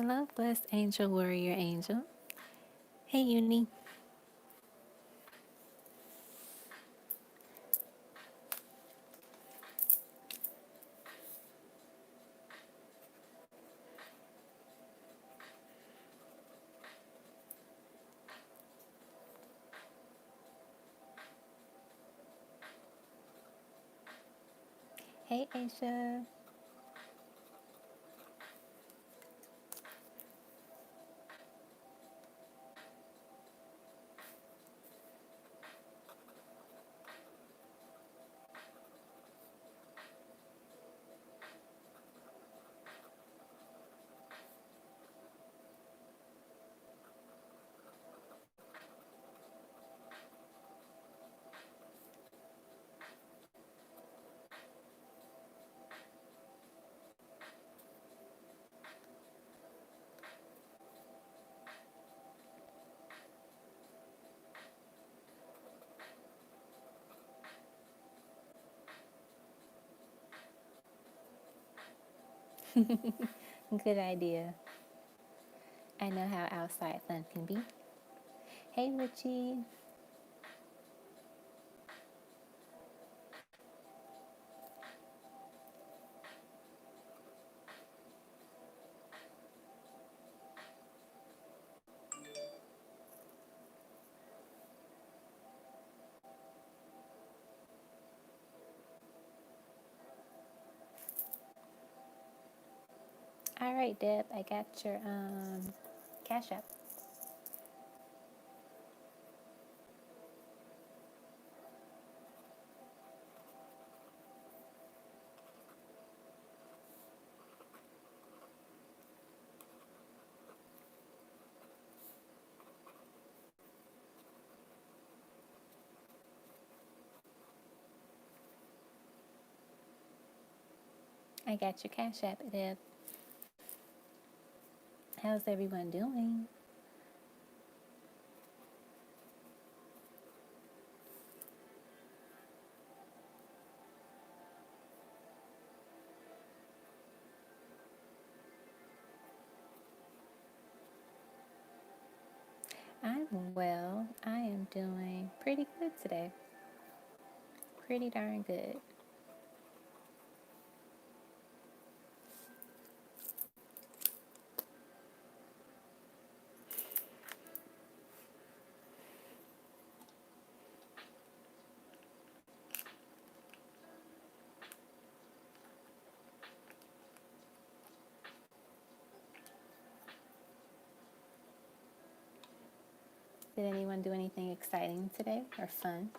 Hello, blessed angel, warrior angel. Hey, Uni. Hey, Aisha. Good idea. I know how outside fun can be. Hey, Richie. All right, Deb. I got your cash app. I got your cash app, Deb. How's everyone doing? I'm well. I am doing pretty good today. Pretty darn good. Did anyone do anything exciting today or fun?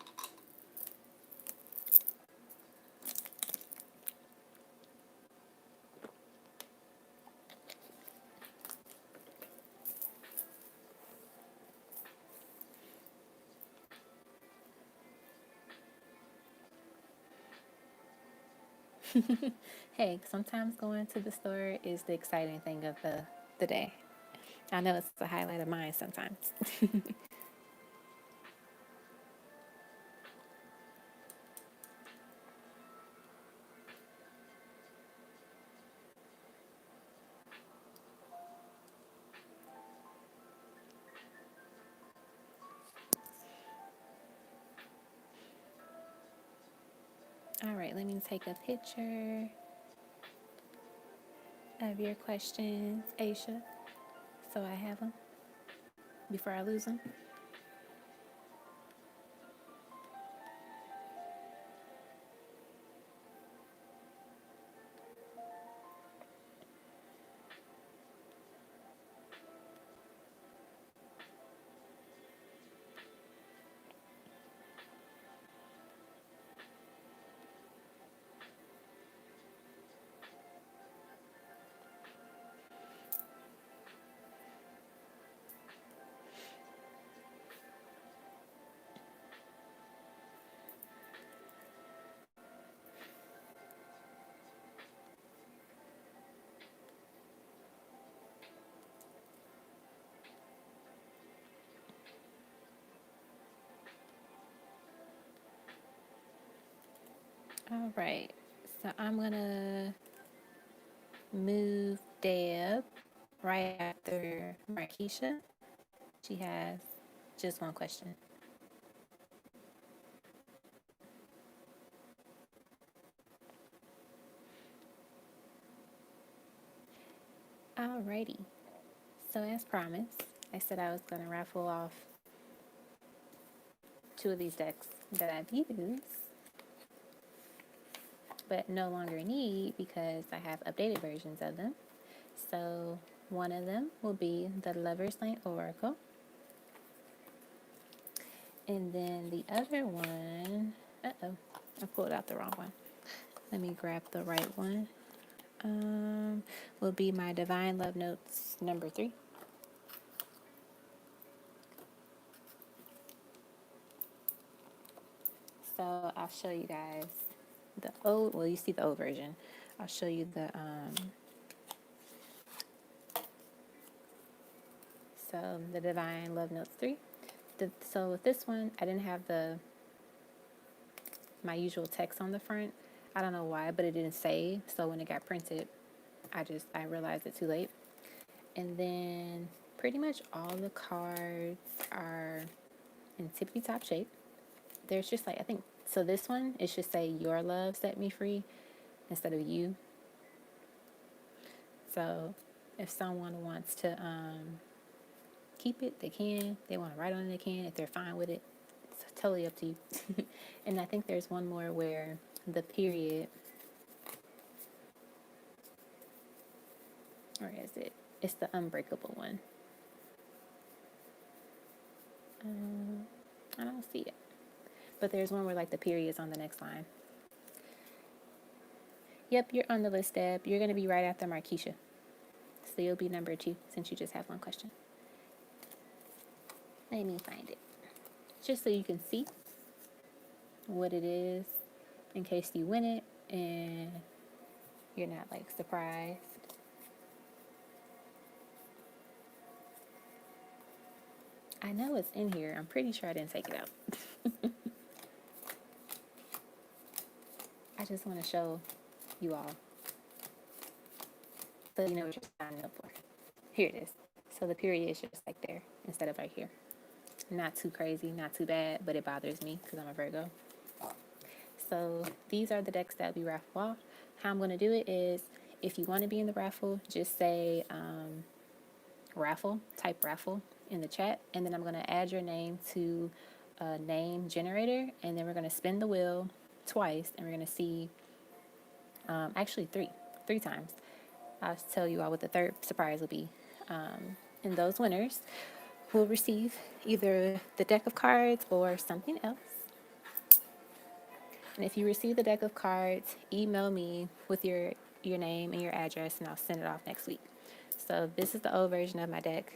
Hey, sometimes going to the store is the exciting thing of the day. I know it's the highlight of mine sometimes. All right, let me take a picture of your questions, Aisha, so I have them before I lose them. All right, so I'm gonna move Deb right after Markeisha, she has just one question. Alrighty. So as promised, I said I was going to raffle off two of these decks that I've used, but no longer need because I have updated versions of them. So one of them will be the Lover's Lane Oracle. And then the other one, I pulled out the wrong one. Let me grab the right one. Will be my Divine Love Notes number 3. So I'll show you guys the old, well, you see the old version. I'll show you the Divine Love Notes 3. So with this one, I didn't have my usual text on the front. I don't know why, but it didn't save. So when it got printed, I realized it too late. And then pretty much all the cards are in tippy top shape. There's just like, I think, so this one, it should say your love set me free instead of you. So if someone wants to keep it, they can. They want to write on it, they can. If they're fine with it, it's totally up to you. And I think there's one more where the period, or is it? It's the unbreakable one. I don't see it. But there's one where like the period is on the next line. Yep, you're on the list, Deb. You're going to be right after Markeisha. So you'll be number 2 since you just have one question. Let me find it. Just so you can see what it is in case you win it and you're not like surprised. I know it's in here. I'm pretty sure I didn't take it out. I just want to show you all so you know what you're signing up for. Here it is. So the period is just like there instead of right here. Not too crazy, not too bad, but it bothers me because I'm a Virgo. So these are the decks that we raffle off. How I'm going to do it is, if you want to be in the raffle, just say raffle, type raffle in the chat, and then I'm going to add your name to a name generator, and then we're going to spin the wheel twice, and we're going to see, actually three times. I'll tell you all what the third surprise will be. And those winners will receive either the deck of cards or something else. And if you receive the deck of cards, email me with your name and your address, and I'll send it off next week. So this is the old version of my deck.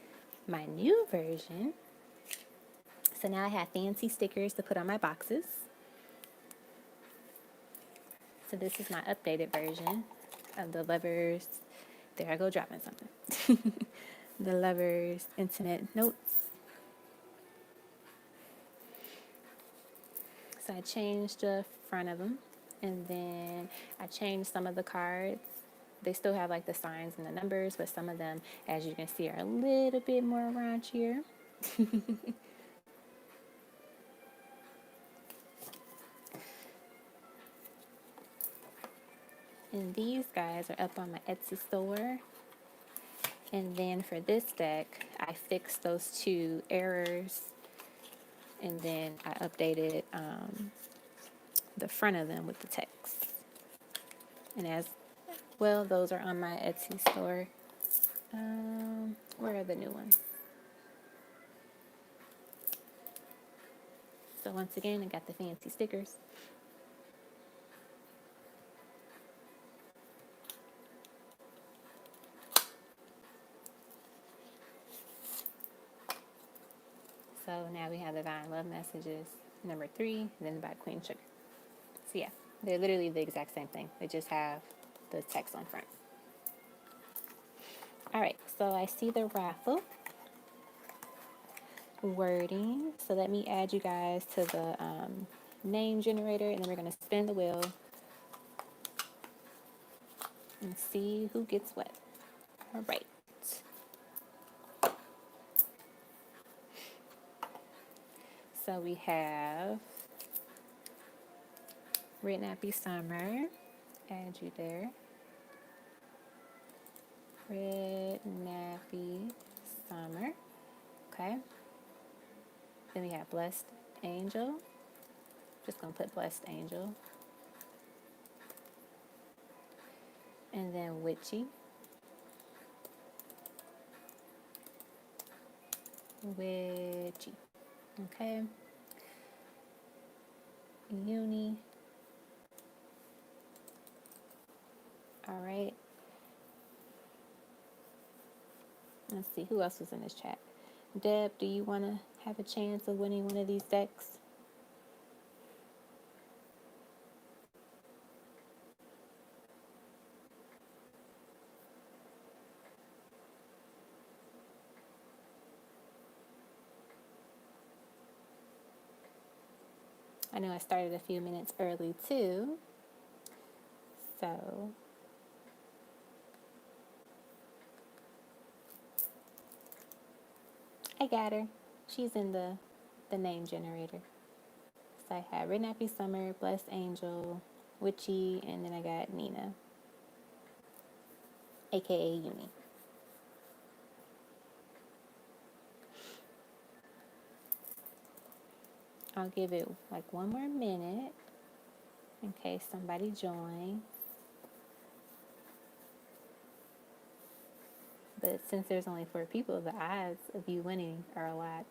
My new version. So now I have fancy stickers to put on my boxes. So this is my updated version of the Lovers. There I go dropping something. The Lovers Intimate Notes. So I changed the front of them, and then I changed some of the cards. They still have like the signs and the numbers, but some of them, as you can see, are a little bit more raunchier. And these guys are up on my Etsy store. And then for this deck, I fixed those 2 errors, and then I updated the front of them with the text. And as well, those are on my Etsy store. Where are the new ones? So once again, I got the fancy stickers. So now we have the Divine Love Messages number 3, and then by Queen Sugar. So yeah, they're literally the exact same thing. They just have the text on front. All right, so I see the raffle wording. So let me add you guys to the name generator, and then we're going to spin the wheel and see who gets what. All right. So we have Red Nappy Summer. Add you there. Red Nappy Summer. Okay. Then we have Blessed Angel. Just gonna put Blessed Angel. And then Witchy. Witchy. Okay. Uni. All right. Let's see who else was in this chat. Deb, do you want to have a chance of winning one of these decks? I know I started a few minutes early too. So I got her. She's in the name generator. So I have Red Nappy Summer, Blessed Angel, Witchy, and then I got Nina, aka Uni. I'll give it like one more minute in case somebody joins. But since there's only 4 people, the odds of you winning are a lot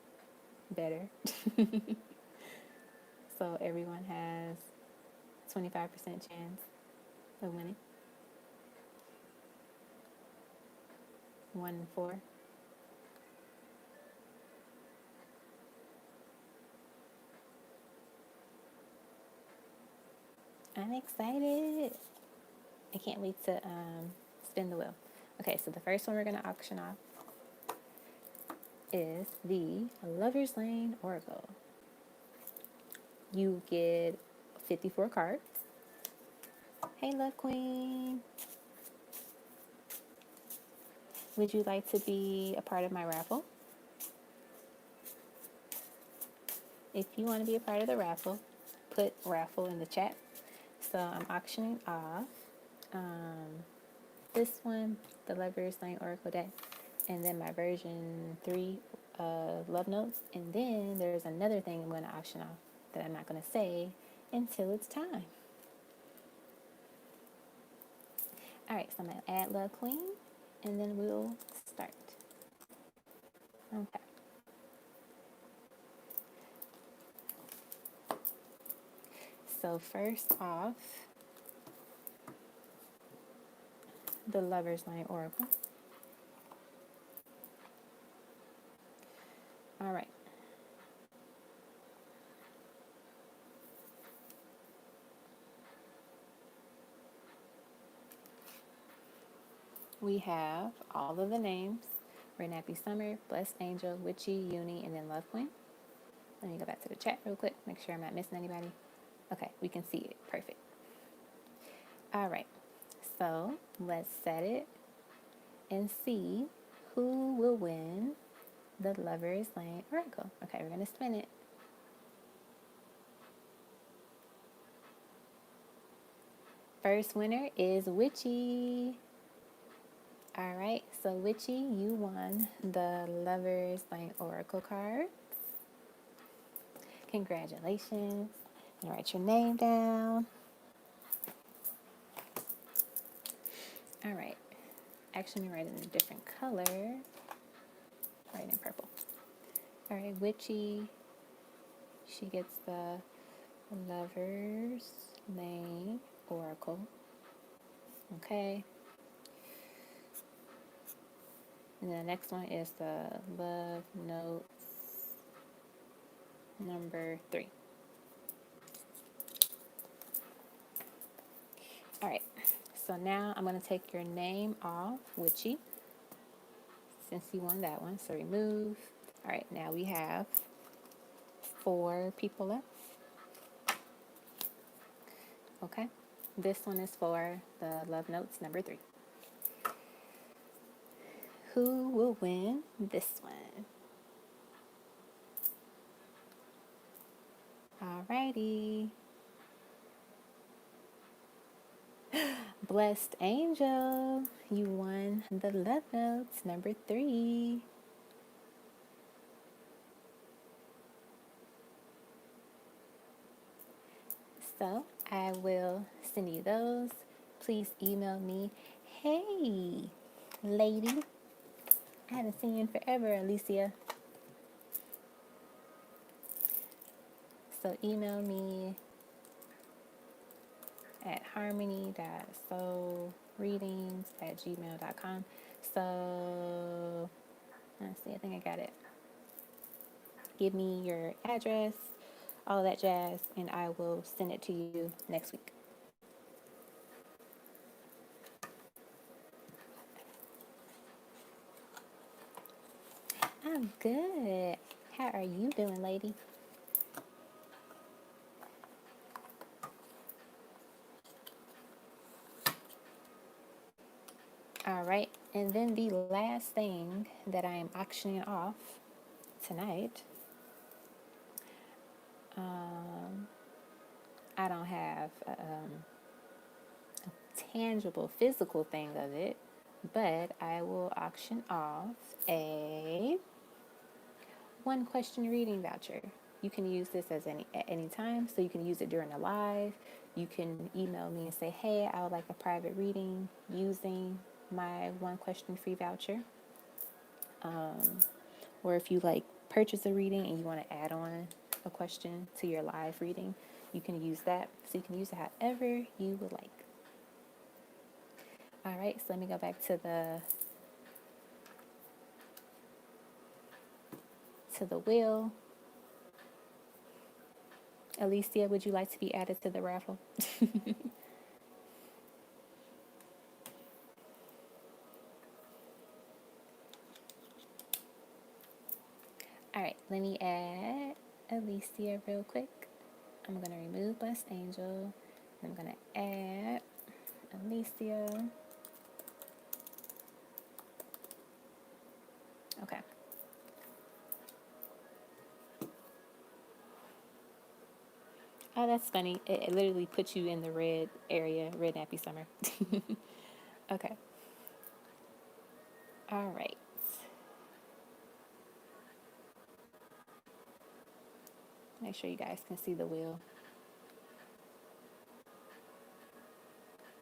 better. So everyone has 25% chance of winning. 1 in 4. I'm excited. I can't wait to spin the wheel. Okay, so the first one we're going to auction off is the Lover's Lane Oracle. You get 54 cards. Hey, Love Queen. Would you like to be a part of my raffle? If you want to be a part of the raffle, put raffle in the chat. So I'm auctioning off this one, the Lover's Lane Oracle deck, and then my version 3 Love Notes. And then there's another thing I'm going to auction off that I'm not going to say until it's time. All right, so I'm going to add Love Queen, and then we'll start. Okay. So first off, the Lover's Lane Oracle. All right. We have all of the names: Red Nappy Summer, Blessed Angel, Witchy, Uni, and then Love Queen. Let me go back to the chat real quick, make sure I'm not missing anybody. Okay, we can see it. Perfect. All right, so let's set it and see who will win the Lover's Lane Oracle. Okay, we're going to spin it. First winner is Witchy. All right, so Witchy, you won the Lover's Lane Oracle card. Congratulations. I'm gonna write your name down. All right. Actually, I'm gonna write it in a different color. Write it in purple. All right, Witchy. She gets the Lover's Lane Oracle. Okay. And the next one is the Love Notes number 3. All right. So now I'm going to take your name off, Witchy, since you won that one. So remove. All right. Now we have 4 people left. Okay. This one is for the Love Notes number 3. Who will win this one? Alrighty. Blessed Angel, you won the love notes number 3. So I will send you those. Please email me. Hey, lady. I haven't seen you in forever, Alicia. So email me at harmony.soulreadings@gmail.com. So let's see, I think I got it. Give me your address, all that jazz, and I will send it to you next week. I'm good. How are you doing, lady? All right, and then the last thing that I am auctioning off tonight, I don't have a tangible physical thing of it, but I will auction off a 1-question reading voucher. You can use this at any time, so you can use it during a live. You can email me and say, hey, I would like a private reading using my 1-question free voucher. Or if you like purchase a reading and you want to add on a question to your live reading, you can use that. So you can use it however you would like. All right, so let me go back to the wheel. Alicia, would you like to be added to the raffle? All right, let me add Alicia real quick. I'm going to remove Blessed Angel. I'm going to add Alicia. Okay. Oh, that's funny. It literally puts you in the red area, red nappy summer. Okay. All right. Make sure you guys can see the wheel.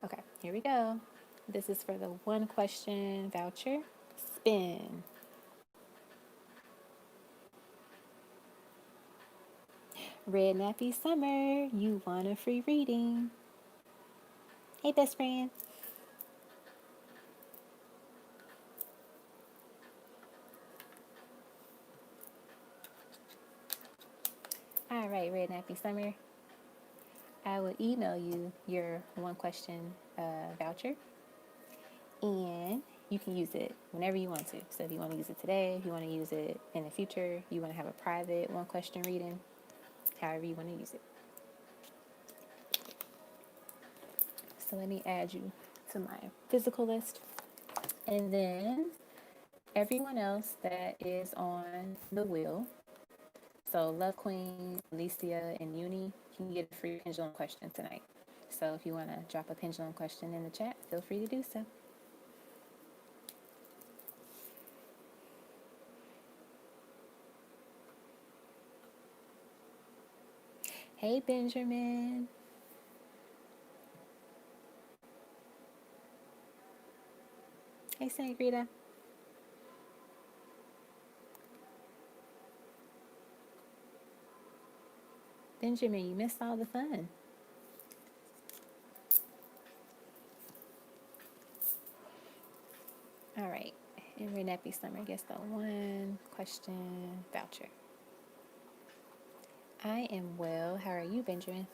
Okay, here we go. This is for the 1-question voucher. Spin. Red Nappy Summer, you want a free reading. Hey, best friend. All right, Red Nappy Summer. I will email you your 1-question voucher, and you can use it whenever you want to. So if you want to use it today, if you want to use it in the future, you want to have a private 1-question reading, however you want to use it. So let me add you to my physical list. And then everyone else that is on the wheel, so Love Queen, Alicia, and Uni, can get a free pendulum question tonight. So if you want to drop a pendulum question in the chat, feel free to do so. Hey, Benjamin. Hey, Sangrita. Benjamin, you missed all the fun. All right. And Renappy Summer gets the 1-question voucher. I am well. How are you, Benjamin?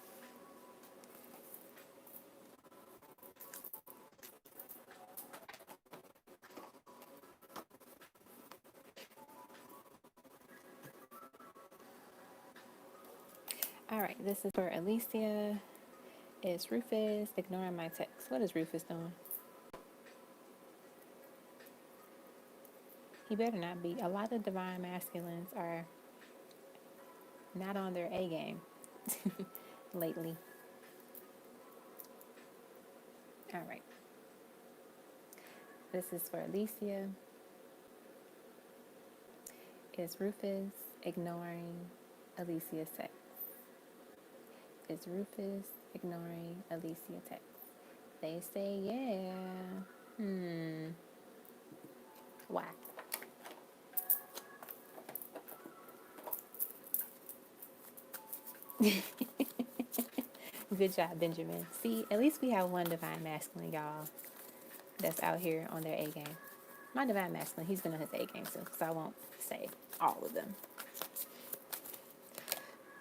All right. This is for Alicia. It's Rufus ignoring my text. What is Rufus doing? He better not be. A lot of divine masculines are not on their A game. lately. All right. This is for Alicia. Is Rufus ignoring Alicia's text? Is Rufus ignoring Alicia's text? They say yeah. Why? Good job, Benjamin. See, at least we have one divine masculine, y'all, that's out here on their A game. My divine masculine, he's been on his A game soon, so I won't say all of them.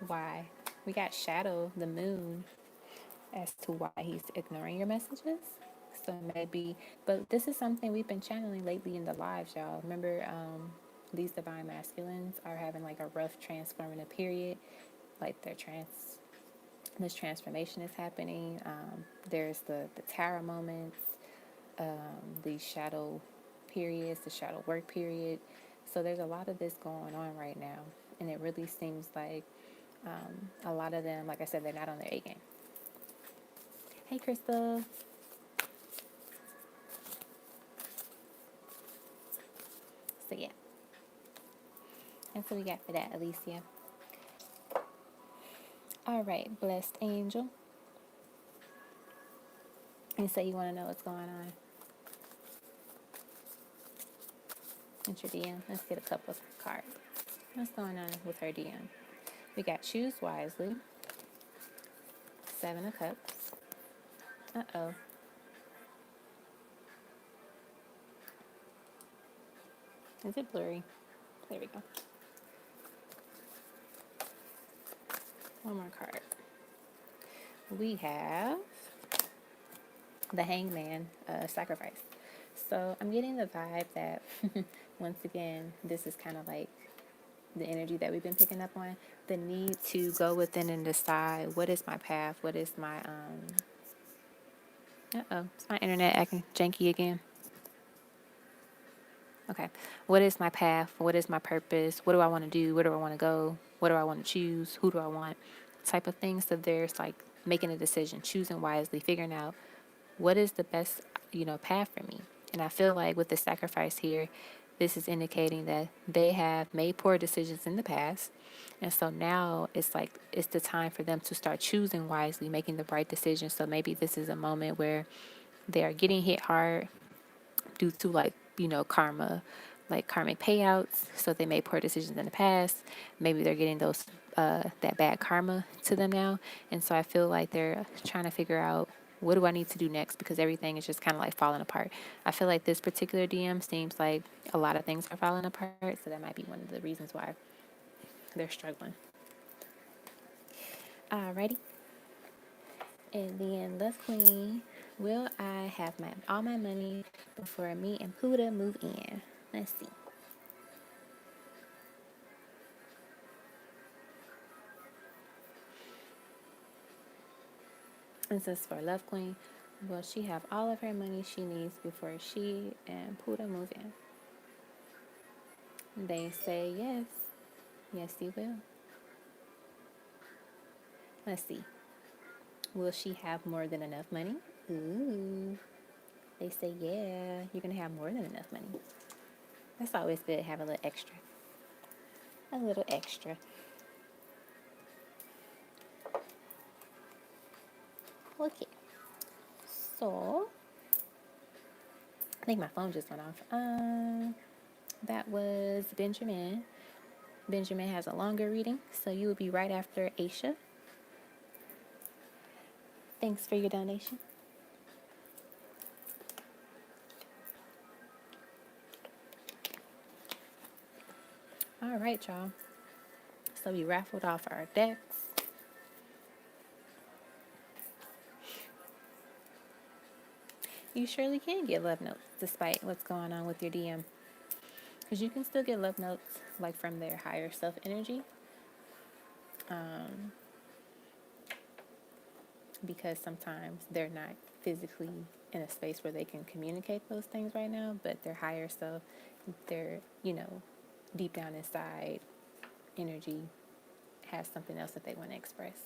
Why? We got Shadow, the moon, as to why he's ignoring your messages. So maybe, but this is something we've been channeling lately in the lives, y'all. Remember, these divine masculines are having like a rough transformative period, like this transformation is happening. There's the tower moments, the shadow periods, the shadow work period. So there's a lot of this going on right now, and it really seems like a lot of them, like I said, they're not on their A game. Hey, Crystal. So yeah, that's what we got for that, Alicia. All right, blessed angel. You say you want to know what's going on. What's your DM? Let's get a couple of cards. What's going on with her DM? We got choose wisely. 7 of Cups. Uh-oh. Is it blurry? There we go. One more card. We have the Hangman, sacrifice. So I'm getting the vibe that, once again, this is kind of like the energy that we've been picking up on. The need to go within and decide, what is my path? What is my, uh-oh, is my internet acting janky again? Okay. What is my path? What is my purpose? What do I want to do? Where do I want to go? What do I want to choose? Who do I want? Type of thing. So there's like making a decision, choosing wisely, figuring out what is the best, path for me. And I feel like with the sacrifice here, this is indicating that they have made poor decisions in the past. And so now it's like it's the time for them to start choosing wisely, making the right decisions. So maybe this is a moment where they are getting hit hard due to karma, like karmic payouts. So they made poor decisions in the past. Maybe they're getting those that bad karma to them now. And so I feel like they're trying to figure out, what do I need to do next, because everything is just kind of like falling apart. I feel like this particular DM seems like a lot of things are falling apart. So that might be one of the reasons why they're struggling. Alrighty. And then Love Queen, will I have all my money before me and Puda move in? Let's see. This is for Love Queen. Will she have all of her money she needs before she and Puda move in? They say yes. Yes, he will. Let's see. Will she have more than enough money? Ooh. They say yeah, you're going to have more than enough money. That's always good to have a little extra. A little extra. Okay. So, I think my phone just went off. That was Benjamin. Benjamin has a longer reading, so you will be right after Aisha. Thanks for your donation. All right, y'all. So we raffled off our decks. You surely can get love notes despite what's going on with your DM. Because you can still get love notes like from their higher self energy. Because sometimes they're not physically in a space where they can communicate those things right now, but their higher self, their, deep down inside energy have something else that they want to express.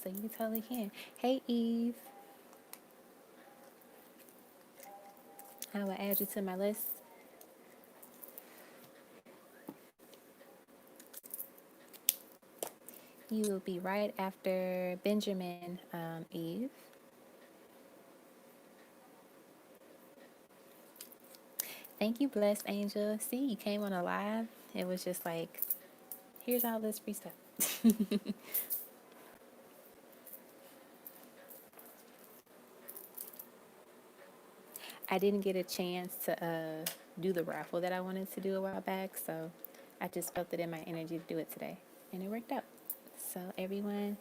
So you totally can. Hey, Eve. I will add you to my list. You will be right after Benjamin, Eve. Thank you, Blessed Angel. See, you came on a live. It was just like, here's all this free stuff. I didn't get a chance to do the raffle that I wanted to do a while back, so I just felt it in my energy to do it today, and it worked out. So everyone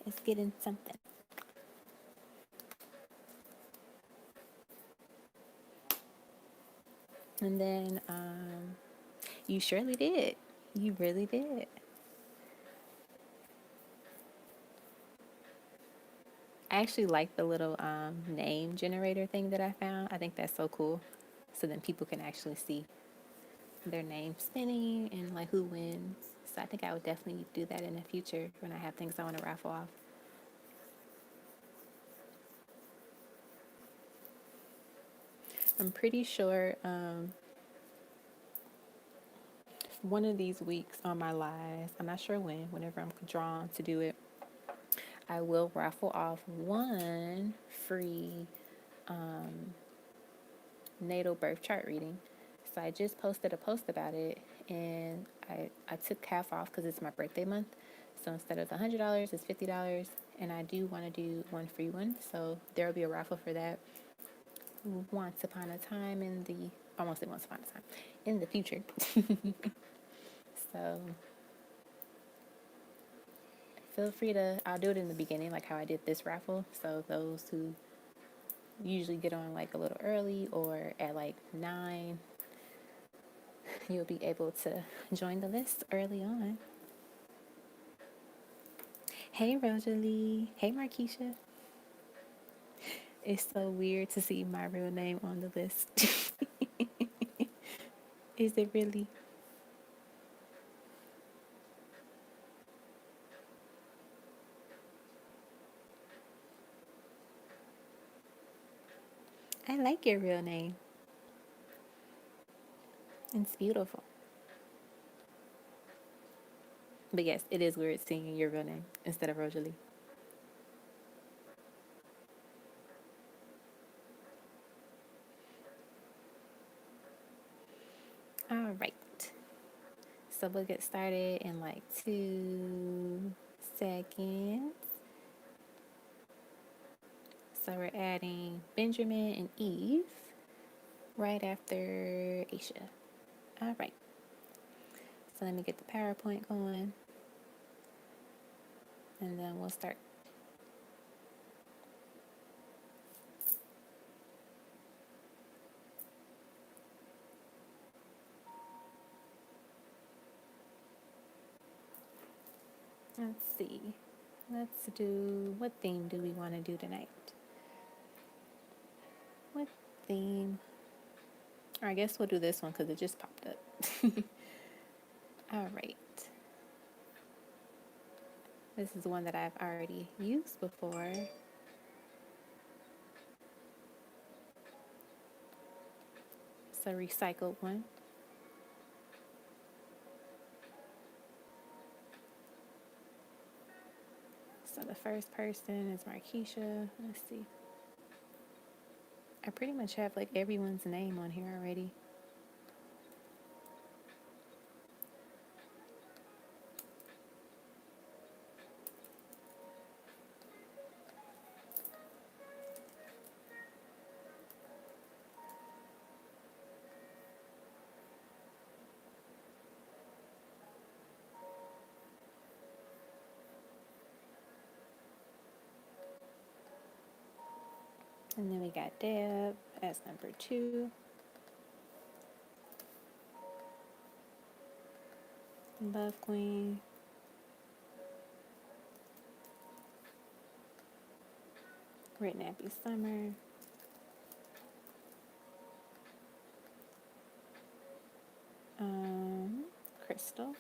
is getting something. And then you surely did. You really did. I actually like the little name generator thing that I found. I think that's so cool. So then people can actually see their name spinning and like who wins. So I think I would definitely do that in the future when I have things I want to raffle off. I'm pretty sure one of these weeks on my lives, I'm not sure when, whenever I'm drawn to do it, I will raffle off one free natal birth chart reading. So I just posted a post about it, and I took half off because it's my birthday month. So instead of $100, it's $50, and I do want to do one free one. So there will be a raffle for that. Once upon a time in the, almost say once upon a time, in the future. So feel free to, I'll do it in the beginning, like how I did this raffle. So those who usually get on like a little early or at like 9, you'll be able to join the list early on. Hey, Rosalie. Hey, Markeisha. It's so weird to see my real name on the list. Is it really? I like your real name. It's beautiful. But yes, it is weird seeing your real name instead of Rosalie. All right. So we'll get started in like 2 seconds. So we're adding Benjamin and Eve right after Aisha. All right. So let me get the PowerPoint going, and then we'll start. Let's see. Let's do, what theme do we want to do tonight? What theme? Or I guess we'll do this one because it just popped up. All right. This is one that I've already used before. It's a recycled one. So the first person is Markeisha. Let's see. I pretty much have like everyone's name on here already. And then we got Deb as number 2. Love Queen. Red Nappy Summer. Crystal.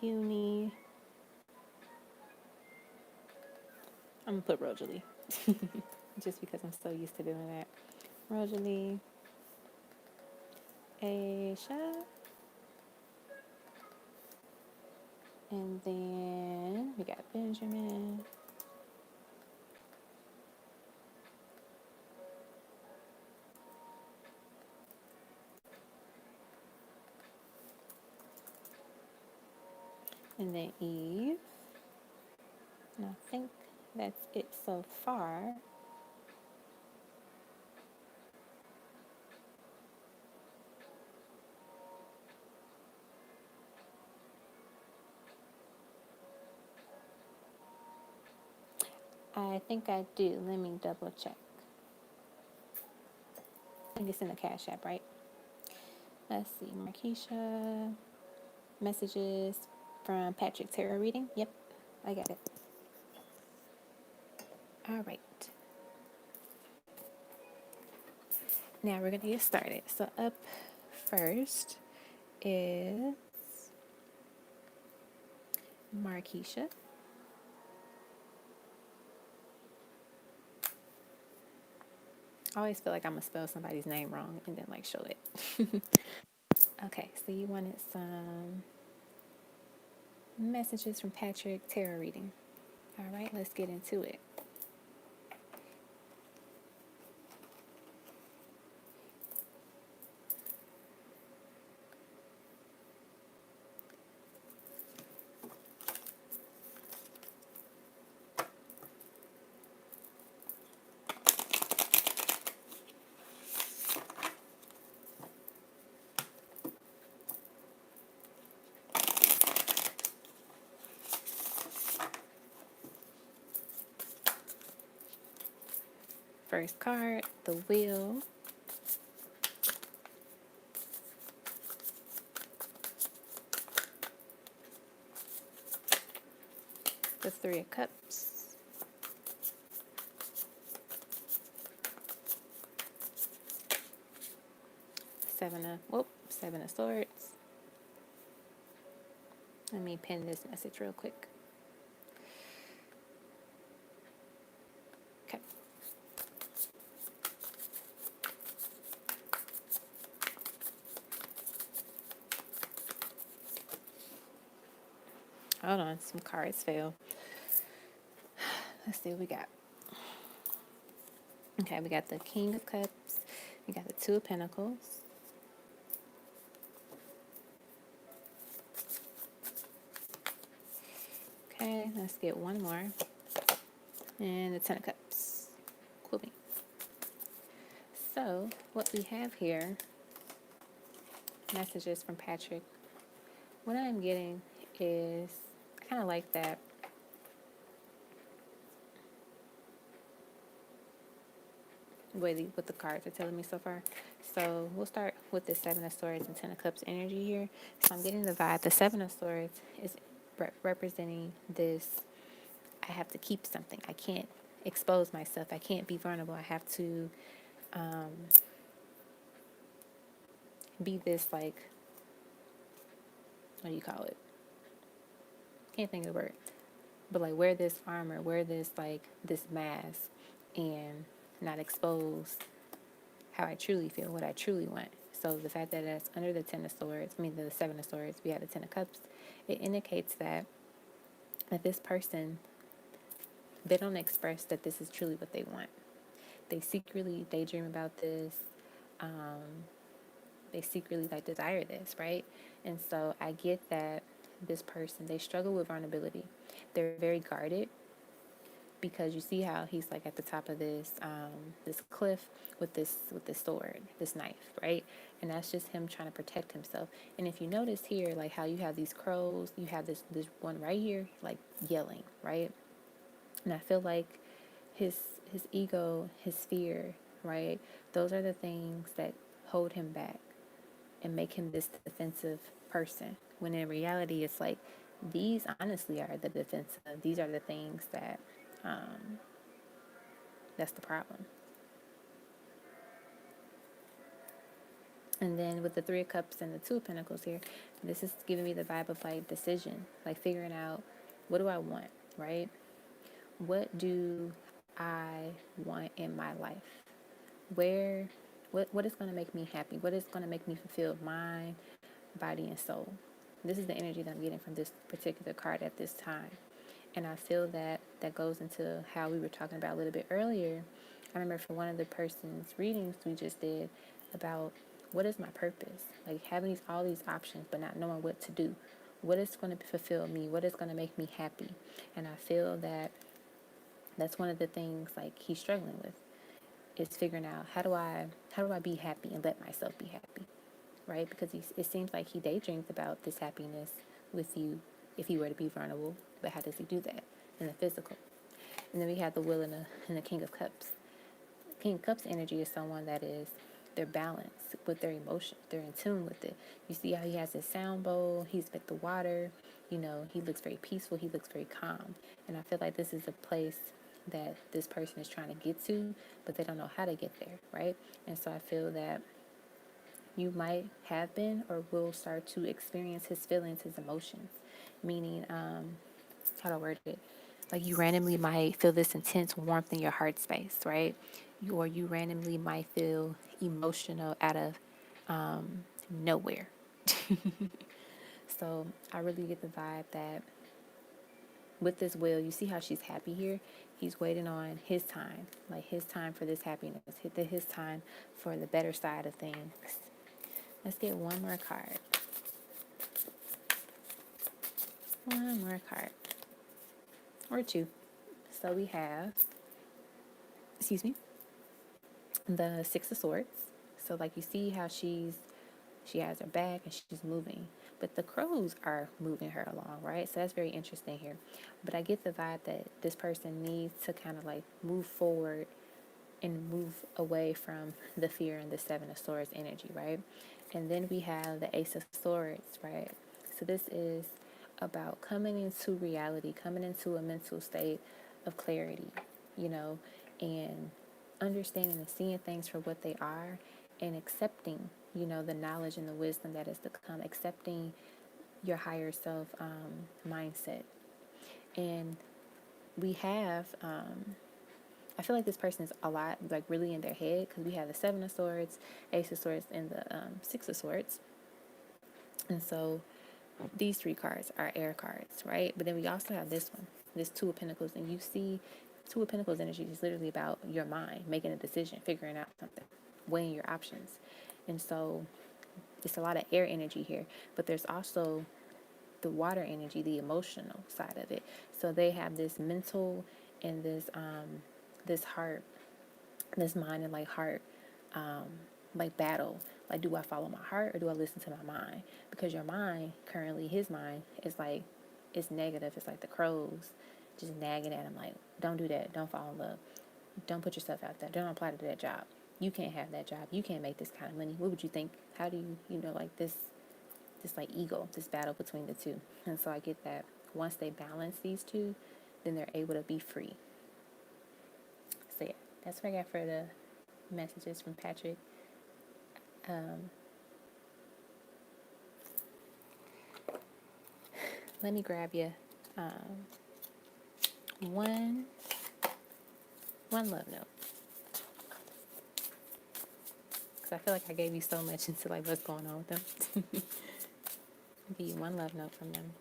Uni. I'm gonna put Rosalie. Just because I'm so used to doing that. Rosalie. Aisha. And then we got Benjamin. And then Eve. And I think that's it so far. I think I do. Let me double check. I think it's in the Cash App, right? Let's see. Markeisha. Messages from Patrick Tarot reading. Yep, I got it. All right. Now we're going to get started. So up first is Markeisha. I always feel like I'm going to spell somebody's name wrong and then like show it. Okay, so you wanted some messages from Patrick Tarot reading. All right, let's get into it. First card, the Wheel. The Three of Cups. Seven of Swords. Let me pin this message real quick. Okay. Hold on, some cards fell. Let's see what we got. Okay, we got the King of Cups. We got the Two of Pentacles. Okay, let's get one more. And the Ten of Cups. Cool beans. So, what we have here, messages from Patrick. What I'm getting is, I kind of like that. What the cards are telling me so far. So we'll start with the Seven of Swords and Ten of Cups energy here. So I'm getting the vibe. The Seven of Swords is representing this. I have to keep something. I can't expose myself. I can't be vulnerable. I have to be this, like, what do you call it? Can't think of the word. But like wear this armor, wear this, like, this mask, and not expose how I truly feel, what I truly want. So the fact that it's under the Ten of Swords, the Seven of Swords, we have the Ten of Cups, it indicates that this person, they don't express that this is truly what they want. They secretly daydream about this. They secretly like desire this, right? And so I get that this person, they struggle with vulnerability. They're very guarded, because you see how he's like at the top of this this cliff with this sword, this knife, right? And that's just him trying to protect himself. And if you notice here, like how you have these crows, you have this one right here, like yelling, right? And I feel like his ego, his fear, right? Those are the things that hold him back and make him this defensive person. When in reality, it's like these honestly are the defensive. These are the things that that's the problem. And then with the Three of Cups and the Two of Pentacles here, this is giving me the vibe of like decision, like figuring out, what do I want, right? What do I want in my life? Where, what is going to make me happy? What is going to make me fulfilled, mind, body, and soul? This is the energy that I'm getting from this particular card at this time. And I feel that that goes into how we were talking about a little bit earlier. I remember for one of the person's readings we just did about, what is my purpose? Like having all these options, but not knowing what to do. What is going to fulfill me? What is going to make me happy? And I feel that that's one of the things like he's struggling with, is figuring out, how do I be happy and let myself be happy, right? Because it seems like he daydreams about this happiness with you if he were to be vulnerable, but how does he do that in the physical? And then we have the Will and the King of Cups. King of Cups energy is someone that is, they're balanced with their emotions. They're in tune with it. You see how he has his sound bowl. He's with the water. You know, he looks very peaceful. He looks very calm. And I feel like this is a place that this person is trying to get to, but they don't know how to get there, right? And so I feel that you might have been or will start to experience his feelings, his emotions. Meaning, how do I word it? Like you randomly might feel this intense warmth in your heart space, right? Or you randomly might feel emotional out of nowhere. So I really get the vibe that with this Will, you see how she's happy here? He's waiting on his time, like his time for this happiness, his time for the better side of things. Let's get one more card. One more card. Or two. So we have, excuse me, the Six of Swords. So like you see how she has her back and she's moving, but the crows are moving her along, right? So that's very interesting here. But I get the vibe that this person needs to kind of like move forward and move away from the fear and the Seven of Swords energy, right? And then we have the Ace of Swords, right? So this is about coming into reality, coming into a mental state of clarity, you know, and understanding and seeing things for what they are, and accepting, you know, the knowledge and the wisdom that is to come, accepting your higher self mindset. And we have, I feel like this person is a lot, like really in their head, because we have the Seven of Swords, Ace of Swords, and the Six of Swords. And so these three cards are air cards, right? But then we also have this one, this Two of Pentacles, and you see Two of Pentacles energy is literally about your mind, making a decision, figuring out something, weighing your options. And so it's a lot of air energy here, but there's also the water energy, the emotional side of it. So they have this mental and this heart, this mind and like heart, like battle. Like, do I follow my heart or do I listen to my mind? Because your mind, currently his mind is like, it's negative. It's like the crows just nagging at him, like, don't do that, don't fall in love, don't put yourself out there, don't apply to that job, you can't have that job, you can't make this kind of money, what would you think, how do you, you know, like this like ego, this battle between the two. And so I get that once they balance these two, then they're able to be free. So yeah, that's what I got for the messages from Patrick. Let me grab you one love note, because I feel like I gave you so much into like what's going on with them. I'll give you one love note from them.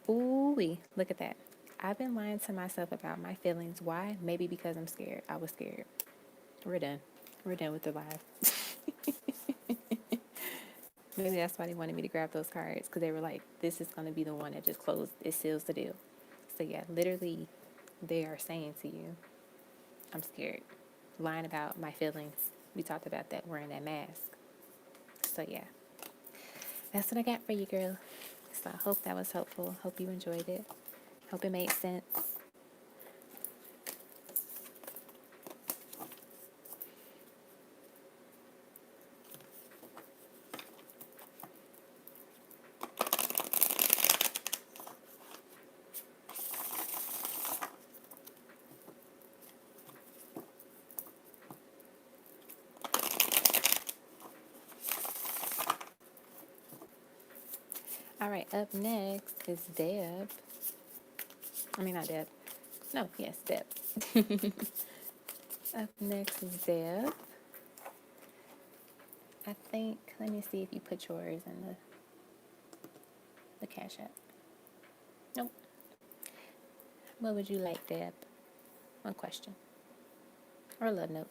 Ooh-wee, look at that. I've been lying to myself about my feelings. Why? Maybe because I'm scared. I was scared. We're done. We're done with the live. Maybe that's why they wanted me to grab those cards, because they were like, this is going to be the one that just closed. It seals the deal. So yeah, literally, they are saying to you, I'm scared. Lying about my feelings. We talked about that, wearing that mask. So yeah, that's what I got for you, girl. So I hope that was helpful. Hope you enjoyed it. Hope it made sense. All right, up next is Deb. I mean, not Deb. No, yes, Deb. Up next is Deb. I think, let me see if you put yours in the Cash App. Nope. What would you like, Deb? One question. Or love notes.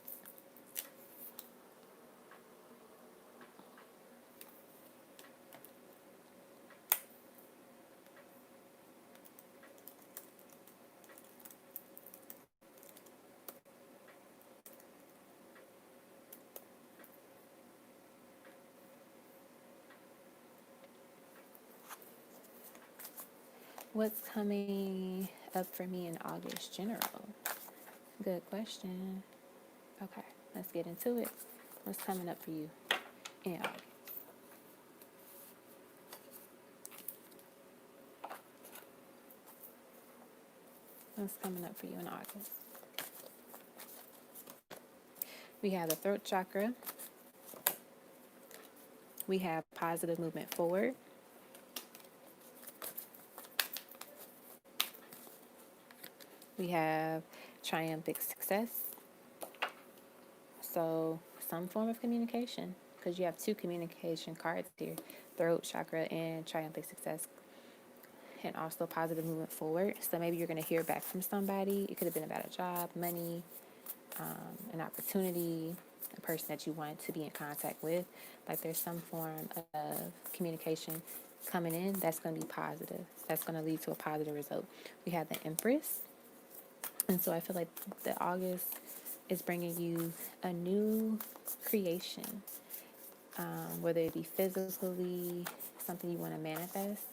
What's coming up for me in August, general? Good question. Okay, let's get into it. What's coming up for you in August? What's coming up for you in August? We have the throat chakra. We have positive movement forward. We have triumphant success. So some form of communication, because you have two communication cards here, throat chakra and triumphant success, and also positive movement forward. So maybe you're going to hear back from somebody. It could have been about a job, money, an opportunity, a person that you want to be in contact with. Like there's some form of communication coming in that's going to be positive. That's going to lead to a positive result. We have the Empress. And so I feel like the August is bringing you a new creation, whether it be physically, something you want to manifest.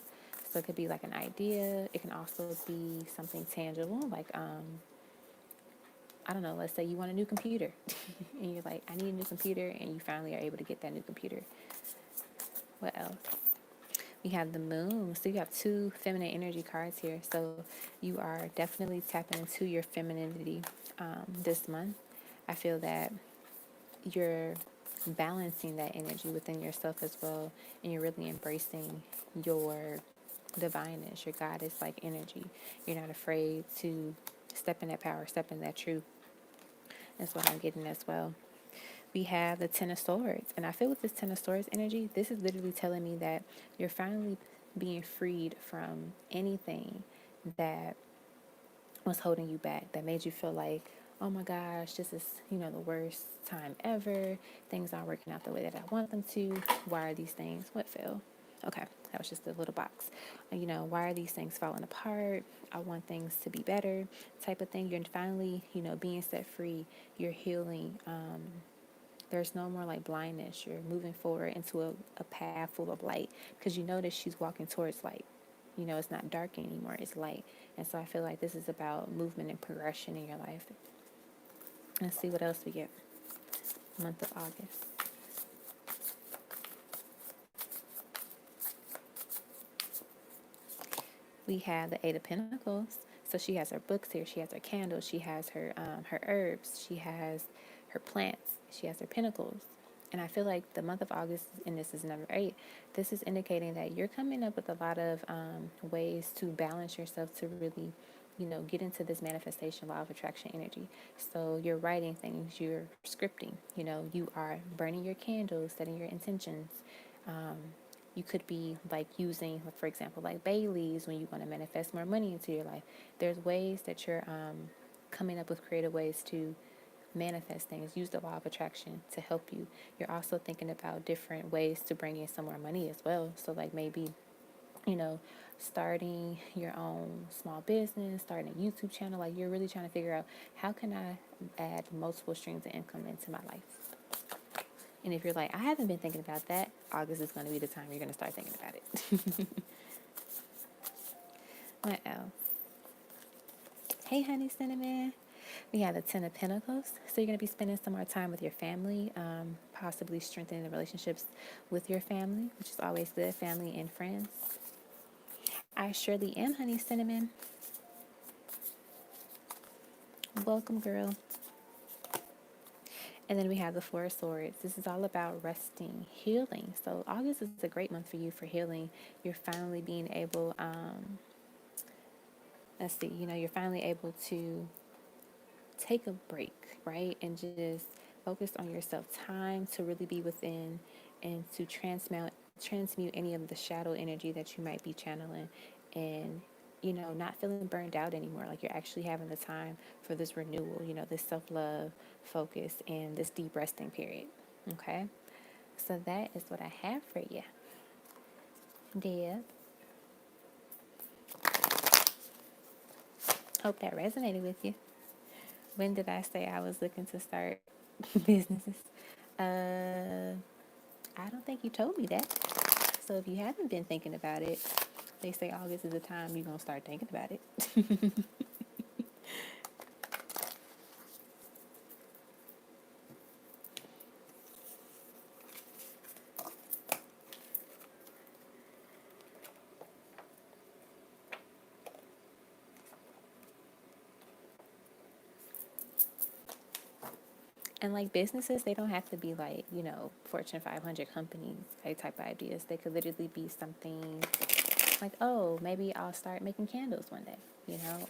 So it could be like an idea. It can also be something tangible, like I don't know, let's say you want a new computer and you're like, I need a new computer, and you finally are able to get that new computer. What else? We have the moon. So you have two feminine energy cards here. So you are definitely tapping into your femininity this month. I feel that you're balancing that energy within yourself as well, and you're really embracing your divineness, your goddess like energy. You're not afraid to step in that power, step in that truth. That's what I'm getting as well. We have the Ten of Swords. And I feel with this Ten of Swords energy, this is literally telling me that you're finally being freed from anything that was holding you back, that made you feel like, oh my gosh, this is, the worst time ever. Things aren't working out the way that I want them to. Why are these things? What fell? Okay, that was just a little box. Why are these things falling apart? I want things to be better, type of thing. You're finally, being set free. You're healing. There's no more like blindness. You're moving forward into a path full of light, because you notice she's walking towards light. It's not dark anymore, it's light. And so I feel like this is about movement and progression in your life. Let's see what else we get. Month of August. We have the Eight of Pentacles. So she has her books here. She has her candles. She has her herbs. She has her plants. She has her pentacles. And I feel like the month of August, and this is number 8, this is indicating that you're coming up with a lot of ways to balance yourself to really, get into this manifestation law of attraction energy. So you're writing things, you're scripting, you are burning your candles, setting your intentions. You could be like using, for example, like bay leaves when you want to manifest more money into your life. There's ways that you're coming up with creative ways to manifest things. Use the law of attraction to help you. You're also thinking about different ways to bring in some more money as well. So like maybe, starting your own small business, starting a YouTube channel. Like you're really trying to figure out, how can I add multiple streams of income into my life? And if you're like, I haven't been thinking about that, August is going to be the time you're going to start thinking about it. What else? Hey, honey cinnamon. We have the Ten of Pentacles. So you're going to be spending some more time with your family, possibly strengthening the relationships with your family, which is always good, family and friends. I surely am, honey cinnamon. Welcome, girl. And then we have the Four of Swords. This is all about resting, healing. So August is a great month for you for healing. You're finally being able, let's see, you're finally able to take a break, right? And just focus on yourself. Time to really be within and to transmute any of the shadow energy that you might be channeling, and not feeling burned out anymore. Like you're actually having the time for this renewal, this self-love focus and this deep resting period. Okay? So that is what I have for you. Deb. Hope that resonated with you. When did I say I was looking to start businesses? I don't think you told me that. So if you haven't been thinking about it, they say August is the time you're going to start thinking about it. And like businesses, they don't have to be like, Fortune 500 companies, type of ideas. They could literally be something like, oh, maybe I'll start making candles one day,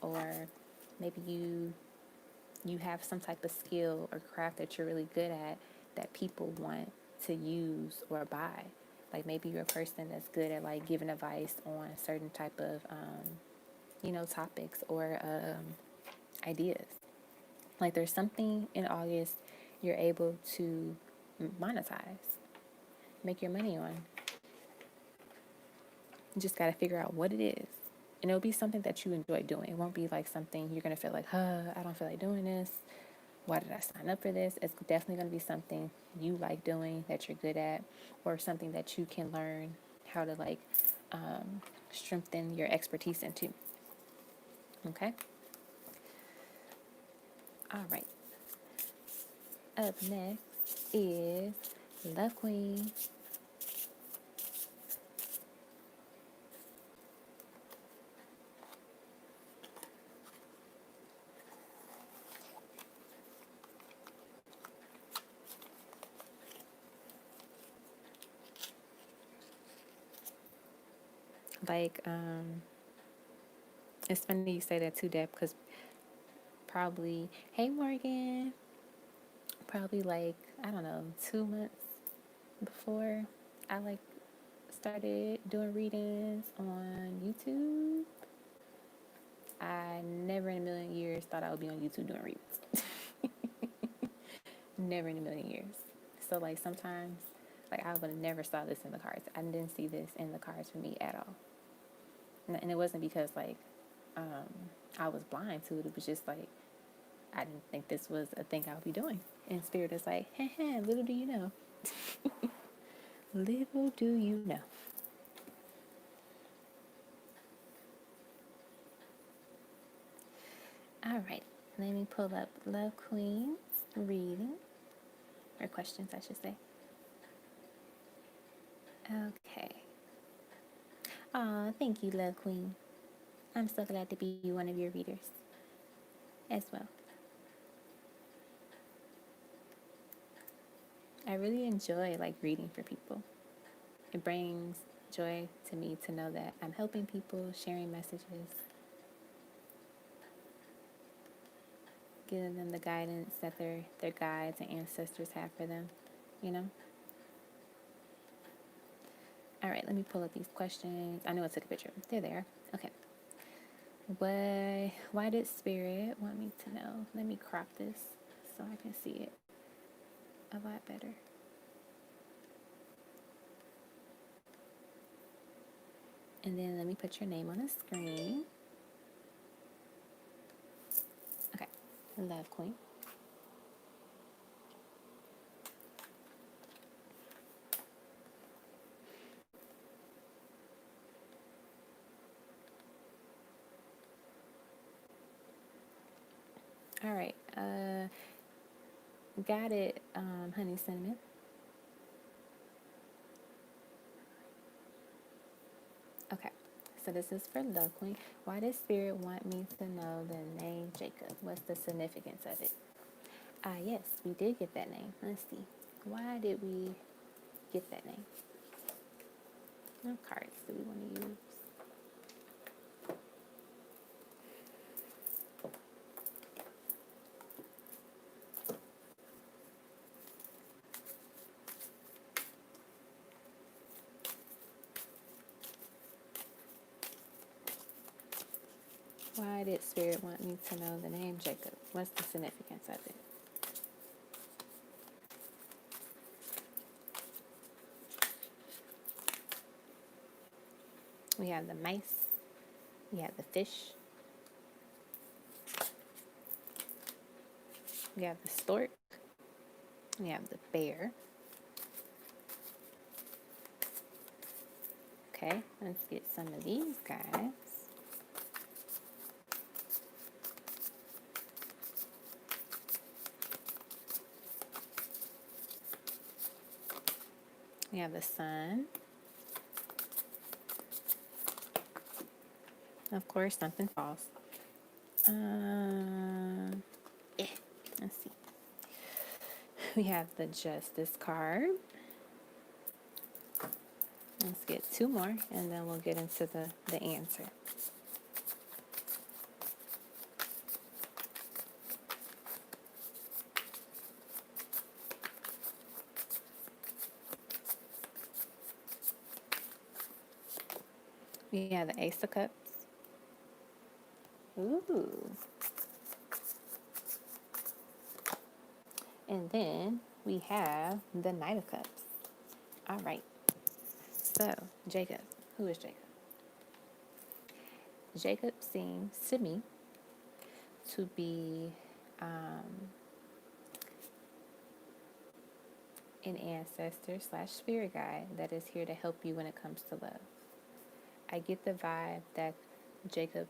or maybe you have some type of skill or craft that you're really good at that people want to use or buy. Like maybe you're a person that's good at like giving advice on certain type of, topics or ideas. Like there's something in August you're able to monetize, make your money on. You just got to figure out what it is. And it'll be something that you enjoy doing. It won't be like something you're going to feel like, I don't feel like doing this. Why did I sign up for this? It's definitely going to be something you like doing, that you're good at, or something that you can learn how to like strengthen your expertise into. Okay? All right. Up next is Love Queen. Like, it's funny you say that too, Deb, because probably, hey Morgan, probably like, I don't know, 2 months before I like started doing readings on YouTube, I never in a million years thought I would be on YouTube doing readings. Never in a million years. So like sometimes, like I would have never saw this in the cards. I didn't see this in the cards for me at all. And it wasn't because like I was blind to it. It was just like I didn't think this was a thing I would be doing. And Spirit is like, little do you know. Little do you know. All right, let me pull up Love Queen's reading, or questions, I should say. Okay. Aw, thank you, Love Queen. I'm so glad to be one of your readers as well. I really enjoy like reading for people. It brings joy to me to know that I'm helping people, sharing messages, giving them the guidance that their guides and ancestors have for them, you know? All right, let me pull up these questions. I know I took a picture. They're there. Okay. Why did Spirit want me to know? Let me crop this so I can see it a lot better. And then let me put your name on the screen. Okay. Love Queen. All right. Got it, Honey Cinnamon. Okay. So this is for Love Queen. Why does Spirit want me to know the name Jacob? What's the significance of it? Ah, yes, we did get that name. Let's see. Why did we get that name? What cards do we want to use? Why did Spirit want me to know the name Jacob? What's the significance of it? We have the mice. We have the fish. We have the stork. We have the bear. Okay, let's get some of these guys. We have the sun. Of course, something falls. Yeah, let's see. We have the justice card. Let's get two more, and then we'll get into the answer. We have the Ace of Cups. Ooh. And then we have the Knight of Cups. All right. So, Jacob. Who is Jacob? Jacob seems to me to be an ancestor / spirit guide that is here to help you when it comes to love. I get the vibe that Jacob,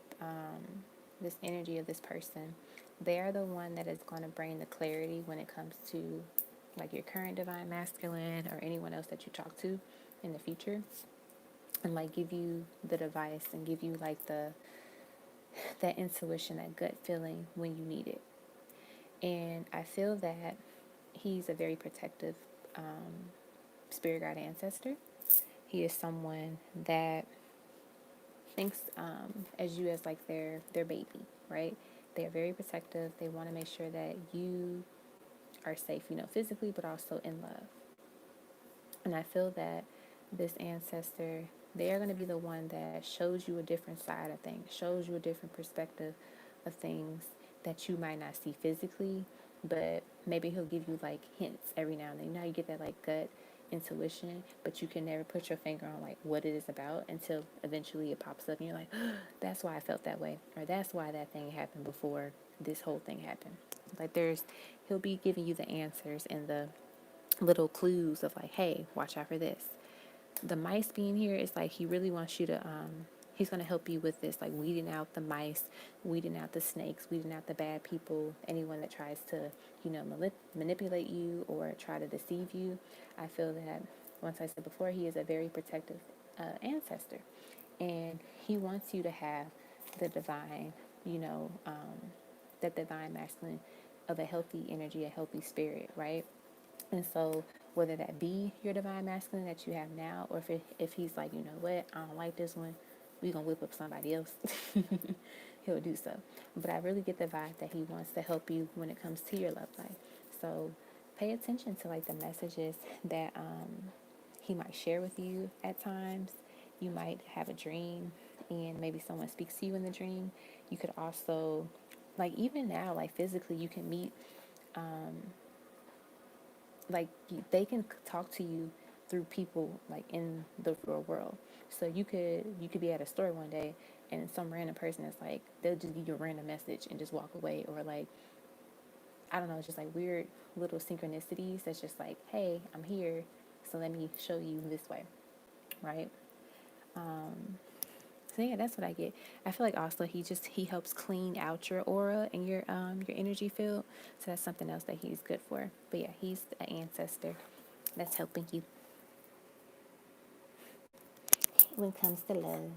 this energy of this person, they are the one that is going to bring the clarity when it comes to like your current divine masculine or anyone else that you talk to in the future, and like give you the advice and give you like that intuition, that gut feeling when you need it. And I feel that he's a very protective spirit guide ancestor. He is someone that thinks as you as like their baby, right? They're very protective. They want to make sure that you are safe, physically, but also in love. And I feel that this ancestor, they are going to be the one that shows you a different side of things, shows you a different perspective of things that you might not see physically, but maybe he'll give you like hints every now and then. You get that like gut intuition, but you can never put your finger on like what it is about until eventually it pops up and you're like, oh, that's why I felt that way, or that's why that thing happened before this whole thing happened. Like he'll be giving you the answers and the little clues of like, hey, watch out for this. The mice being here is like he really wants you to he's going to help you with this, like weeding out the mice, weeding out the snakes, weeding out the bad people, anyone that tries to manipulate you or try to deceive you. I feel that, once I said before, he is a very protective ancestor, and he wants you to have the divine, that divine masculine of a healthy energy, a healthy spirit, right? And so whether that be your divine masculine that you have now, or if he's like, you know what, I don't like this one, we gonna whip up somebody else, he'll do so. But I really get the vibe that he wants to help you when it comes to your love life. So pay attention to like the messages that he might share with you at times. You might have a dream and maybe someone speaks to you in the dream. You could also, like even now, like physically, you can meet like they can talk to you through people like in the real world. So you could be at a store one day and some random person is like, they'll just give you a random message and just walk away, or like, I don't know, it's just like weird little synchronicities that's just like, hey, I'm here, so let me show you this way, right? So yeah, that's what I get. I feel like also he helps clean out your aura and your energy field. So that's something else that he's good for. But yeah, he's an ancestor that's helping you when it comes to love.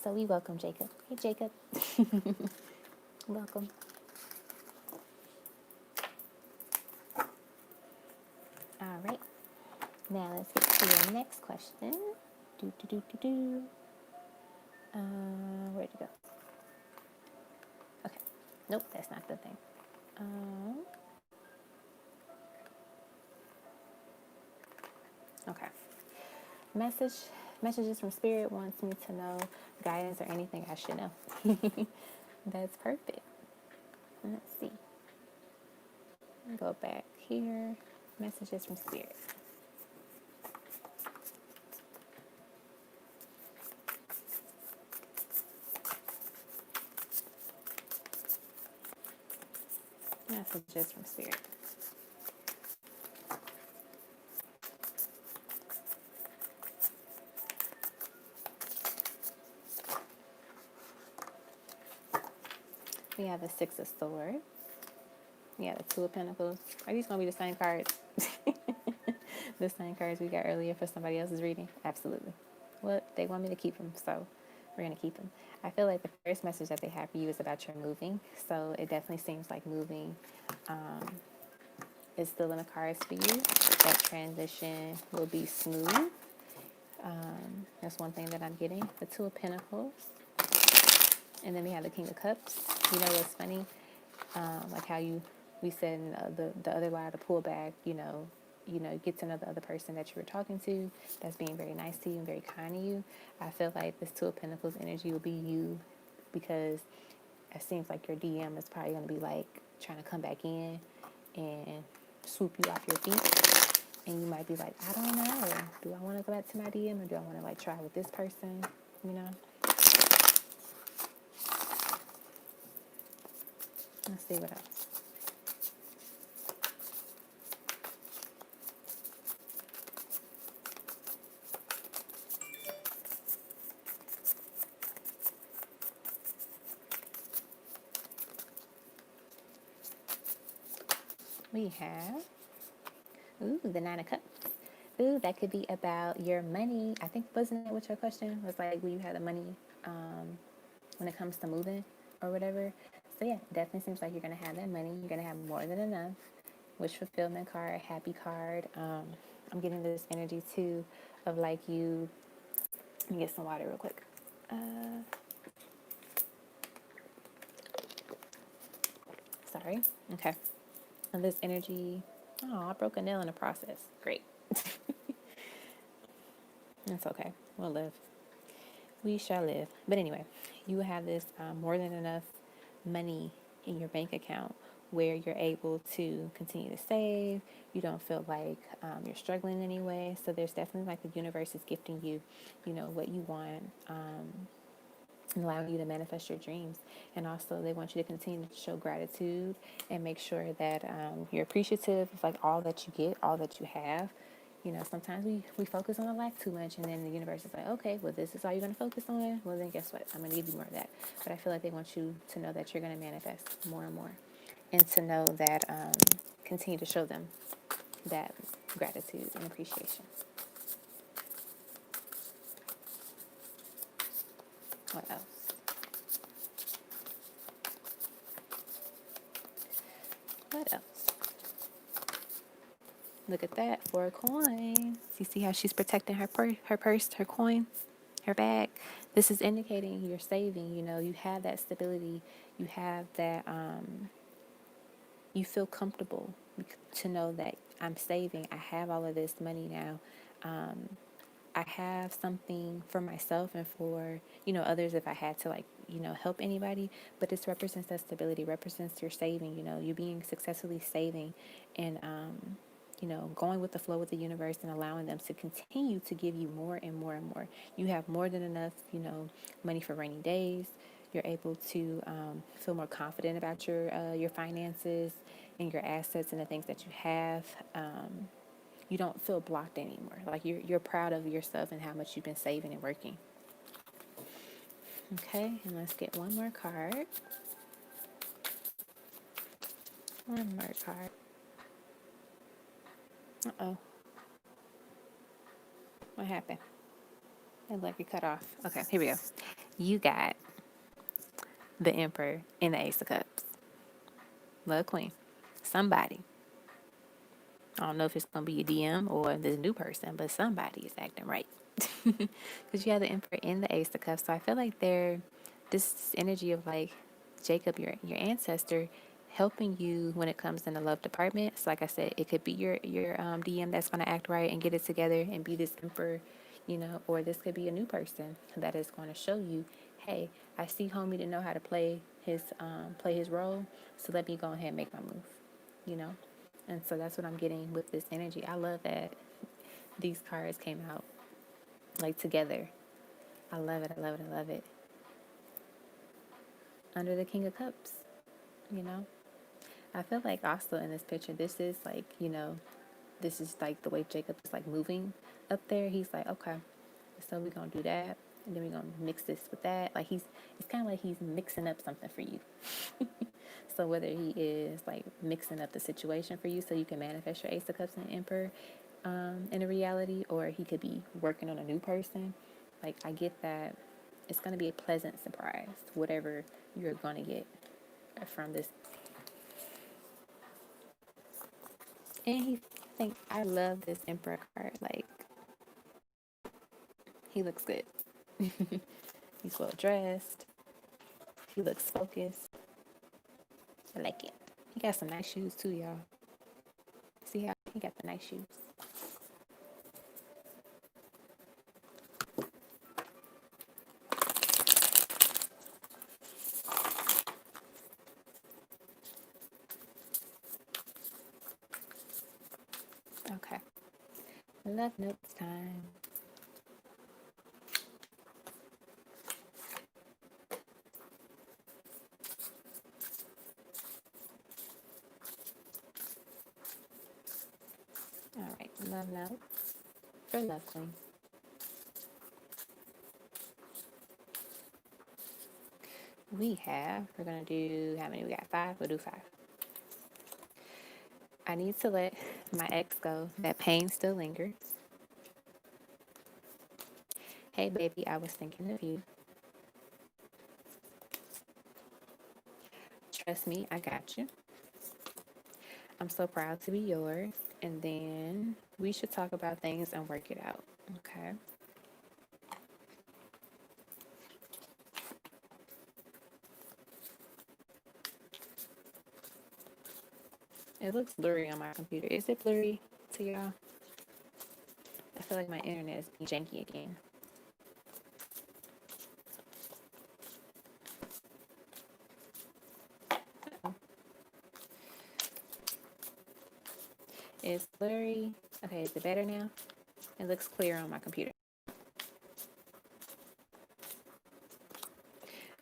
So we welcome Jacob. Hey Jacob. Welcome. All right. Now let's get to your next question. Do do do do do. Where'd you go? Okay. Nope, that's not the thing. Okay. Message Messages from spirit wants me to know guidance or anything I should know. That's perfect. Let's see. Go back here. Messages from spirit. Messages from spirit. We have the Six of Swords. We have the Two of Pentacles. Are these going to be the same cards? The same cards we got earlier for somebody else's reading? Absolutely. Well, they want me to keep them, so we're going to keep them. I feel like the first message that they have for you is about your moving. So it definitely seems like moving is still in the cards for you. That transition will be smooth. That's one thing that I'm getting. The Two of Pentacles. And then we have the King of Cups. You know what's funny? Like how we said in the other lie, the pullback, get to know the other person that you were talking to that's being very nice to you and very kind to you. I feel like this Two of Pentacles energy will be you, because it seems like your DM is probably going to be like trying to come back in and swoop you off your feet. And you might be like, I don't know. Do I want to go back to my DM, or do I want to like try with this person? You know? Let's see what else. We have, the Nine of Cups. That could be about your money. I think, wasn't it what your question was, like, will you have the money when it comes to moving or whatever? So yeah, definitely seems like you're going to have that money. You're going to have more than enough. Wish fulfillment card, happy card. I'm getting this energy too of like you. Let me get some water real quick. Sorry. Okay. And this energy. Oh, I broke a nail in the process. Great. That's okay. We'll live. We shall live. But anyway, you have this more than enough money in your bank account where you're able to continue to save. You don't feel like you're struggling anyway. So there's definitely like the universe is gifting you, what you want, and allowing you to manifest your dreams. And also they want you to continue to show gratitude and make sure that you're appreciative of like all that you get, all that you have. Sometimes we focus on the lack too much, and then the universe is like, okay, well, this is all you're going to focus on. Well, then guess what? I'm going to give you more of that. But I feel like they want you to know that you're going to manifest more and more, and to know that continue to show them that gratitude and appreciation. What else? What else? Look at that, 4 coins. You see how she's protecting her purse, her coins, her bag. This is indicating you're saving. You have that stability. You have that. You feel comfortable to know that I'm saving. I have all of this money now. I have something for myself and for, others if I had to help anybody. But this represents that stability, represents your saving, you being successfully saving and, going with the flow with the universe and allowing them to continue to give you more and more and more. You have more than enough, money for rainy days. You're able to feel more confident about your finances and your assets and the things that you have. You don't feel blocked anymore. Like you're proud of yourself and how much you've been saving and working. Okay, and let's get one more card. One more card. Uh-oh. What happened? It like we cut off. Okay, here we go. You got the Emperor and the Ace of Cups. Love Queen. Somebody. I don't know if it's going to be a DM or this new person, but somebody is acting right. Because you have the Emperor in the Ace of Cups. So I feel like this energy of like Jacob, your ancestor, helping you when it comes in the love department. So like I said, it could be your DM that's going to act right and get it together and be this Emperor, or this could be a new person that is going to show you, hey, I see homie to know how to play his role. So let me go ahead and make my move, you know. And so that's what I'm getting with this energy. I love that these cards came out like together. I love it. I love it. I love it. Under the King of Cups, you know. I feel like also in this picture, this is like, this is like the way Jacob is like moving up there. He's like, okay, so we're gonna do that, and then we're gonna mix this with that. Like it's kind of like he's mixing up something for you. So whether he is like mixing up the situation for you so you can manifest your Ace of Cups and Emperor in a reality, or he could be working on a new person. Like I get that it's gonna be a pleasant surprise, whatever you're gonna get from this. And I love this Emperor card. Like he looks good. He's well dressed. He looks focused. I like it. He got some nice shoes too, y'all. See how he got the nice shoes. Okay. Love notes time. All right. Love notes for Love Queen. We're going to do, how many we got? 5? We'll do 5. I need to let my ex go. That pain still lingers. Hey, baby, I was thinking of you. Trust me, I got you. I'm so proud to be yours. And then we should talk about things and work it out. Okay. It looks blurry on my computer. Is it blurry to y'all? I feel like my internet is being janky again. It's blurry. Okay, is it better now? It looks clear on my computer.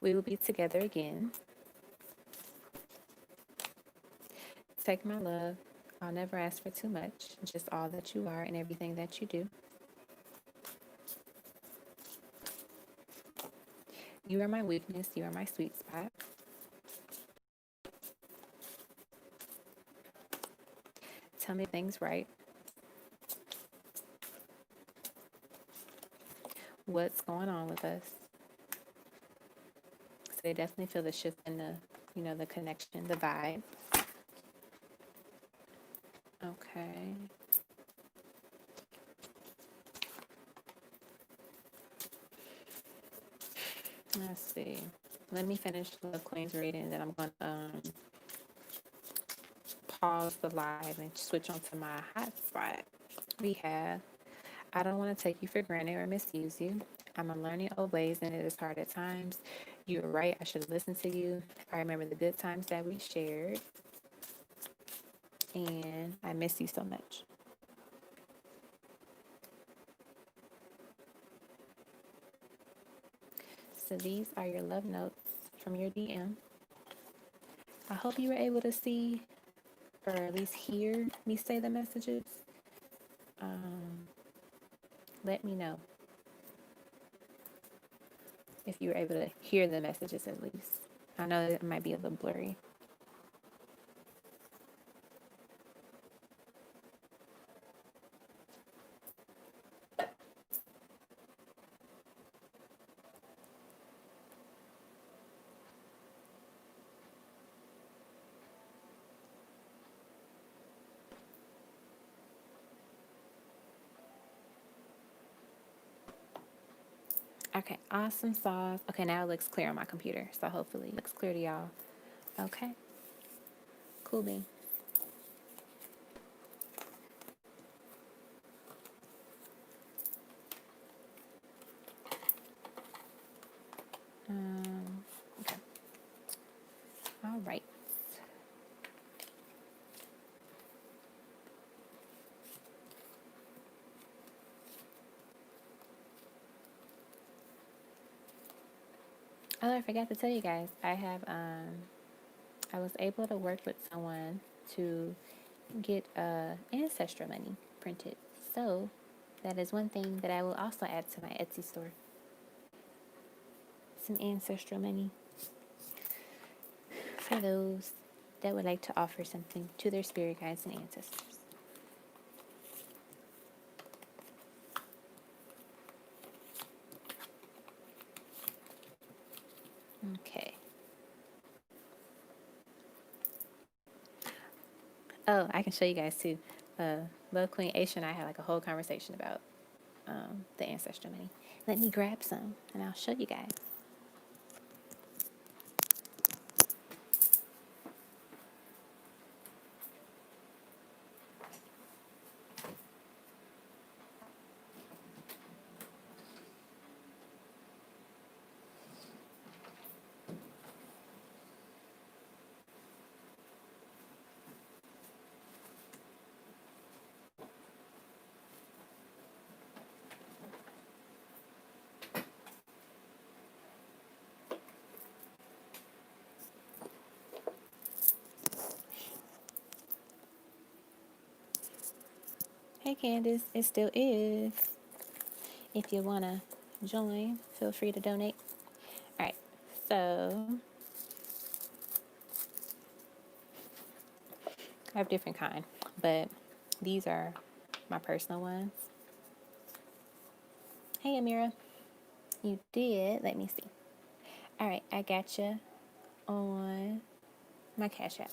We will be together again. Take my love. I'll never ask for too much. Just all that you are and everything that you do. You are my weakness. You are my sweet spot. Tell me things right. What's going on with us? So they definitely feel the shift in the connection, the vibe. Okay. Let's see. Let me finish Love Queen's reading, and then I'm going to pause the live and switch on to my hotspot. We have, I don't want to take you for granted or misuse you. I'm learning old ways and it is hard at times. You were right. I should listen to you. I remember the good times that we shared. And I miss you so much. So these are your love notes from your DM. I hope you were able to see or at least hear me say the messages. Let me know if you were able to hear the messages at least. I know it might be a little blurry. Okay, awesome sauce. Okay, now it looks clear on my computer, so hopefully it looks clear to y'all. Okay, cool bean. Okay, all right. Oh, I forgot to tell you guys. I was able to work with someone to get ancestral money printed. So that is one thing that I will also add to my Etsy store. Some ancestral money for those that would like to offer something to their spirit guides and ancestors. Okay. Oh, I can show you guys too. Love Queen Aisha and I had like a whole conversation about the ancestral money. Let me grab some and I'll show you guys. Hey Candace, it still is. If you want to join, feel free to donate. All right, so I have different kind, but these are my personal ones. Hey Amira, you did. Let me see. All right, I got you on my Cash App.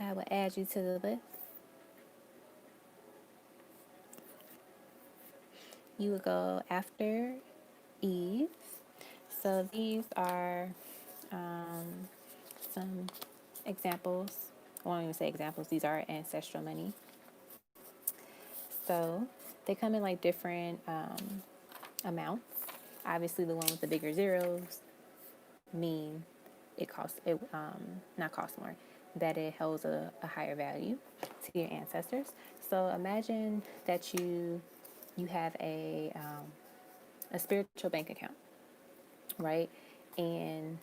I will add you to the list. You will go after Eve. So these are some examples. I won't even say examples. These are ancestral money. So they come in like different amounts. Obviously, the one with the bigger zeros mean it costs it not cost more, that it holds a higher value to your ancestors. So imagine that you have a spiritual bank account, right? And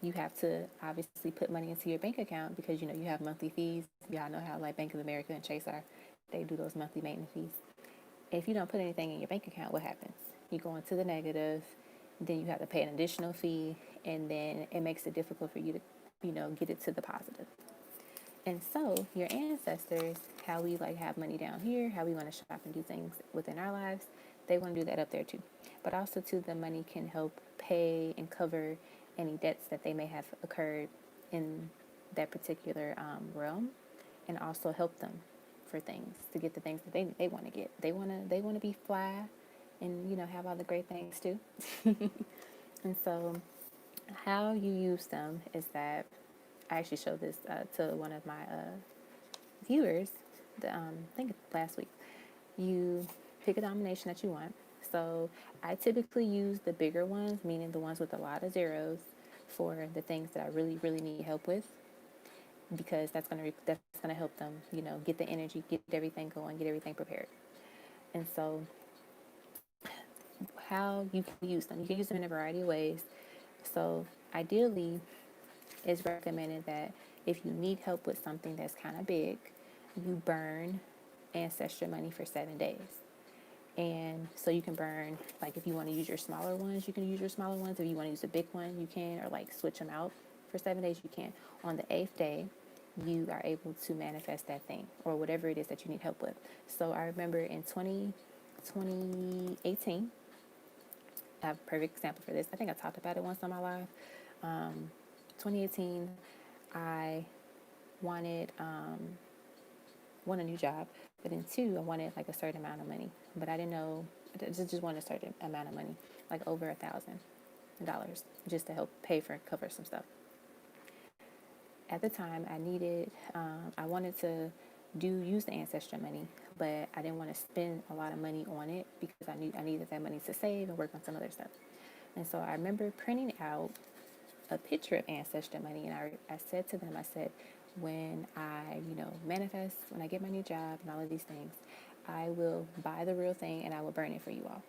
you have to obviously put money into your bank account because you know you have monthly fees. Y'all know how like Bank of America and Chase are. They do those monthly maintenance fees. If you don't put anything in your bank account, what happens? You go into the negative, then you have to pay an additional fee, and then it makes it difficult for you to, get it to the positive. And so your ancestors, how we like have money down here, how we want to shop and do things within our lives, they want to do that up there too. But also too, the money can help pay and cover any debts that they may have occurred in that particular realm, and also help them for things to get the things that they want to get. They want to be fly, and have all the great things too. And so, how you use them is that I actually showed this to one of my viewers. I think it's last week. You pick a denomination that you want. So I typically use the bigger ones, meaning the ones with a lot of zeros, for the things that I really, really need help with, because that's gonna help them, get the energy, get everything going, get everything prepared. And so, how you can use them? You can use them in a variety of ways. So ideally, it's recommended that if you need help with something that's kind of big, you burn ancestral money for 7 days. And so you can burn, like if you want to use your smaller ones, you can use your smaller ones. If you want to use a big one, you can, or like switch them out for 7 days, you can. On the eighth day, you are able to manifest that thing or whatever it is that you need help with. So I remember in 2018, I have a perfect example for this. I think I talked about it once on my live. 2018, I wanted one, a new job, but then two, I wanted like a certain amount of money, but I didn't know just want a certain amount of money, like over $1,000, just to help pay for cover some stuff. At the time, I wanted to use the ancestral money, but I didn't want to spend a lot of money on it because I needed that money to save and work on some other stuff. And so I remember printing out a picture of ancestral money, and I said to them, I said, when I, manifest, when I get my new job and all of these things, I will buy the real thing and I will burn it for you all,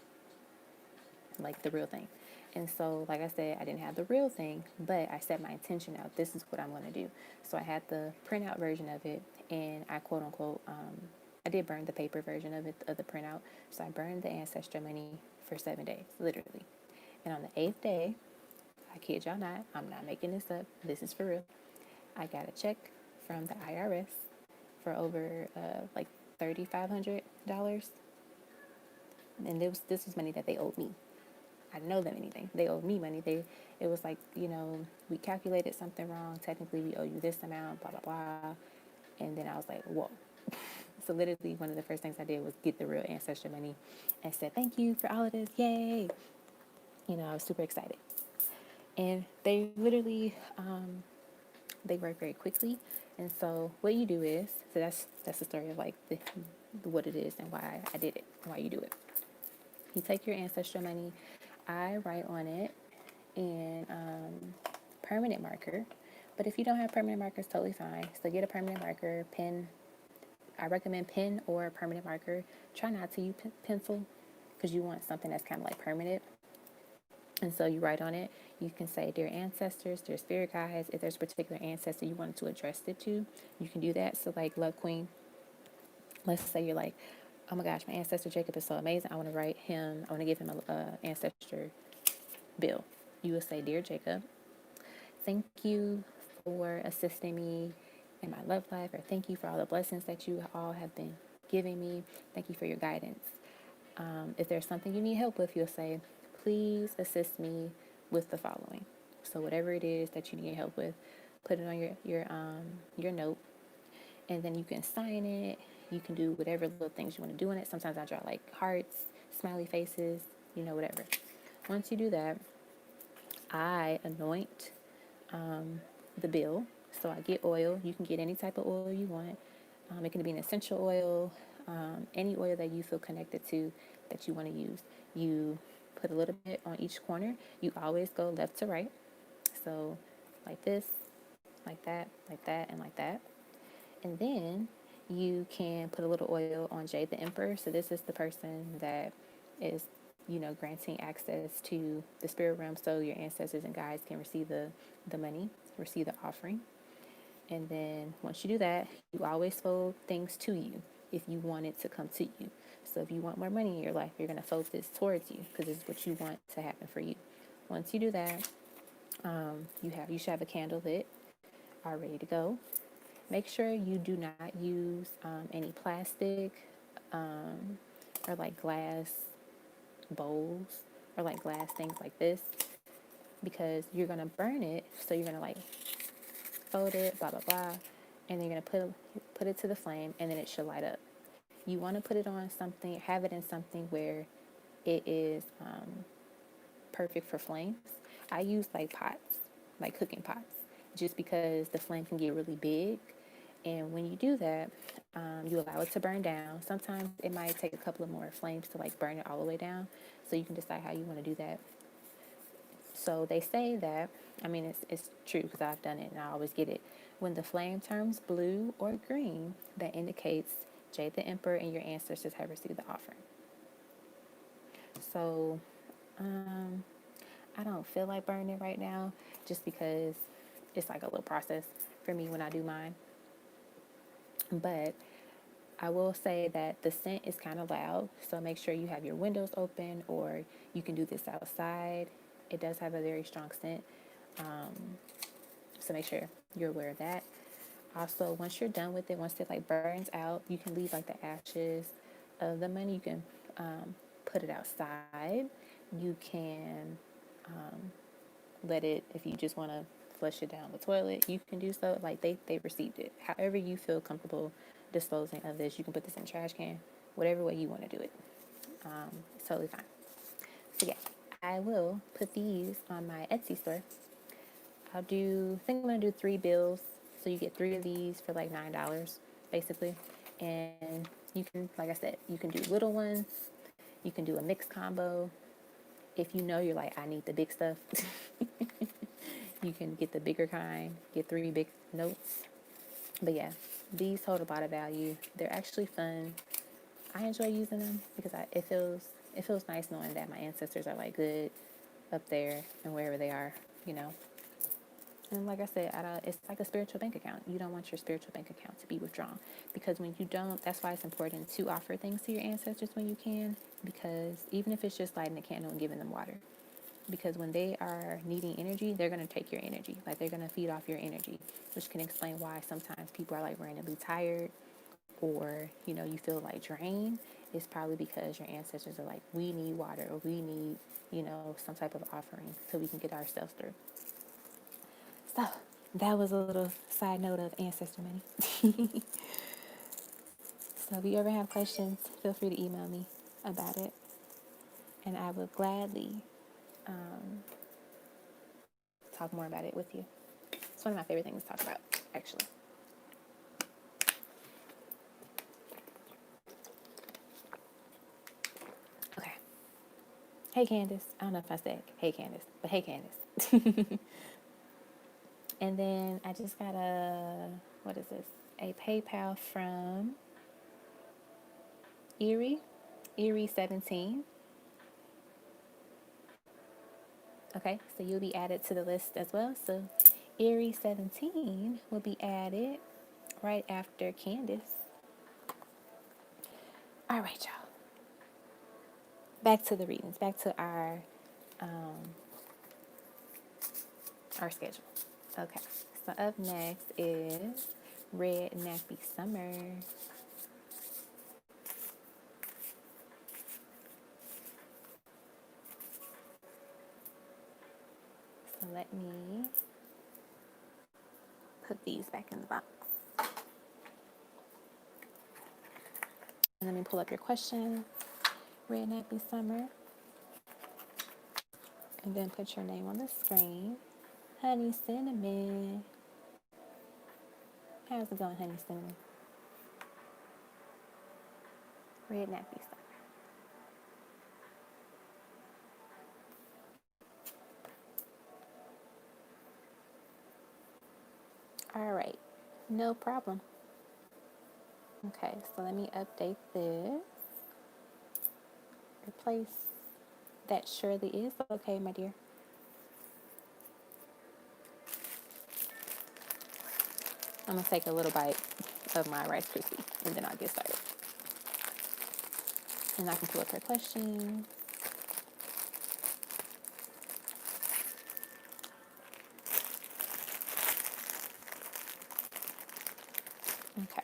like the real thing. And so, like I said, I didn't have the real thing, but I set my intention out. This is what I'm going to do. So I had the printout version of it, and I quote unquote, I did burn the paper version of it, of the printout. So I burned the ancestral money for 7 days, literally. And on the 8th day, I kid y'all not, I'm not making this up, this is for real, I got a check from the IRS for over like $3,500. And this was money that they owed me. I didn't owe them anything. They owed me money. It was like, we calculated something wrong. Technically, we owe you this amount, blah, blah, blah. And then I was like, whoa. So literally, one of the first things I did was get the real ancestral money and said, thank you for all of this. Yay. I was super excited. And they literally, they work very quickly. And so what you do is, so that's the story of like what it is and why I did it, and why you do it. You take your ancestral money, I write on it in permanent marker. But if you don't have permanent markers, totally fine. So get a permanent marker, pen. I recommend pen or permanent marker. Try not to use pencil because you want something that's kind of like permanent. And so you write on it. You can say, dear ancestors, dear spirit guides. If there's a particular ancestor you want to address it to, you can do that. So like Love Queen, let's say you're like, oh my gosh, my ancestor Jacob is so amazing. I want to write him, I want to give him a ancestor bill. You will say, dear Jacob, thank you for assisting me in my love life, or thank you for all the blessings that you all have been giving me. Thank you for your guidance. If there's something you need help with, you'll say, please assist me with the following. So whatever it is that you need help with, put it on your note, and then you can sign it. You can do whatever little things you want to do in it. Sometimes I draw like hearts, smiley faces, whatever. Once you do that, I anoint the bill. So I get oil. You can get any type of oil you want. It can be an essential oil, any oil that you feel connected to that you want to use. You put a little bit on each corner. You always go left to right. So like this, like that, and like that. And then you can put a little oil on Jade the Emperor. So this is the person that is, granting access to the spirit realm so your ancestors and guides can receive the money, receive the offering. And then once you do that, you always fold things to you if you want it to come to you. So if you want more money in your life, you're going to fold this towards you because it's what you want to happen for you. Once you do that, you should have a candle lit, all ready to go. Make sure you do not use any plastic or like glass bowls or like glass things like this because you're going to burn it. So you're going to like fold it, blah, blah, blah. And then you're going to put it to the flame and then it should light up. You want to put it on something, have it in something where it is perfect for flames. I use like pots, like cooking pots, just because the flame can get really big. And when you do that, you allow it to burn down. Sometimes it might take a couple of more flames to like burn it all the way down. So you can decide how you want to do that. So they say that, it's true because I've done it and I always get it. When the flame turns blue or green, that indicates Jade the Emperor and your ancestors have received the offering. So I don't feel like burning it right now just because it's like a little process for me when I do mine. But I will say that the scent is kind of loud, so make sure you have your windows open or you can do this outside. It does have a very strong scent, so make sure you're aware of that. Also, once you're done with it, once it like burns out, you can leave like the ashes of the money. You can put it outside. You can let it, if you just want to flush it down the toilet, you can do so. Like they received it. However you feel comfortable disposing of this, you can put this in a trash can, whatever way you want to do it. It's totally fine. So yeah, I will put these on my Etsy store. I think I'm gonna do 3 bills, so you get 3 of these for like $9, basically. And you can, like I said, you can do little ones. You can do a mixed combo. If you know you're like, I need the big stuff, you can get the bigger kind. Get 3 big notes. But yeah, these hold a lot of value. They're actually fun. I enjoy using them because it feels nice knowing that my ancestors are like good up there and wherever they are, you know. And like I said, it's like a spiritual bank account. You don't want your spiritual bank account to be withdrawn, because when you don't, that's why it's important to offer things to your ancestors when you can, because even if it's just lighting a candle and giving them water, because when they are needing energy, they're going to take your energy. Like, they're going to feed off your energy, which can explain why sometimes people are like randomly tired, or, you know, you feel like drained. It's probably because your ancestors are like, we need water, or we need, you know, some type of offering so we can get ourselves through. So that was a little side note of ancestor money. So if you ever have questions, feel free to email me about it, and I will gladly talk more about it with you. It's one of my favorite things to talk about, actually. Okay. Hey, Candace. I don't know if I said hey, Candace, but hey, Candace. And then I just got what is this? A PayPal from Erie17. Okay, so you'll be added to the list as well. So Erie17 will be added right after Candace. All right, y'all. Back to the readings. Back to our schedule. Okay. So up next is Red Nappy Summer. So let me put these back in the box. And let me pull up your question, Red Nappy Summer. And then put your name on the screen. Honey Cinnamon. How's it going, Honey Cinnamon? Red Nappy Summer. All right, no problem. Okay, so let me update this. Replace that surely is okay, my dear. I'm gonna take a little bite of my Rice Krispie and then I'll get started. And I can pull up her question. Okay.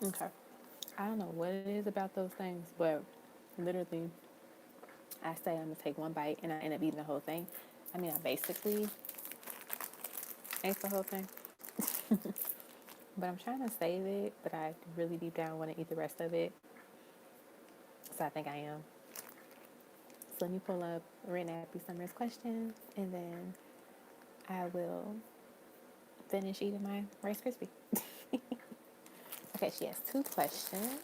Okay. I don't know what it is about those things, but literally, I say I'm gonna take one bite and I end up eating the whole thing. I mean, I basically ate the whole thing, but I'm trying to save it. But I really deep down want to eat the rest of it, so I think I am. So let me pull up Written Happy Summer's questions, and then I will finish eating my Rice Krispie. Okay, she has two questions.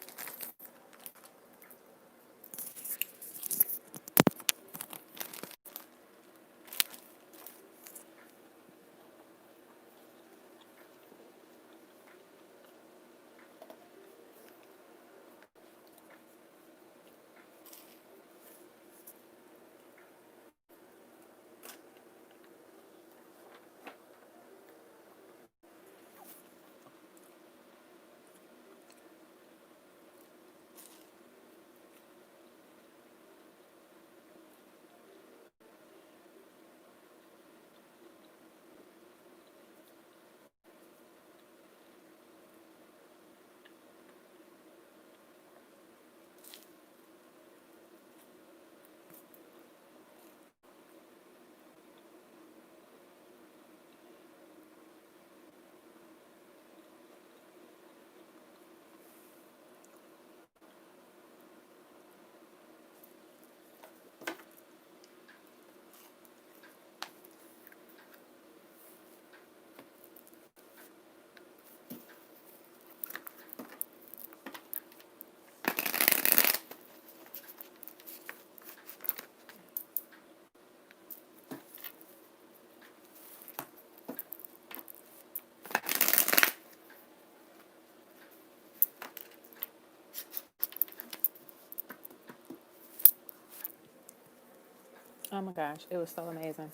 Oh my gosh, it was so amazing.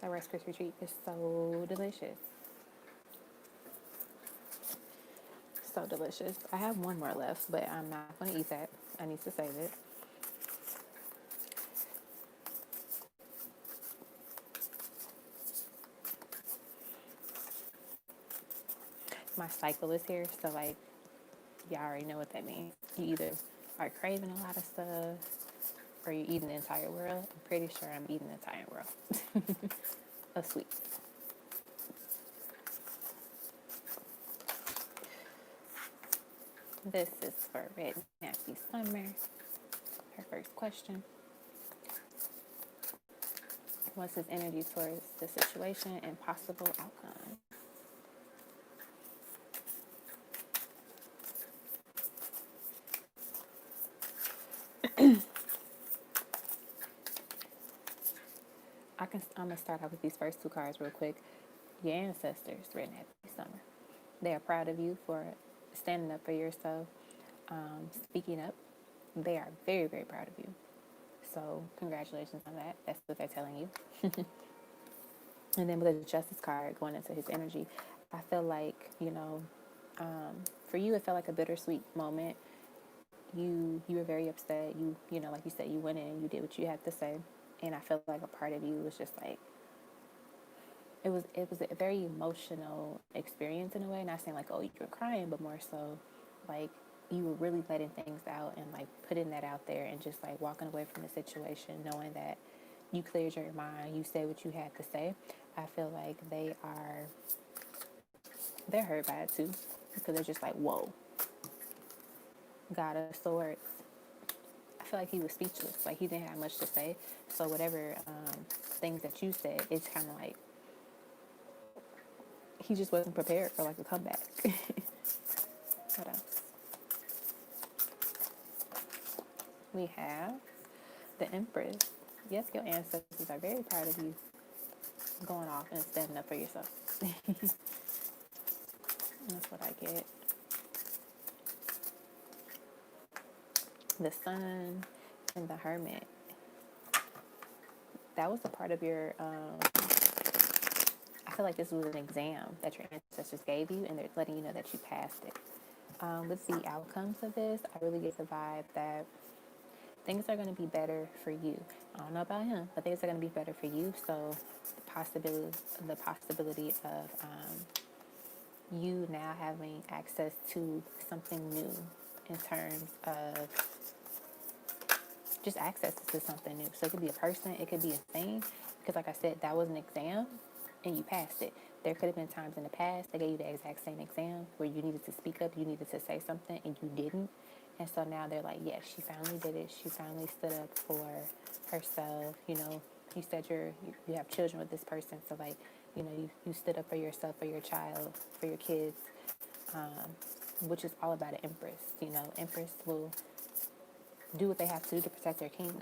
That Rice Krispie treat is so delicious. So delicious. I have one more left, but I'm not going to eat that. I need to save it. My cycle is here, so like, y'all already know what that means. You either are craving a lot of stuff or you're eating the entire world. I'm pretty sure I'm eating the entire world of sweets. This is for Red Nasty Summer. Her first question. What's his energy towards the situation and possible outcome? I'm gonna start off with these first two cards real quick. Your ancestors, Red Happy Summer. They are proud of you for standing up for yourself, speaking up. They are very, very proud of you. So congratulations on that. That's what they're telling you. And then with the Justice card going into his energy, I feel like, for you it felt like a bittersweet moment. You were very upset. Like you said, you went in, you did what you had to say, and I felt like a part of you was just like it was a very emotional experience in a way. Not saying like, oh, you were crying, but more so like you were really letting things out and like putting that out there and just like walking away from the situation knowing that you cleared your mind, you said what you had to say. I feel like they're hurt by it too, because they're just like, whoa, God of Swords. I feel like he was speechless, like he didn't have much to say. So whatever things that you said, it's kind of like he just wasn't prepared for like a comeback. What else? We have the Empress. Yes, your ancestors are very proud of you going off and standing up for yourself. That's what I get. The Sun and the Hermit. That was a part of your. I feel like this was an exam that your ancestors gave you, and they're letting you know that you passed it. With the outcomes of this, I really get the vibe that things are going to be better for you. I don't know about him, but things are going to be better for you. So the possibility of you now having access to something new in terms of just access to something new. So it could be a person, it could be a thing, because like I said, that was an exam and you passed it. There could have been times in the past they gave you the exact same exam where you needed to speak up, you needed to say something, and you didn't. And so now they're like, yes, she finally did it. She finally stood up for herself. You know, you said you have children with this person, so like, you know, you stood up for yourself, for your child, for your kids, which is all about an empress. You know, empress will do what they have to do to protect their kingdom.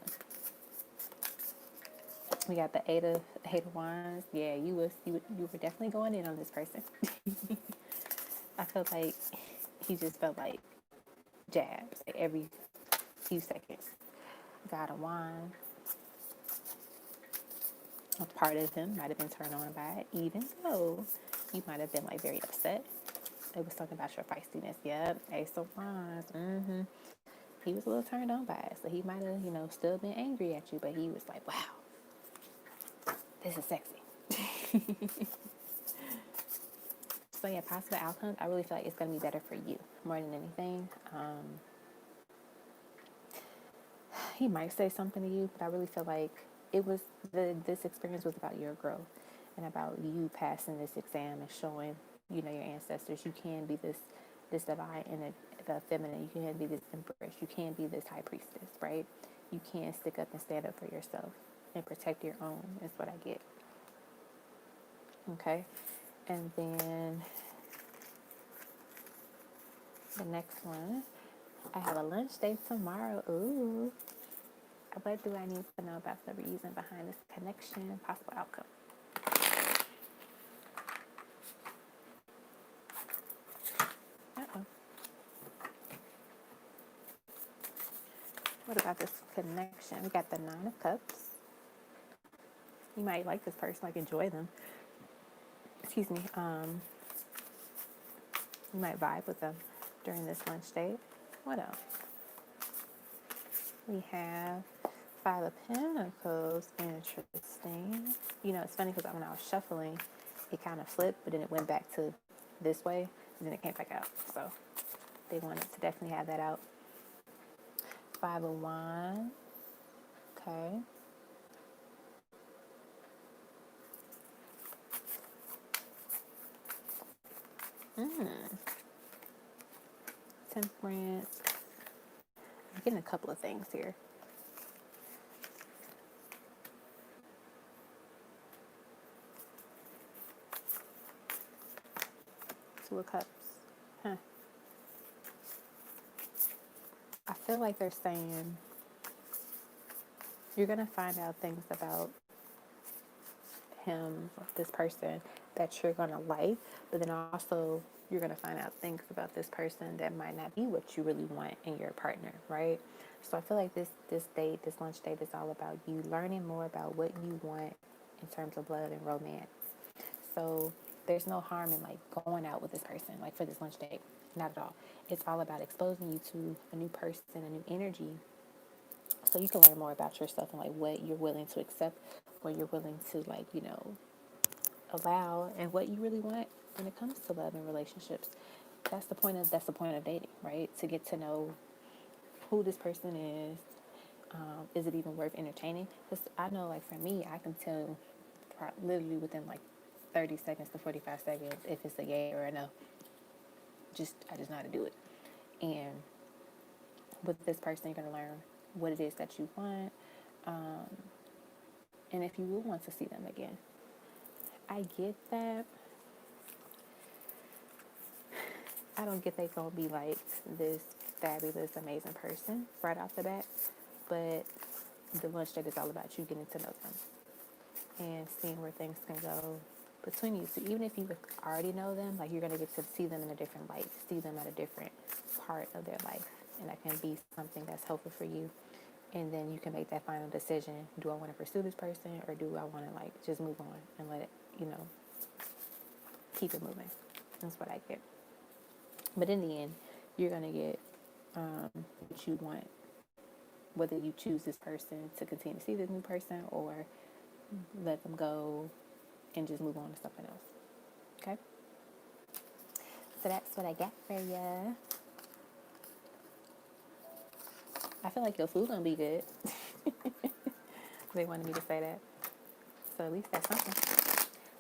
We got the eight of wands. Yeah, you were definitely going in on this person. I felt like he just felt like jabs like every few seconds. Got a wand. A part of him might have been turned on by it, even though you might have been like very upset. It was something about your feistiness. Yep, Ace of Wands. He was a little turned on by it, so he might have, you know, still been angry at you, but he was like, "Wow, this is sexy." So yeah, possible outcomes. I really feel like it's gonna be better for you more than anything. He might say something to you, but I really feel like this experience was about your growth and about you passing this exam and showing, you know, your ancestors you can be this divine and the feminine. You can be this empress. You can be this high priestess, right? You can stick up and stand up for yourself and protect your own. Is what I get. Okay, and then the next one, I have a lunch date tomorrow. Ooh. What do I need to know about the reason behind this connection, possible outcome? Uh-oh. What about this connection? We got the Nine of Cups. You might like this person, like enjoy them. Excuse me. You might vibe with them during this lunch date. What else? We have Five of Pentacles. Interesting. You know, it's funny because when I was shuffling, it kind of flipped, but then it went back to this way, and then it came back out. So they wanted to definitely have that out. Five of Wands. Okay. Temperance. I'm getting a couple of things here. Two of Cups. Huh. I feel like they're saying you're going to find out things about him, this person, that you're going to like, but then also you're going to find out things about this person that might not be what you really want in your partner, right? So I feel like this date, this lunch date, is all about you learning more about what you want in terms of love and romance. So there's no harm in like going out with this person, like for this lunch date. Not at all. It's all about exposing you to a new person, a new energy, so you can learn more about yourself and like what you're willing to accept, what you're willing to like, you know, allow, and what you really want when it comes to love and relationships. That's the point of dating, right? To get to know who this person is. Is it even worth entertaining? Because I know, like for me, I can tell literally within like 30 seconds to 45 seconds if it's a yay or a no. I just know how to do it. And with this person, you're going to learn what it is that you want, and if you will want to see them again. I get that. I don't get they gonna be like this fabulous, amazing person right off the bat, but the lunch date is all about you getting to know them and seeing where things can go between you. So even if you already know them, like you're gonna get to see them in a different light, see them at a different part of their life, and that can be something that's helpful for you. And then you can make that final decision: do I want to pursue this person, or do I want to like just move on and let it, you know, keep it moving? That's what I get. But in the end, you're gonna get what you want, whether you choose this person to continue to see this new person or let them go and just move on to something else. Okay. So that's what I got for ya. I feel like your food gonna be good. They wanted me to say that. So at least that's something.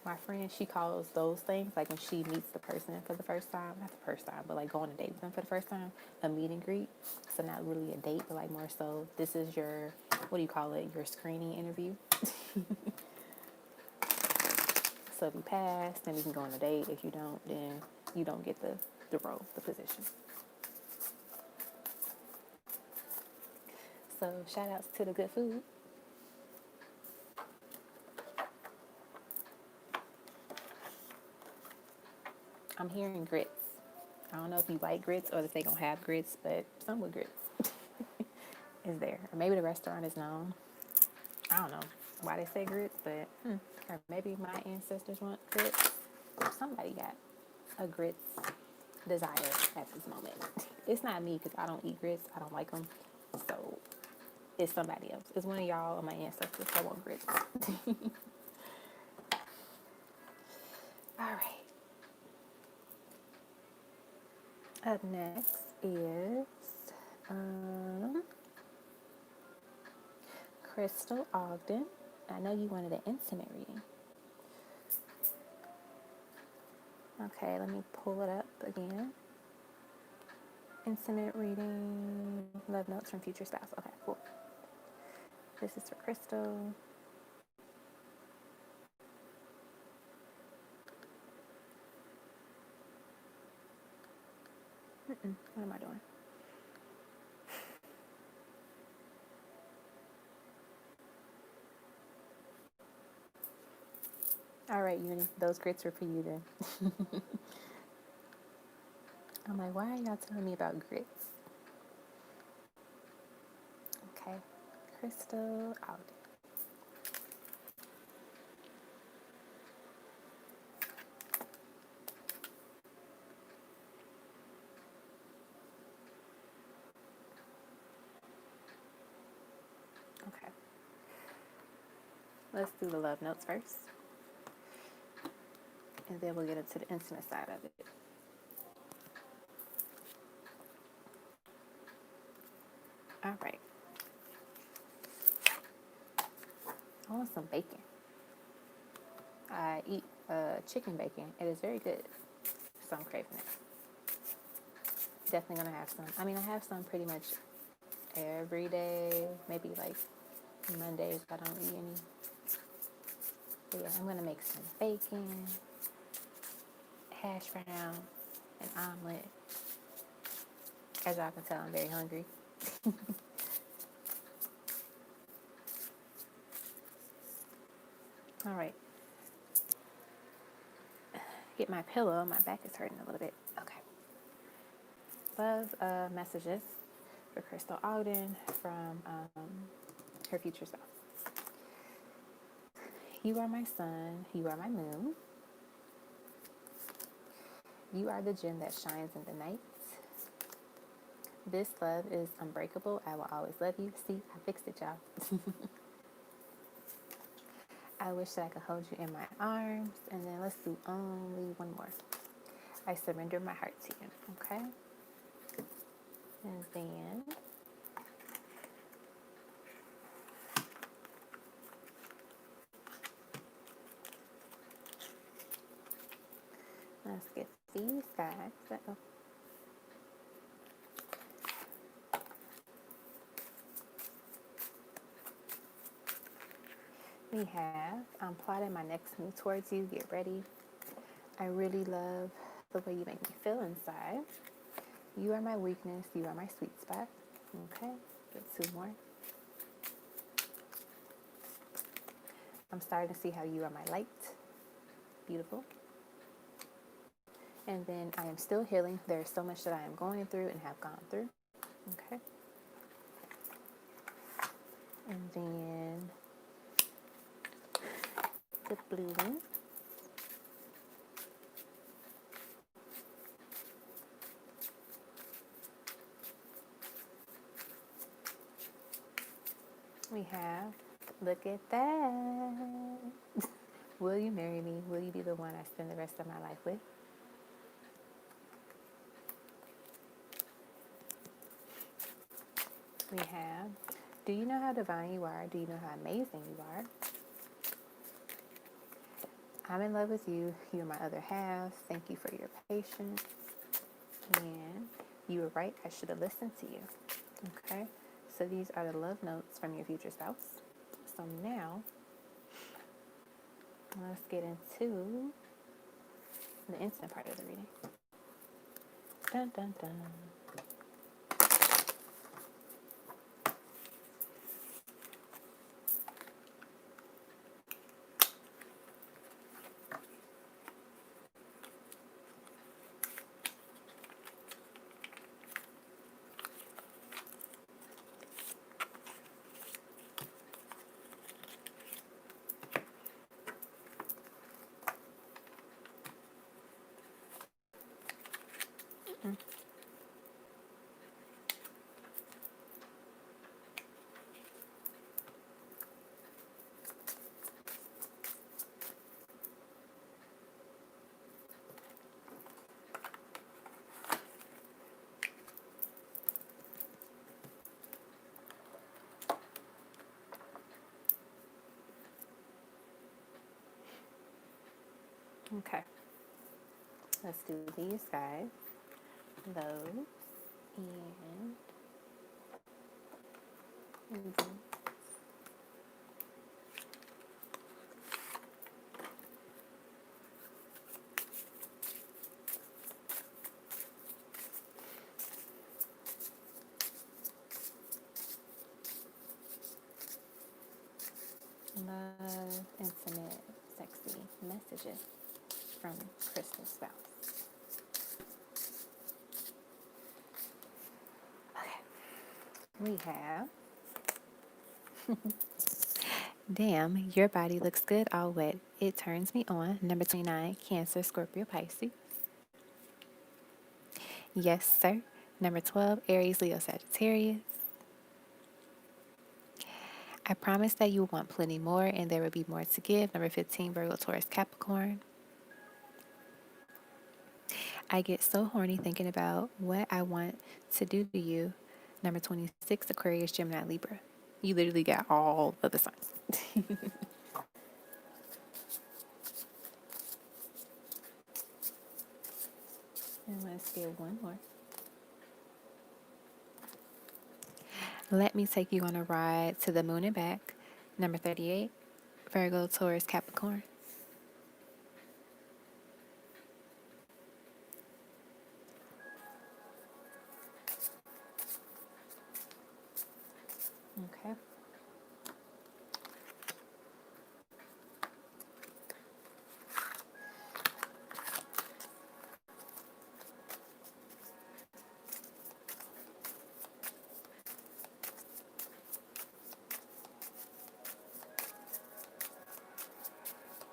My friend, she calls those things, like when she meets the person for the first time, not the first time, but like going on a date with them for the first time, a meet and greet. So not really a date, but like more so, this is your, what do you call it, your screening interview. So if you pass, then you can go on a date. If you don't, then you don't get the role, the position. So shout outs to the good food. I'm hearing grits. I don't know if you like grits or if they don't have grits, but some with grits is there. Or maybe the restaurant is known. I don't know why they say grits, but or maybe my ancestors want grits. Somebody got a grits desire at this moment. It's not me because I don't eat grits. I don't like them. So it's somebody else. It's one of y'all or my ancestors that want grits. All right. Up next is Crystal Ogden. I know you wanted an intimate reading. Okay, let me pull it up again. Intimate reading, love notes from future spouse. Okay, cool. This is for Crystal. What am I doing? All right, Uni, those grits are for you then. I'm like, why are y'all telling me about grits? Okay, Crystal Ogden. Okay, let's do the love notes first, and then we'll get into the intimate side of it. All right. I want some bacon. I eat chicken bacon. It is very good. So I'm craving it. Definitely gonna have some. I mean, I have some pretty much every day. Maybe like Mondays I don't eat any. But yeah, I'm gonna make some bacon, hash brown, an omelet. As y'all can tell, I'm very hungry. All right. Get my pillow. My back is hurting a little bit. Okay. Love messages for Crystal Ogden from her future self. You are my sun. You are my moon. You are the gem that shines in the night. This love is unbreakable. I will always love you. See, I fixed it, y'all. I wish that I could hold you in my arms. And then let's do only one more. I surrender my heart to you. Okay? And then let's get these guys. We have, I'm plotting my next move towards you. Get ready. I really love the way you make me feel inside. You are my weakness. You are my sweet spot. Okay, get two more. I'm starting to see how you are my light. Beautiful. And then I am still healing. There is so much that I am going through and have gone through. Okay. And then the blue one. We have, look at that. Will you marry me? Will you be the one I spend the rest of my life with? We have, do you know how divine you are? Do you know how amazing you are? I'm in love with you. You're my other half. Thank you for your patience. And you were right. I should have listened to you. Okay. So these are the love notes from your future spouse. So now let's get into the instant part of the reading. Dun dun dun. Okay. Let's do these guys, those, and these. Love, intimate, sexy messages from Crystal Spouse. Okay. We have, damn, your body looks good all wet. It turns me on. Number 29, Cancer, Scorpio, Pisces. Yes, sir. Number 12, Aries, Leo, Sagittarius. I promise that you will want plenty more and there will be more to give. Number 15, Virgo, Taurus, Capricorn. I get so horny thinking about what I want to do to you. Number 26, Aquarius, Gemini, Libra. You literally got all of the signs. And let's get one more. Let me take you on a ride to the moon and back. Number 38, Virgo, Taurus, Capricorn. Okay.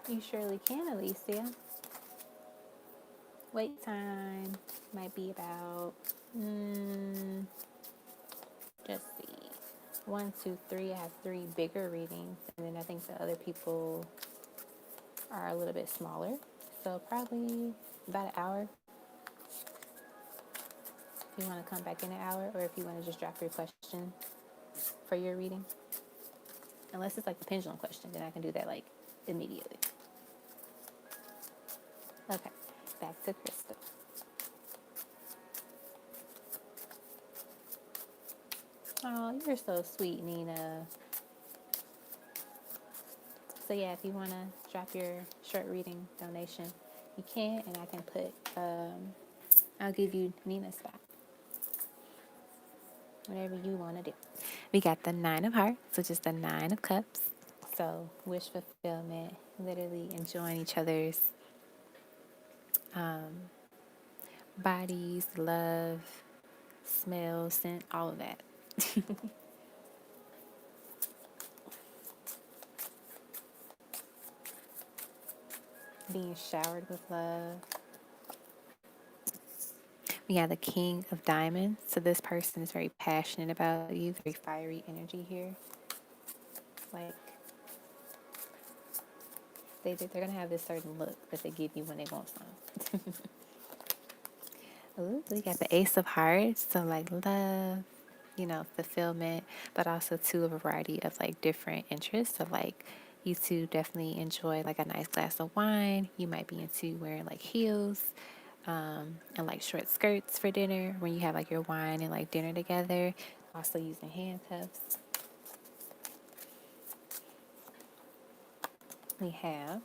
You surely can, Alicia. Wait time might be about, just see, 1, 2, 3. I have 3 bigger readings, and then I think the other people are a little bit smaller. So probably about an hour. If you want to come back in an hour, or if you want to just drop your question for your reading. Unless it's like the pendulum question, then I can do that like immediately. Okay, back to Crystal. Oh, you're so sweet, Nina. So yeah, if you want to drop your short reading donation, you can, and I can put, I'll give you Nina's spot. Whatever you want to do. We got the 9 of Hearts, which is the 9 of Cups. So wish fulfillment, literally enjoying each other's bodies, love, smell, scent, all of that. Being showered with love. We have the King of Diamonds. So this person is very passionate about you, very fiery energy here. Like, they're going to have this certain look that they give you when they want some. Ooh, we got the Ace of Hearts. So like love, fulfillment, but also too a variety of like different interests. So like you two definitely enjoy like a nice glass of wine. You might be into wearing like heels, and like short skirts for dinner when you have like your wine and like dinner together. Also using handcuffs. We have,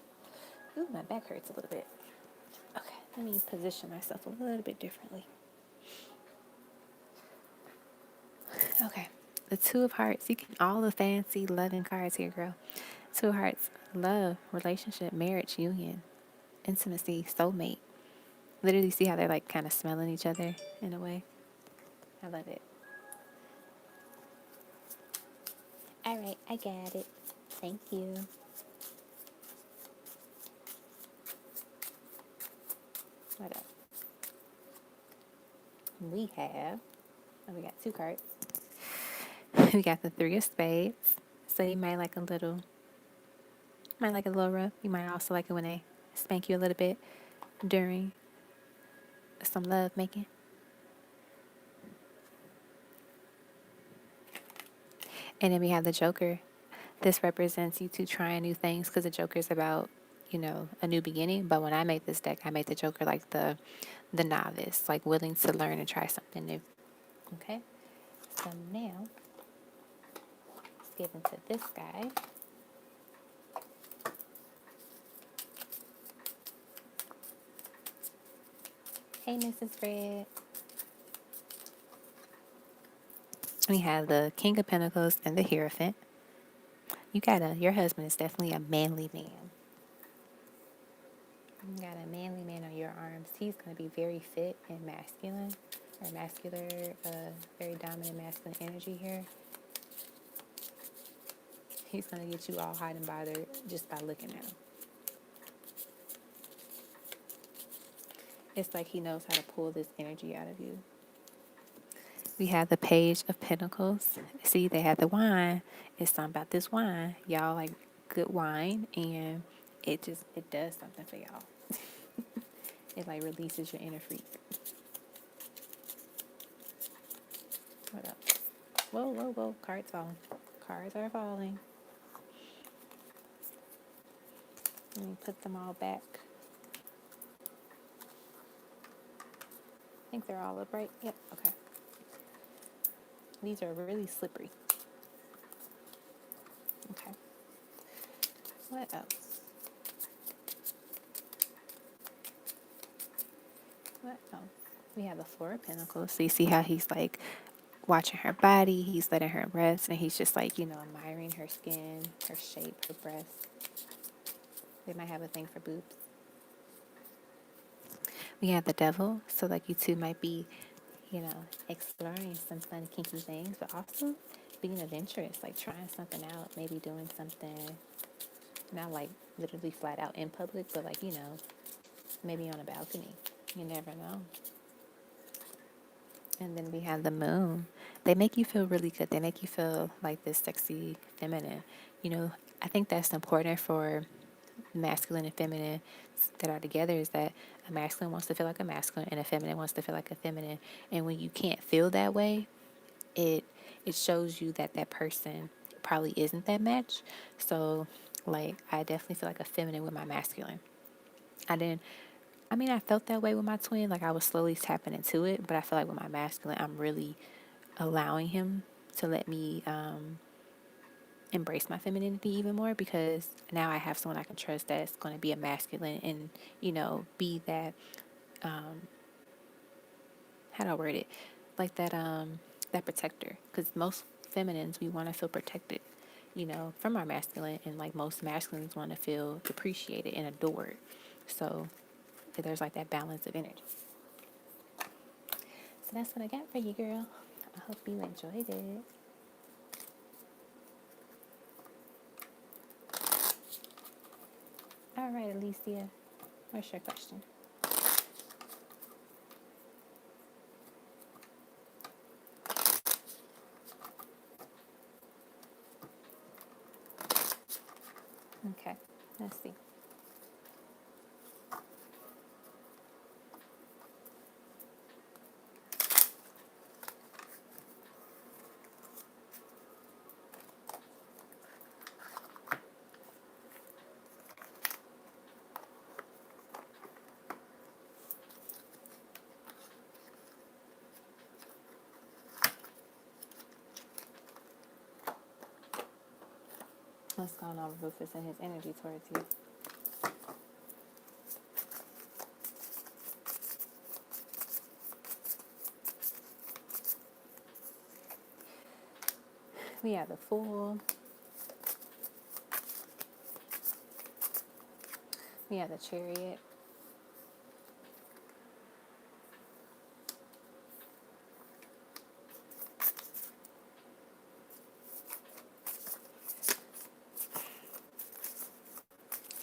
ooh, my back hurts a little bit. Okay, let me position myself a little bit differently. Okay, the Two of Hearts. You can all the fancy loving cards here, girl. Two of Hearts, love, relationship, marriage, union, intimacy, soulmate. Literally see how they're like kind of smelling each other in a way. I love it. All right, I got it. Thank you. What up? We have, oh, we got two cards. We got the Three of Spades. So you might like a little rough. You might also like it when they spank you a little bit during some love making. And then we have the Joker. This represents you two trying new things because the Joker is about, a new beginning. But when I made this deck, I made the Joker like the novice, like willing to learn and try something new. Okay. So now let's get into this guy. Hey, Mrs. Red. We have the King of Pentacles and the Hierophant. Your husband is definitely a manly man. You got a manly man on your arms. He's going to be very fit and masculine, or muscular, very dominant masculine energy here. He's going to get you all hot and bothered just by looking at him. It's like he knows how to pull this energy out of you. We have the Page of Pentacles. See, they have the wine. It's something about this wine. Y'all like good wine, and it does something for y'all. It like releases your inner freak. What up? Whoa, whoa, whoa. Cards falling. Cards are falling. Let me put them all back. I think they're all up, right? Yep, okay. These are really slippery. Okay. What else? What else? We have the Four of Pentacles. So you see how he's like watching her body, he's letting her rest, and he's just like, admiring her skin, her shape, her breasts. They might have a thing for boobs. We have the Devil. So like you two might be, exploring some fun kinky things, but also being adventurous, like trying something out, maybe doing something, not like literally flat out in public, but like, maybe on a balcony. You never know. And then we have the Moon. They make you feel really good. They make you feel like this sexy feminine. I think that's important for masculine and feminine that are together, is that a masculine wants to feel like a masculine and a feminine wants to feel like a feminine. And when you can't feel that way, it shows you that that person probably isn't that match. So like I definitely feel like a feminine with my masculine. I felt that way with my twin. Like I was slowly tapping into it, but I feel like with my masculine, I'm really allowing him to let me embrace my femininity even more, because now I have someone I can trust that's going to be a masculine and, be that, how do I word it? Like that protector. Because most feminines, we want to feel protected, from our masculine. And like most masculines want to feel appreciated and adored. So there's like that balance of energy. So that's what I got for you, girl. I hope you enjoyed it. All right, Alicia, what's your question? Okay, let's see. What's going on with Rufus and his energy towards you? We have the Fool. We have the Chariot.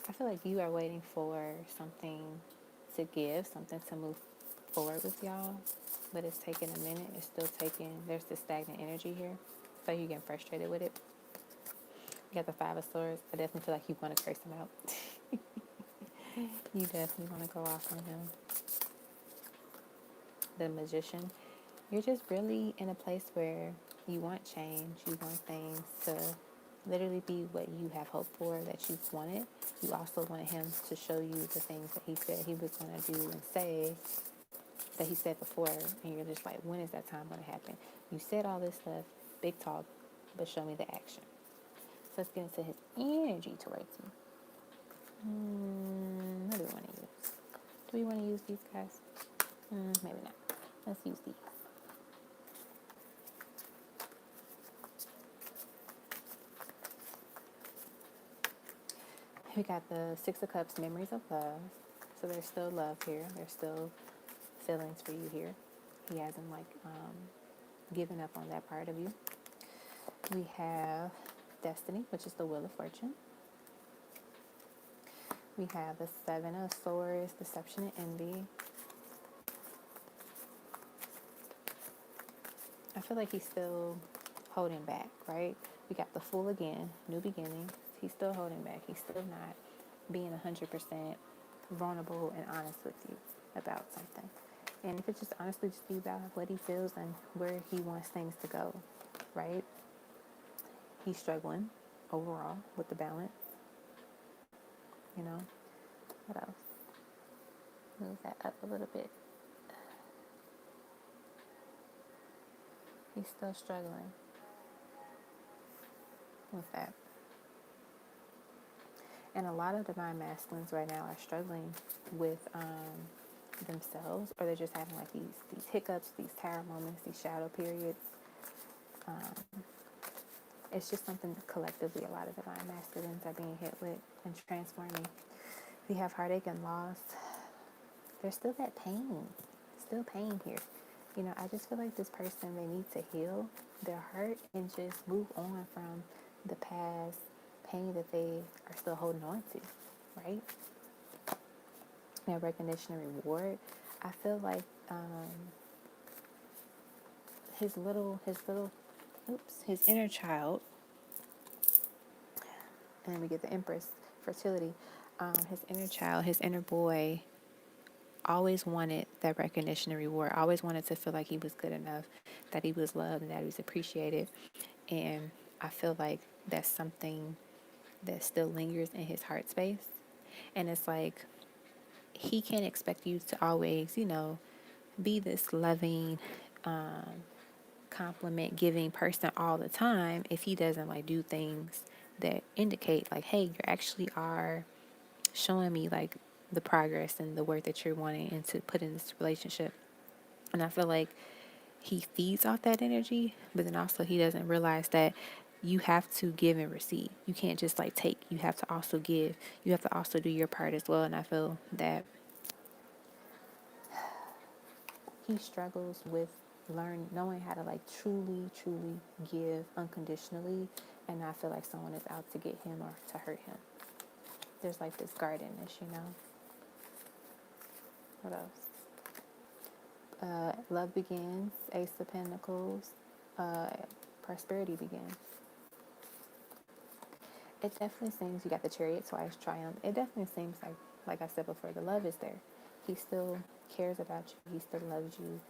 I feel like you are waiting for something to give, something to move forward with y'all, but it's taking a minute. It's still taking, there's this stagnant energy here. So you're getting frustrated with it. You got the Five of Swords. I definitely feel like you want to curse him out. You definitely want to go off on him. The Magician. You're just really in a place where you want change. You want things to literally be what you have hoped for, that you've wanted. You also want him to show you the things that he said he was going to do and say that he said before. And you're just like, when is that time going to happen? You said all this stuff, big talk, but show me the action. So let's get into his energy towards you. What do we want to use? Do we want to use these guys? Maybe not. Let's use these. We got the Six of Cups, memories of love. So there's still love here. There's still feelings for you here. He hasn't given up on that part of you. We have Destiny, which is the Wheel of Fortune. We have the Seven of Swords, deception and envy. I feel like he's still holding back, right? We got the Fool again, new beginnings. He's still holding back. He's still not being 100% vulnerable and honest with you about something. And if it's just honestly just be about what he feels and where he wants things to go, right? He's struggling overall with the balance. You know, what else? Move that up a little bit. He's still struggling with that. And a lot of divine masculines right now are struggling with themselves, or they're just having like these hiccups, these tower moments, these shadow periods. It's just something that collectively a lot of divine masculines are being hit with and transforming. We have heartache and loss. There's still that pain, still pain here. You know, I just feel like this person, they need to heal their heart and just move on from the past pain that they are still holding on to, right? We have recognition and reward. I feel like his inner child, and then we get the Empress, fertility. His inner child, his inner boy, always wanted that recognition and reward. Always wanted to feel like he was good enough, that he was loved, and that he was appreciated. And I feel like that's something that still lingers in his heart space. And it's like he can't expect you to always, be this loving, compliment giving person all the time if he doesn't like do things that indicate like, hey, you actually are showing me like the progress and the work that you're wanting and to put in this relationship. And I feel like he feeds off that energy, but then also he doesn't realize that you have to give and receive. You can't just like take. You have to also give. You have to also do your part as well. And I feel that he struggles with knowing how to like truly give unconditionally. And I feel like someone is out to get him or to hurt him. There's like this guardedness, What else? Love begins, Ace of Pentacles, prosperity begins. It definitely seems, you got the Chariot twice, Triumph. It definitely seems like I said before, the love is there. He still cares about you. He still loves you.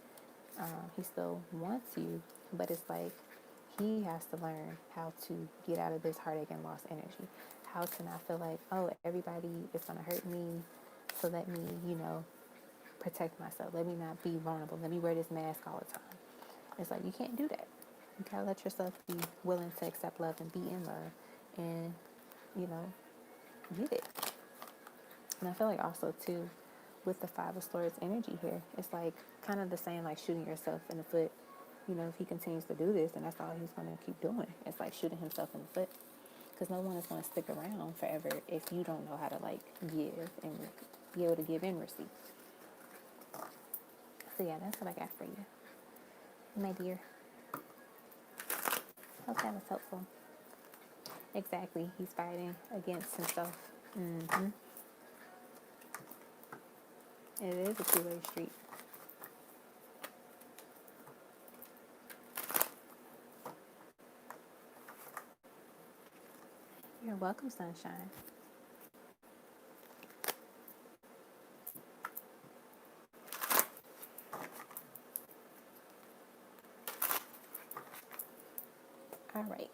He still wants you. But it's like he has to learn how to get out of this heartache and loss energy. How to not feel like, oh, everybody is going to hurt me. So let me, protect myself. Let me not be vulnerable. Let me wear this mask all the time. It's like you can't do that. You gotta let yourself be willing to accept love and be in love. And get it. And I feel like also too, with the Five of Swords energy here, it's like kind of the same like shooting yourself in the foot. If he continues to do this, then that's all he's going to keep doing. It's like shooting himself in the foot, because no one is going to stick around forever if you don't know how to like give and be able to give and receive. So yeah, that's what I got for you, my dear. Hope that was helpful. Exactly, he's fighting against himself. It is a two-way street. You're welcome, sunshine. All right.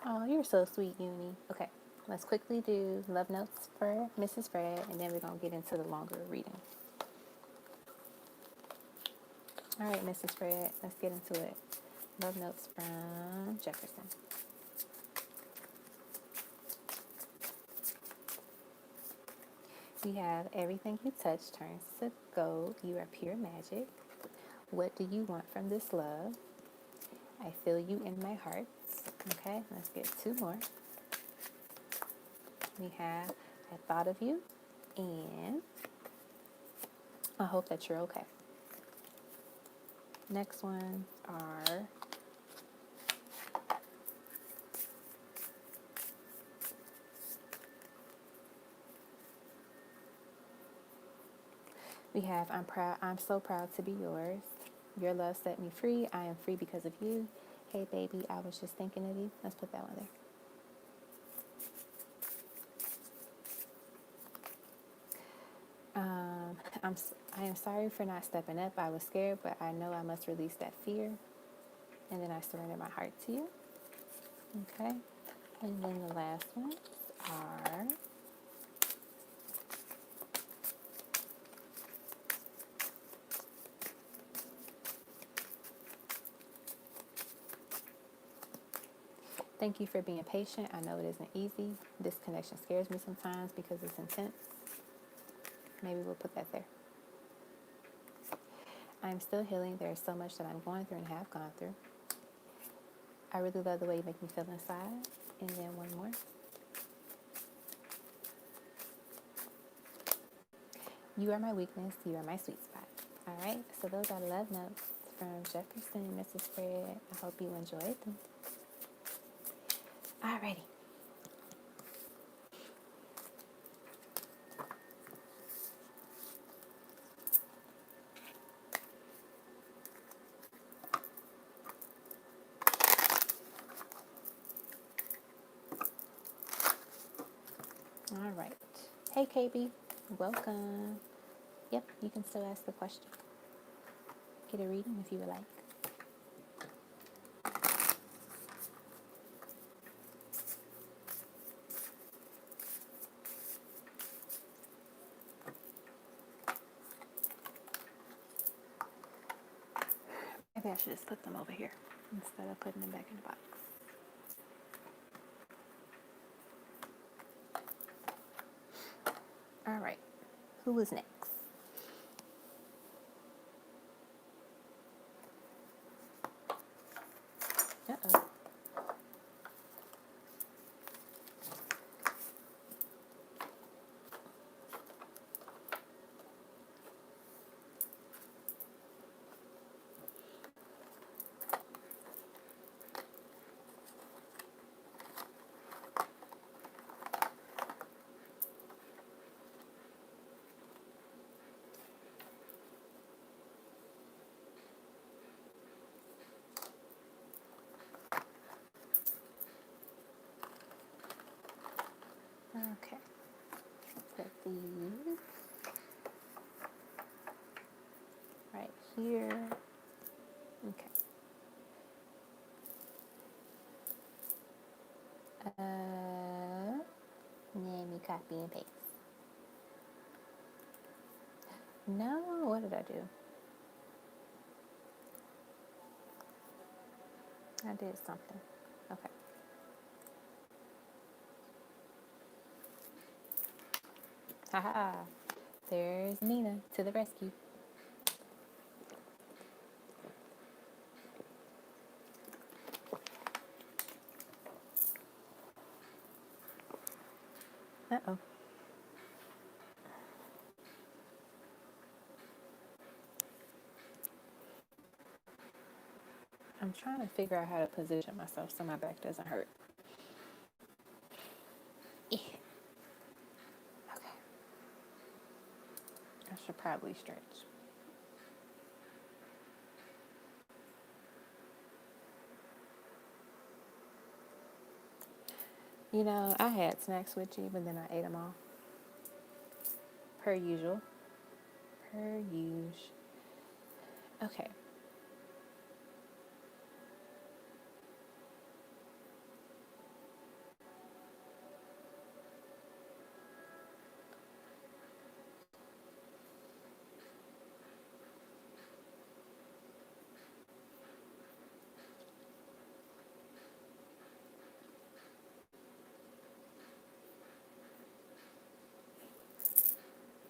Oh, you're so sweet, Uni. Okay, let's quickly do love notes for Mrs. Fred, and then we're going to get into the longer reading. All right, Mrs. Fred, let's get into it. Love notes from Jefferson. We have everything you touch turns to gold. You are pure magic. What do you want from this love? I feel you in my heart. Okay, let's get two more. We have I thought of you, and I hope that you're okay. Next ones are we have I'm so proud to be yours. Your love set me free. I am free because of you. Hey baby, I was just thinking of you. Let's put that one there. I am sorry for not stepping up. I was scared, but I know I must release that fear. And then I surrender my heart to you. Okay. And then the last ones are thank you for being patient. I know it isn't easy. This connection scares me sometimes because it's intense. Maybe we'll put that there. I'm still healing. There is so much that I'm going through and have gone through. I really love the way you make me feel inside. And then one more. You are my weakness. You are my sweet spot. All right. So those are love notes from Jefferson and Mrs. Fred. I hope you enjoyed them. Alrighty. All right. Hey, KB. Welcome. Yep, you can still ask the question. Get a reading if you would like. Maybe I should just put them over here instead of putting them back in the box. All right. Who was next? Uh-oh. Okay. Put these right here. Okay. Let me copy and paste. No, what did I do? I did something. Okay. Haha. There's Nina to the rescue. Uh-oh. I'm trying to figure out how to position myself so my back doesn't hurt. Eh. Okay. I should probably stretch. You know, I had snacks with you, but then I ate them all. Per usual. Per usual. Okay.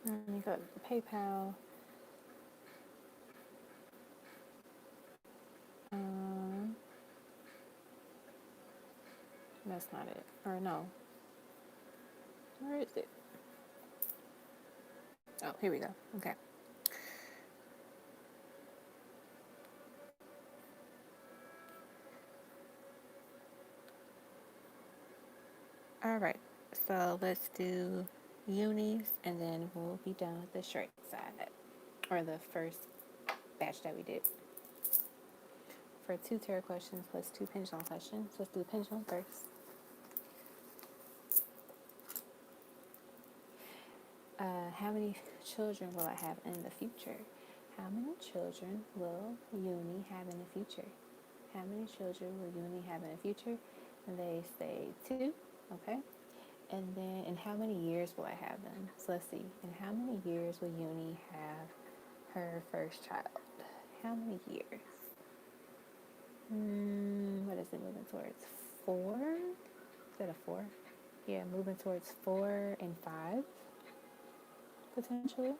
Let me go to PayPal. That's not it. Or no. Where is it? Oh, here we go. Okay. All right. So let's do unis and then we'll be done with the short side. Or the first batch that we did. For 2 tarot questions plus 2 pendulum questions. Let's do the pendulum first. How many children will I have in the future? How many children will Uni have in the future? How many children will Uni have in the future? And they say 2. Okay. And then, in how many years will I have them? So let's see. In how many years will Uni have her first child? How many years? What is it moving towards? 4? Is that a 4? Yeah, moving towards 4 and 5, potentially.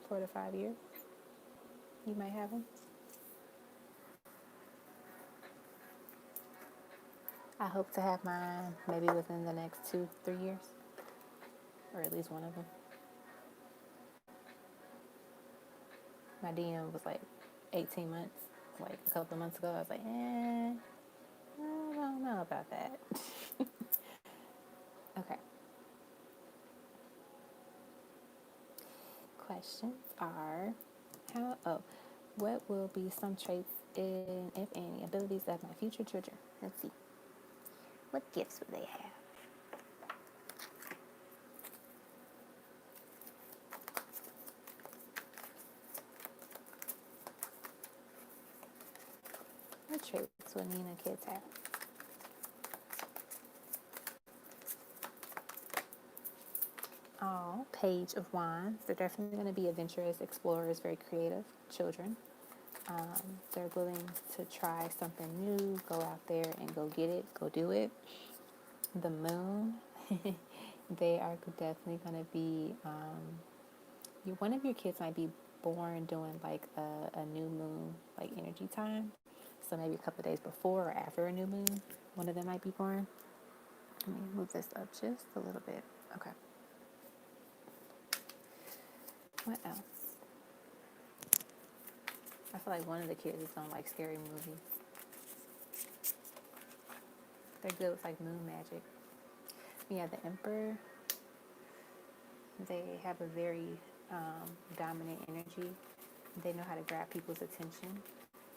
4 to 5 years. You might have them. I hope to have mine maybe within the next 2-3 years, or at least one of them. My DM was like 18 months, like a couple of months ago. I was like, I don't know about that. Okay. Questions are what will be some traits and, if any, abilities of my future children? Let's see. What gifts will they have? What traits will Nina kids have? Oh, Page of Wands. They're definitely going to be adventurous, explorers, very creative children. They're willing to try something new, go out there and go get it, go do it. The Moon. They are definitely going to be, one of your kids might be born during like a new moon, like energy time. So maybe a couple of days before or after a new moon, one of them might be born. Let me move this up just a little bit. Okay. What else? I feel like one of the kids is gonna like scary movies. They're good with like moon magic. We have the Emperor. They have a very dominant energy. They know how to grab people's attention.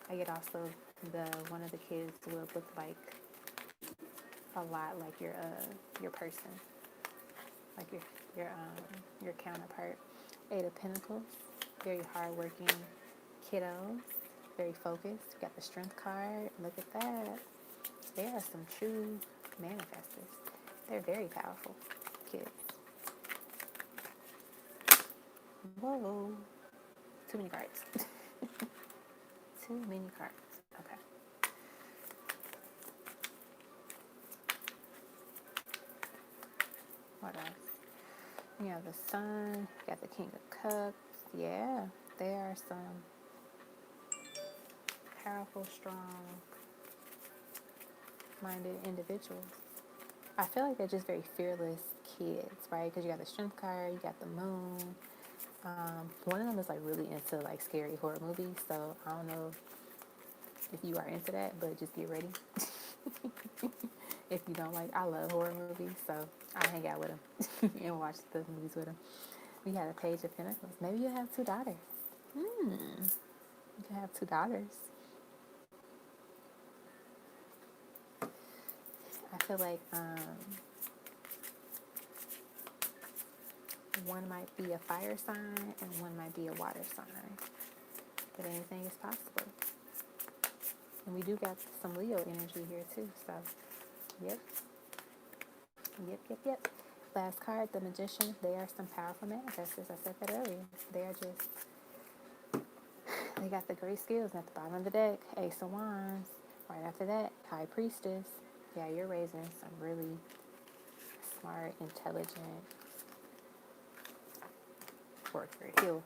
I get also one of the kids will look like a lot like your person, like your counterpart. 8 of Pentacles, very hardworking kiddos, very focused. We got the Strength card. Look at that. They are some true manifestors. They're very powerful kids. Whoa. Too many cards. Too many cards. Okay. You have the Sun, you got the King of Cups. Yeah, they are some powerful, strong-minded individuals. I feel like they're just very fearless kids, right? Because you got the Strength card, you got the Moon. One of them is like really into like scary horror movies, so I don't know if you are into that, but just get ready. If you don't like, I love horror movies, so I hang out with them and watch the movies with them. We had a Page of Pentacles. Maybe you have two daughters. You can have two daughters. I feel like one might be a fire sign and one might be a water sign. But anything is possible. And we do got some Leo energy here too. So, yep. Last card, the Magician. They are some powerful manifestors. I said that earlier. They got the great skills at the bottom of the deck. Ace of Wands. Right after that, High Priestess. Yeah, you're raising some really smart, intelligent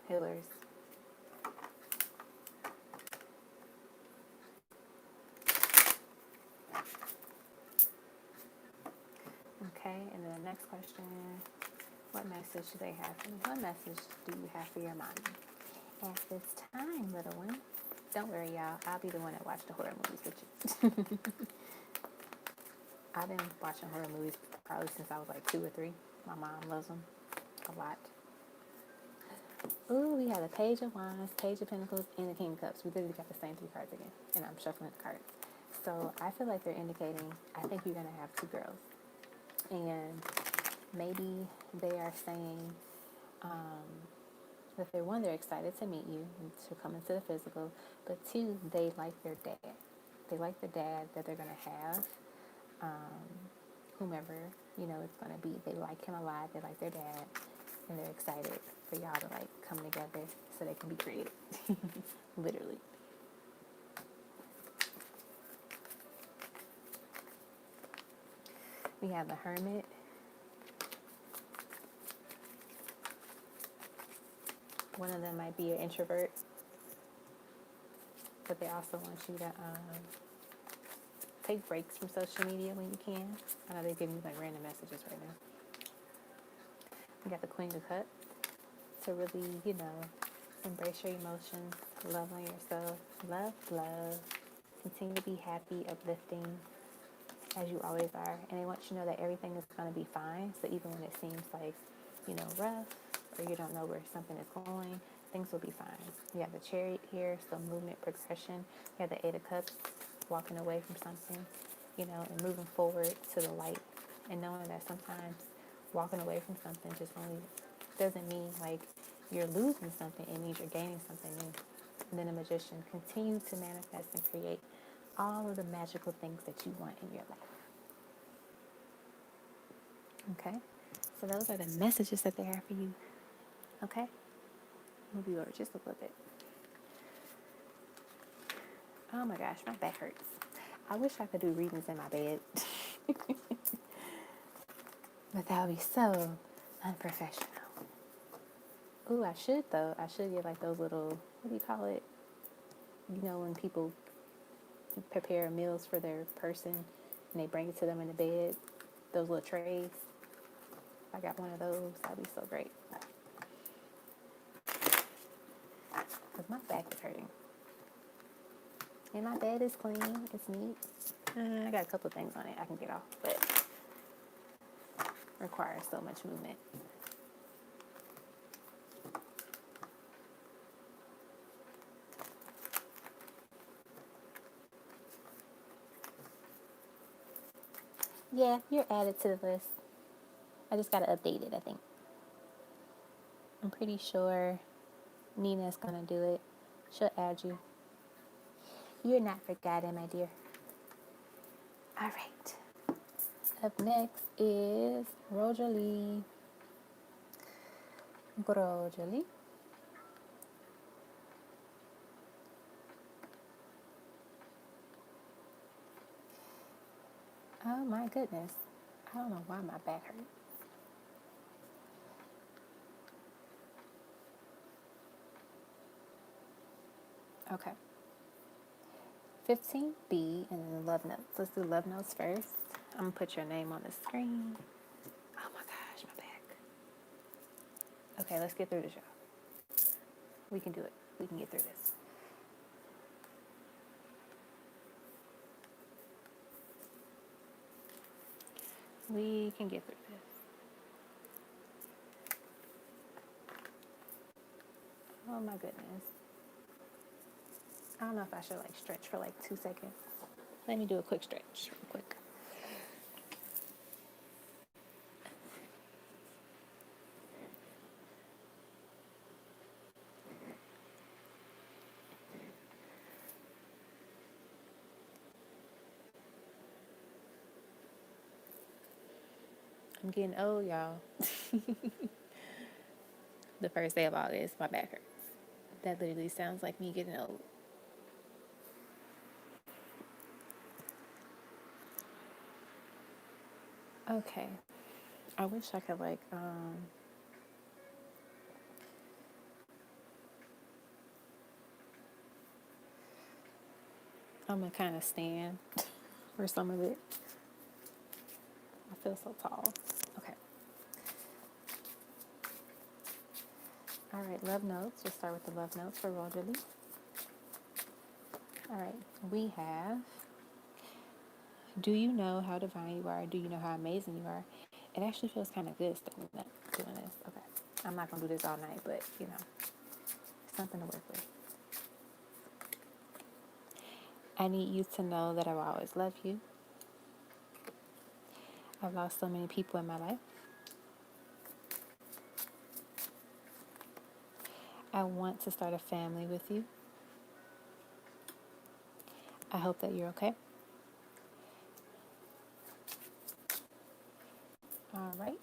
healers. Okay, and then the next question, what message do they have for me? What message do you have for your mommy at this time, little one? Don't worry, y'all. I'll be the one that watched the horror movies with you. I've been watching horror movies probably since I was like 2 or 3. My mom loves them a lot. Ooh, we have the Page of Wands, Page of Pentacles, and the King of Cups. We literally got the same 3 cards again, and I'm shuffling the cards. So I feel like they're indicating, I think you're going to have 2 girls. And maybe they are saying that they're excited to meet you and to come into the physical, but 2, they like their dad. They like the dad that they're going to have, whomever, it's going to be. They like him a lot. They like their dad, and they're excited for y'all to like come together so they can be creative. Literally. We have the Hermit. One of them might be an introvert, but they also want you to take breaks from social media when you can. I know they're giving you like random messages right now. We got the Queen of Cups to really, embrace your emotions, love on yourself, love, continue to be happy, uplifting, as you always are. And they want you to know that everything is going to be fine. So even when it seems like, rough, or you don't know where something is going, things will be fine. You have the Chariot here, so movement, progression. You have the 8 of Cups, walking away from something, and moving forward to the light. And knowing that sometimes walking away from something just only doesn't mean like you're losing something. It means you're gaining something new. And then the Magician, continue to manifest and create all of the magical things that you want in your life. Okay? So those are the messages that they have for you. Okay? Move you over just a little bit. Oh my gosh, my back hurts. I wish I could do readings in my bed. But that would be so unprofessional. Ooh, I should though. I should get like those little, what do you call it? When people prepare meals for their person and they bring it to them in the bed, those little trays. If I got one of those, that'd be so great. Because my back is hurting. And my bed is clean. It's neat. I got a couple of things on it I can get off, but requires so much movement. Yeah, you're added to the list. I just got to update it, I think. I'm pretty sure Nina's going to do it. She'll add you. You're not forgotten, my dear. All right. Up next is Rosalie. Rosalie. Oh my goodness. I don't know why my back hurts. Okay. 15B and then the love notes. Let's do love notes first. I'm going to put your name on the screen. Oh my gosh, my back. Okay, let's get through this, y'all. We can do it. We can get through this. We can get through this. Oh my goodness. I don't know if I should like stretch for like 2 seconds. Let me do a quick stretch real quick. I'm getting old, y'all. The first day of August, my back hurts. That literally sounds like me getting old. Okay. I wish I could like I'm gonna kind of stand for some of it. I feel so tall. Okay. All right, love notes. We'll start with the love notes for Rosalie. All right, we have, do you know how divine you are? Do you know how amazing you are? It actually feels kind of good doing this. Okay. I'm not going to do this all night, but, you know, something to work with. I need you to know that I will always love you. I've lost so many people in my life. I want to start a family with you. I hope that you're okay. All right.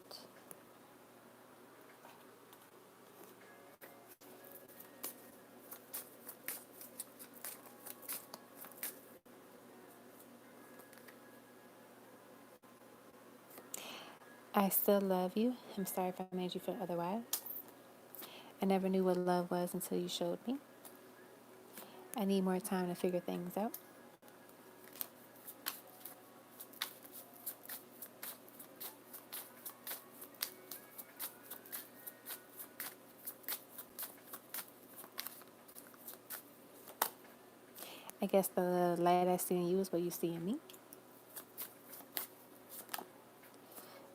I still love you. I'm sorry if I made you feel otherwise. I never knew what love was until you showed me. I need more time to figure things out. I guess the light I see in you is what you see in me.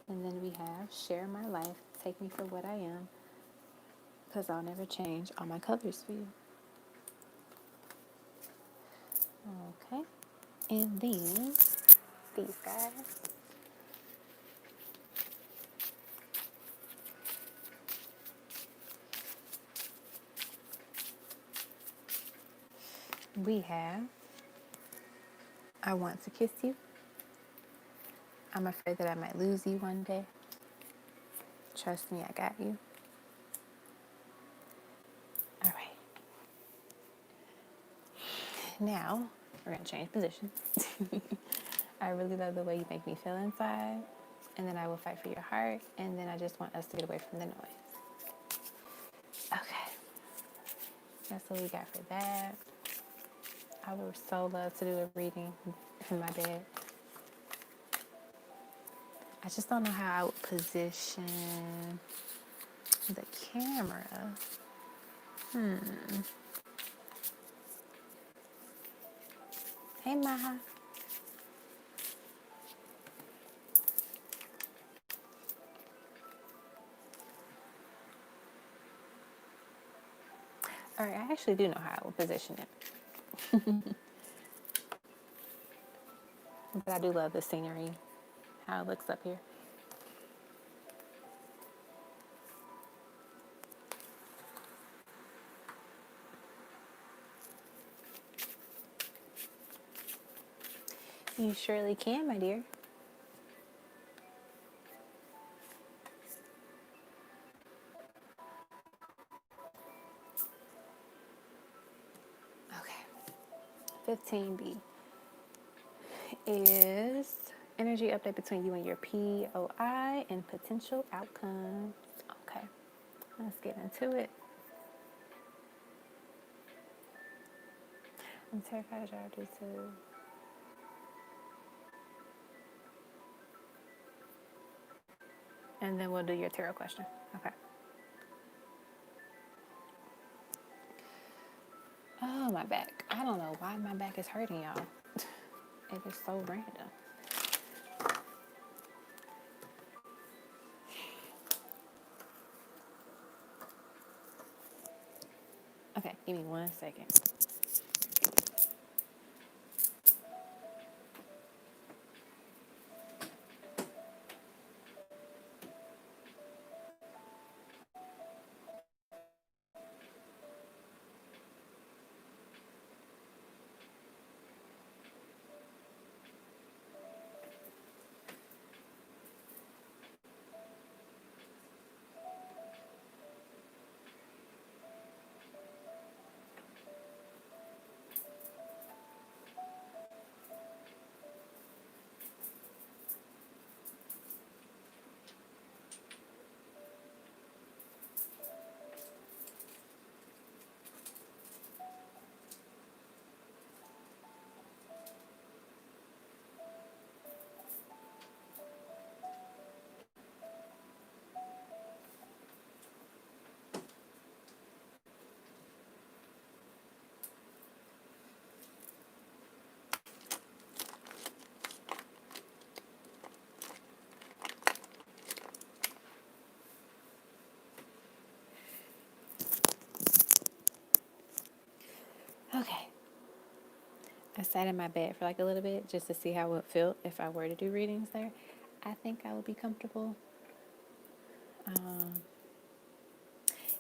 And then we have share my life, take me for what I am, because I'll never change all my colors for you. Okay. And then these guys. We have I want to kiss you. I'm afraid that I might lose you one day. Trust me, I got you. All right. Now, we're going to change positions. I really love the way you make me feel inside. And then I will fight for your heart. And then I just want us to get away from the noise. Okay. That's what we got for that. I would so love to do a reading in my bed. I just don't know how I would position the camera. Hey, Maha. All right, I actually do know how I would position it. But I do love the scenery, how it looks up here. You surely can, my dear. Okay. 15B is energy update between you and your POI and potential outcomes. Okay. Let's get into it. And terrified jar due to. And then we'll do your tarot question. Okay. Oh, my back. I don't know why my back is hurting, y'all. It is so random. Okay, give me 1 second. Okay. I sat in my bed for like a little bit just to see how it would feel if I were to do readings there. I think I would be comfortable.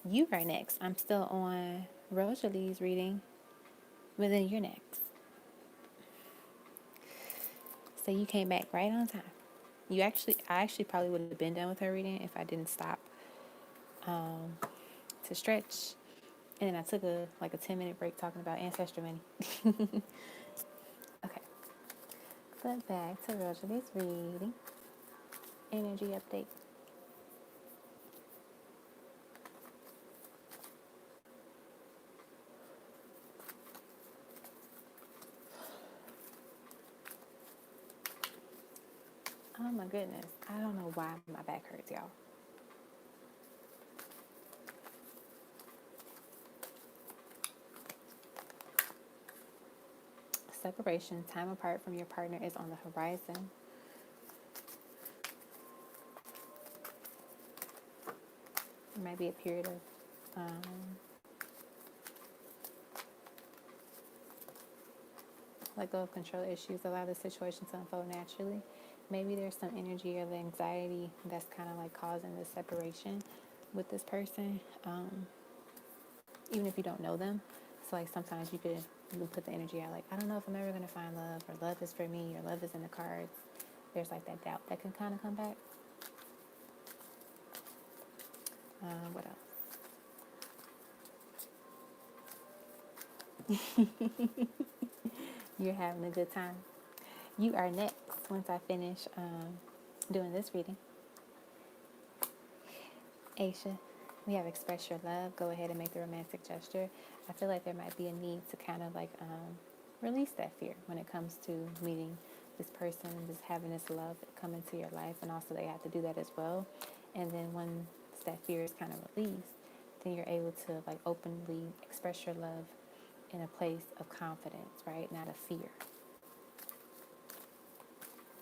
You are next. I'm still on Rosalie's reading, but then you're next. So you came back right on time. I actually probably would have been done with her reading if I didn't stop to stretch. And then I took a 10-minute break talking about ancestral money. Okay. But back to Rosalie's reading. Energy update. Oh my goodness. I don't know why my back hurts, y'all. Separation, time apart from your partner is on the horizon. There might be a period of let go of control issues, allow the situation to unfold naturally. Maybe there's some energy or the anxiety that's kind of like causing the separation with this person, even if you don't know them. So like sometimes you can put the energy out like, I don't know if I'm ever going to find love, or love is for me, or love is in the cards. There's like that doubt that can kind of come back. What else? You're having a good time. You are next once I finish doing this reading. Aisha, we have express your love. Go ahead and make the romantic gesture. I feel like there might be a need to kind of like release that fear when it comes to meeting this person, just having this love come into your life, and also they have to do that as well. And then once that fear is kind of released, then you're able to like openly express your love in a place of confidence, right? Not of fear.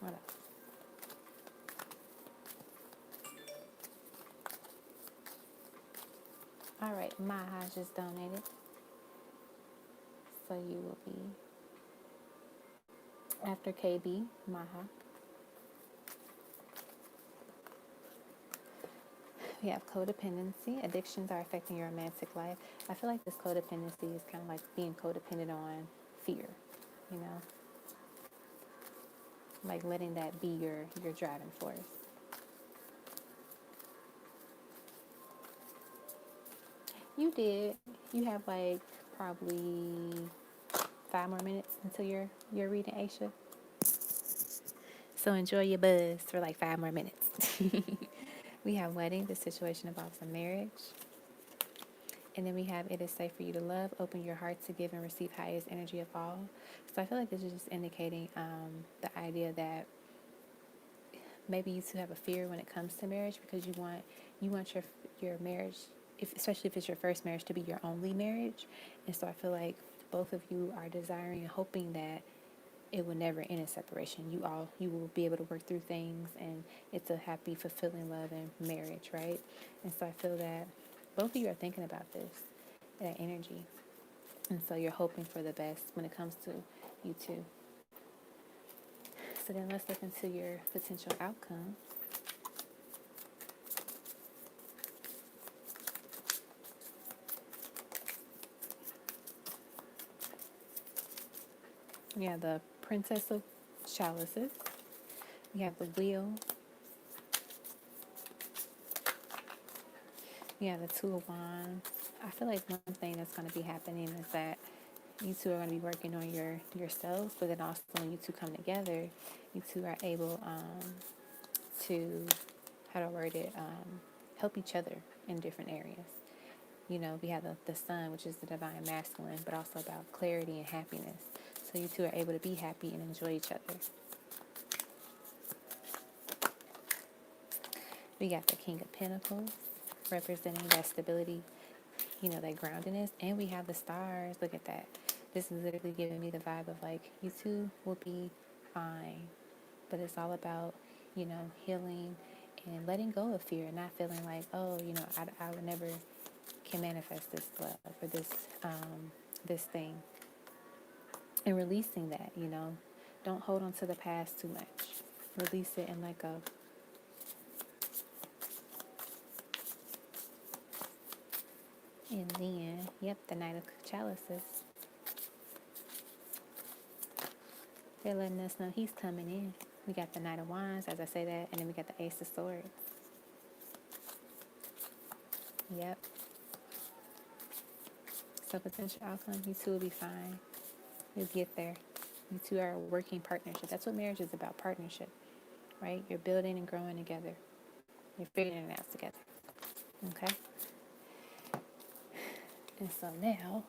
What else? All right, Maha just donated. So you will be after KB, Maha. We have codependency. Addictions are affecting your romantic life. I feel like this codependency is kind of like being codependent on fear, you know? Like letting that be your driving force. You did. You have like probably 5 more minutes until you're reading, Aisha. So enjoy your buzz for like 5 more minutes. We have wedding. The situation involves a marriage. And then we have, it is safe for you to love, open your heart to give and receive highest energy of all. So I feel like this is just indicating the idea that maybe you two have a fear when it comes to marriage, because you want your marriage, especially if it's your first marriage, to be your only marriage. And so I feel like both of you are desiring and hoping that it will never end in separation. You will be able to work through things, and it's a happy, fulfilling love and marriage, right? And so I feel that both of you are thinking about this, that energy. And so you're hoping for the best when it comes to you two. So then let's look into your potential outcome. We have the Princess of Chalices. We have the Wheel. We have the Two of Wands. I feel like one thing that's going to be happening is that you two are going to be working on yourselves, but then also when you two come together, you two are able to, how do I word it, help each other in different areas. You know, we have the sun, which is the divine masculine, but also about clarity and happiness. So you two are able to be happy and enjoy each other. We got the King of Pentacles, representing that stability, you know, that groundedness. And we have the stars. Look at that. This is literally giving me the vibe of like, you two will be fine. But it's all about, you know, healing and letting go of fear, and not feeling like, oh, you know, I would never can manifest this love or this thing. And releasing that, you know. Don't hold on to the past too much. Release it and let go. And then, yep, the Knight of Chalices. They're letting us know he's coming in. We got the Knight of Wands, as I say that, and then we got the Ace of Swords. Yep. So potential outcome, you two will be fine. You'll get there. You two are a working partnership. That's what marriage is about, partnership, right? You're building and growing together. You're figuring it out together. Okay? And so now,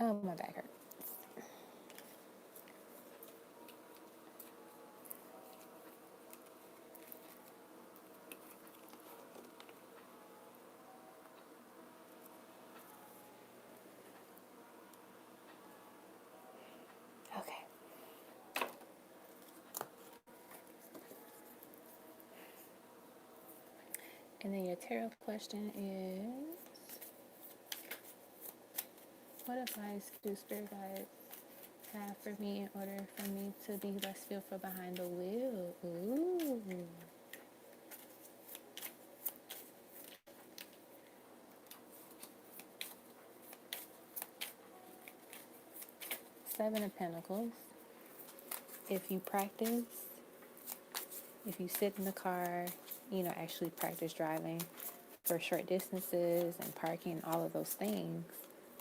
oh, my back hurts. Okay. And then your tarot question is, what advice do spirit guides have for me in order for me to be less fearful behind the wheel? Ooh. Seven of Pentacles. If you practice, if you sit in the car, you know, actually practice driving for short distances and parking and all of those things,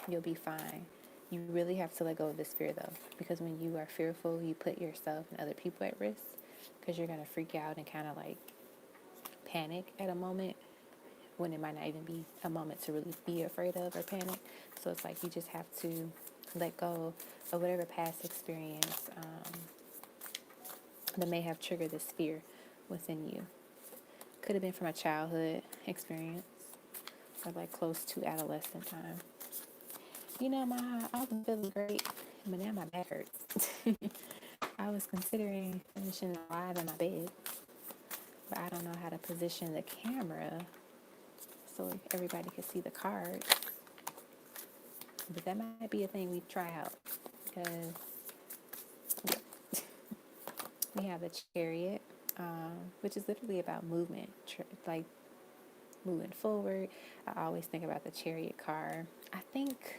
you'll be fine. You really have to let go of this fear, though, because when you are fearful, you put yourself and other people at risk, because you're going to freak out and kind of like panic at a moment when it might not even be a moment to really be afraid of or panic. So it's like you just have to let go of whatever past experience that may have triggered this fear within you. Could have been from a childhood experience or like close to adolescent time. You know, I was feeling great, but now my back hurts. I was considering finishing live in my bed, but I don't know how to position the camera so everybody can see the cards. But that might be a thing we try out, because we have the Chariot, which is literally about movement, like moving forward. I always think about the Chariot card. I think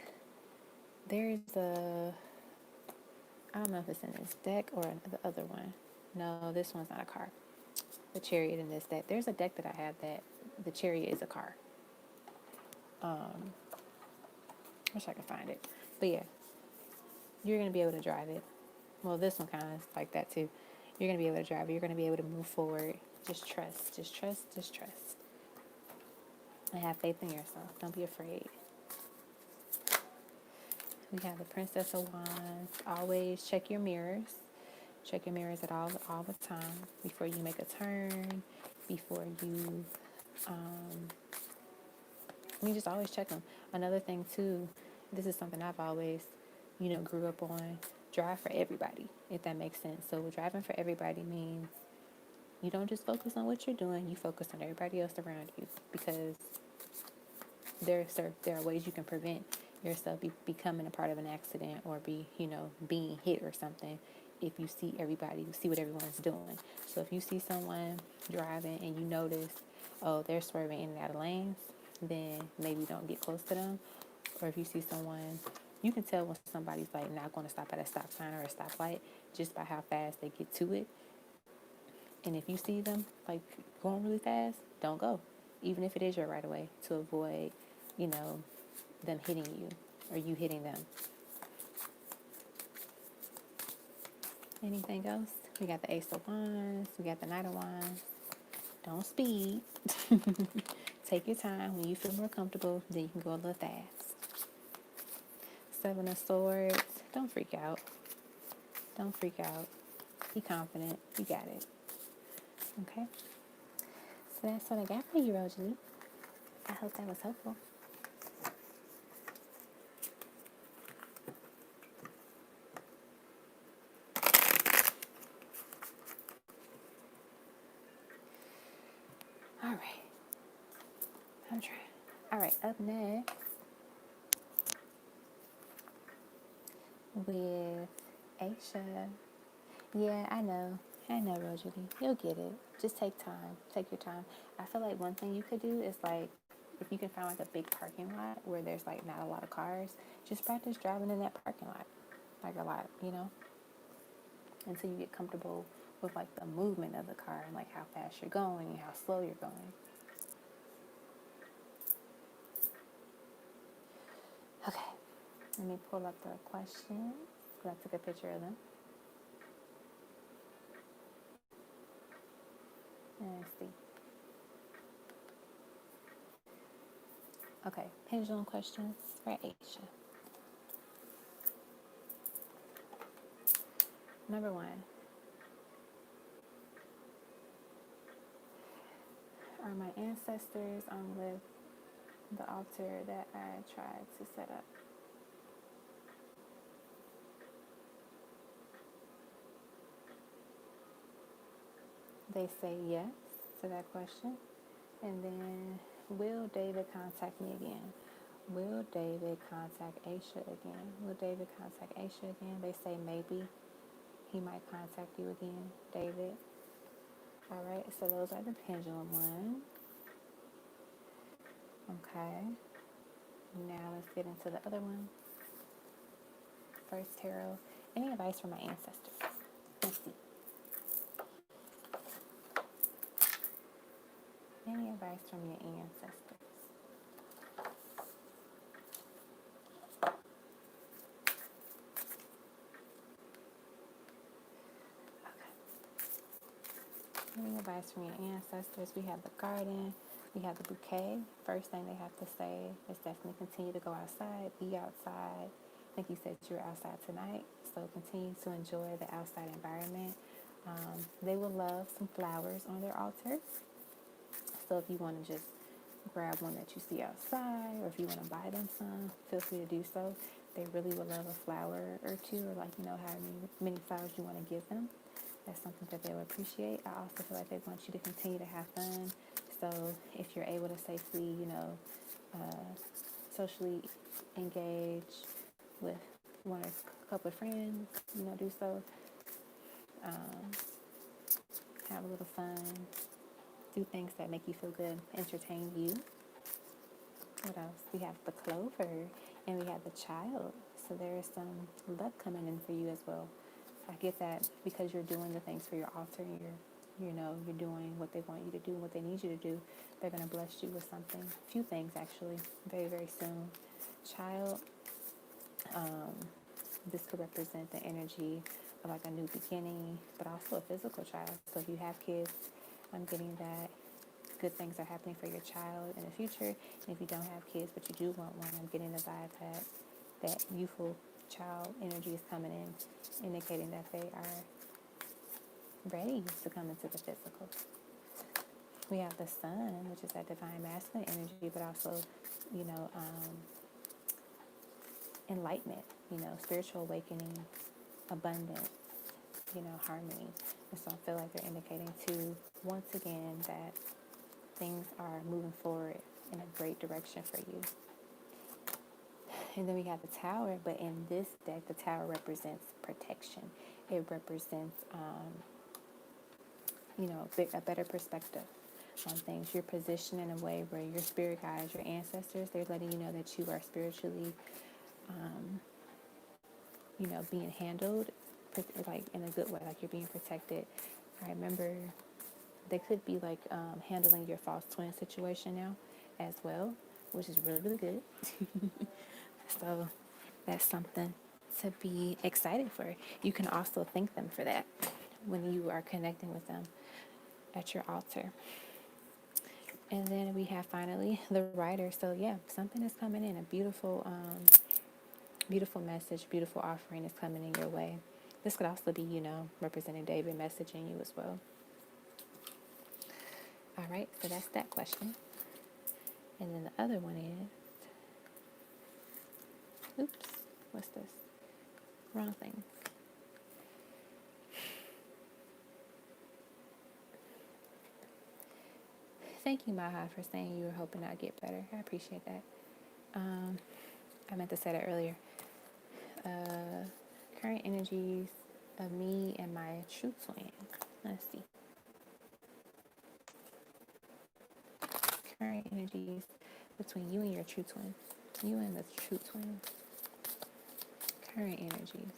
there's I don't know if it's in this deck or the other one. No, this one's not a car. The Chariot in this deck. There's a deck that I have that the Chariot is a car. Wish I could find it. But yeah, you're going to be able to drive it. Well, this one kind of is like that too. You're going to be able to drive it. You're going to be able to move forward. Just trust, just trust, just trust. and have faith in yourself. Don't be afraid. We have the Princess of Wands. Always check your mirrors. Check your mirrors at all the time before you make a turn, before you, just always check them. Another thing too, this is something I've always, grew up on. Drive for everybody, if that makes sense. So driving for everybody means you don't just focus on what you're doing, you focus on everybody else around you, because there are ways you can prevent yourself becoming a part of an accident, or being hit or something, if you see what everyone's doing. So if you see someone driving and you notice, oh, they're swerving in and out of lanes, then maybe don't get close to them. Or if you see someone, you can tell when somebody's like not going to stop at a stop sign or a stoplight just by how fast they get to it. And if you see them like going really fast, don't go, even if it is your right of way, to avoid, them hitting you or you hitting them. Anything else? We got the Ace of Wands. We got the Knight of Wands. Don't speed. Take your time. When you feel more comfortable, then you can go a little fast. Seven of Swords. Don't freak out. Don't freak out. Be confident. You got it. Okay? So that's what I got for you, Rosalie. I hope that was helpful. All right. I'm trying. All right, up next with Aisha. Yeah, I know, Rosalie. You'll get it. Just take time. Take your time. I feel like one thing you could do is like, if you can find like a big parking lot where there's like not a lot of cars, just practice driving in that parking lot, like a lot, until you get comfortable with like the movement of the car and like how fast you're going and how slow you're going. Okay, let me pull up the questions. I took a picture of them. Let's see. Okay, pendulum questions for Aisha. Number 1. Are my ancestors on with the altar that I tried to set up? They say yes to that question. And then, will David contact me again? Will David contact Aisha again? Will David contact Aisha again? They say maybe he might contact you again, David. All right, so those are the pendulum ones. Okay. Now let's get into the other one. First tarot. Any advice from my ancestors? Let's see. Any advice from your ancestors? Any advice from your ancestors? We have the garden. We have the bouquet. First thing they have to say is definitely continue to go outside, be outside. I think you said you were outside tonight, so continue to enjoy the outside environment. They will love some flowers on their altar. So if you want to just grab one that you see outside, or if you want to buy them some, feel free to do so. They really would love a flower or two, or how many flowers you want to give them. That's something that they will appreciate. I also feel like they want you to continue to have fun. So if you're able to safely, socially engage with one or a couple of friends, do so. Have a little fun. Do things that make you feel good, entertain you. What else? We have the clover and we have the child. So there is some luck coming in for you as well. I get that because you're doing the things for your altar and you're doing what they want you to do, what they need you to do. They're going to bless you with something. A few things actually, very, very soon. Child, this could represent the energy of like a new beginning, but also a physical child. So if you have kids, I'm getting that good things are happening for your child in the future. And if you don't have kids but you do want one, I'm getting the vibe that that youthful child energy is coming in, indicating that they are ready to come into the physical. We have the sun, which is that divine masculine energy, but also, you know, enlightenment, you know, spiritual awakening, abundance, you know, harmony. And so I feel like they're indicating to, once again, that things are moving forward in a great direction for you. And then we have the tower, but in this deck, the tower represents protection. It represents, you know, a better perspective on things. You're positioned in a way where your spirit guides, your ancestors, they're letting you know that you are spiritually, you know, being handled, like in a good way, like you're being protected. I remember they could be like handling your false twin situation now as well, which is really, really good. So that's something to be excited for. You can also thank them for that when you are connecting with them at your altar. And then we have finally the writer. So yeah, something is coming in, a beautiful, beautiful message, beautiful offering is coming in your way. This could also be, you know, representing David messaging you as well. All right, so that's that question. And then the other one is, oops, what's this? Wrong thing. Thank you, Maha, for saying you were hoping I'd get better. I appreciate that. I meant to say that earlier. Current energies of me and my true twin. Let's see. Current energies between you and your true twin. You and the true twin. Current energies.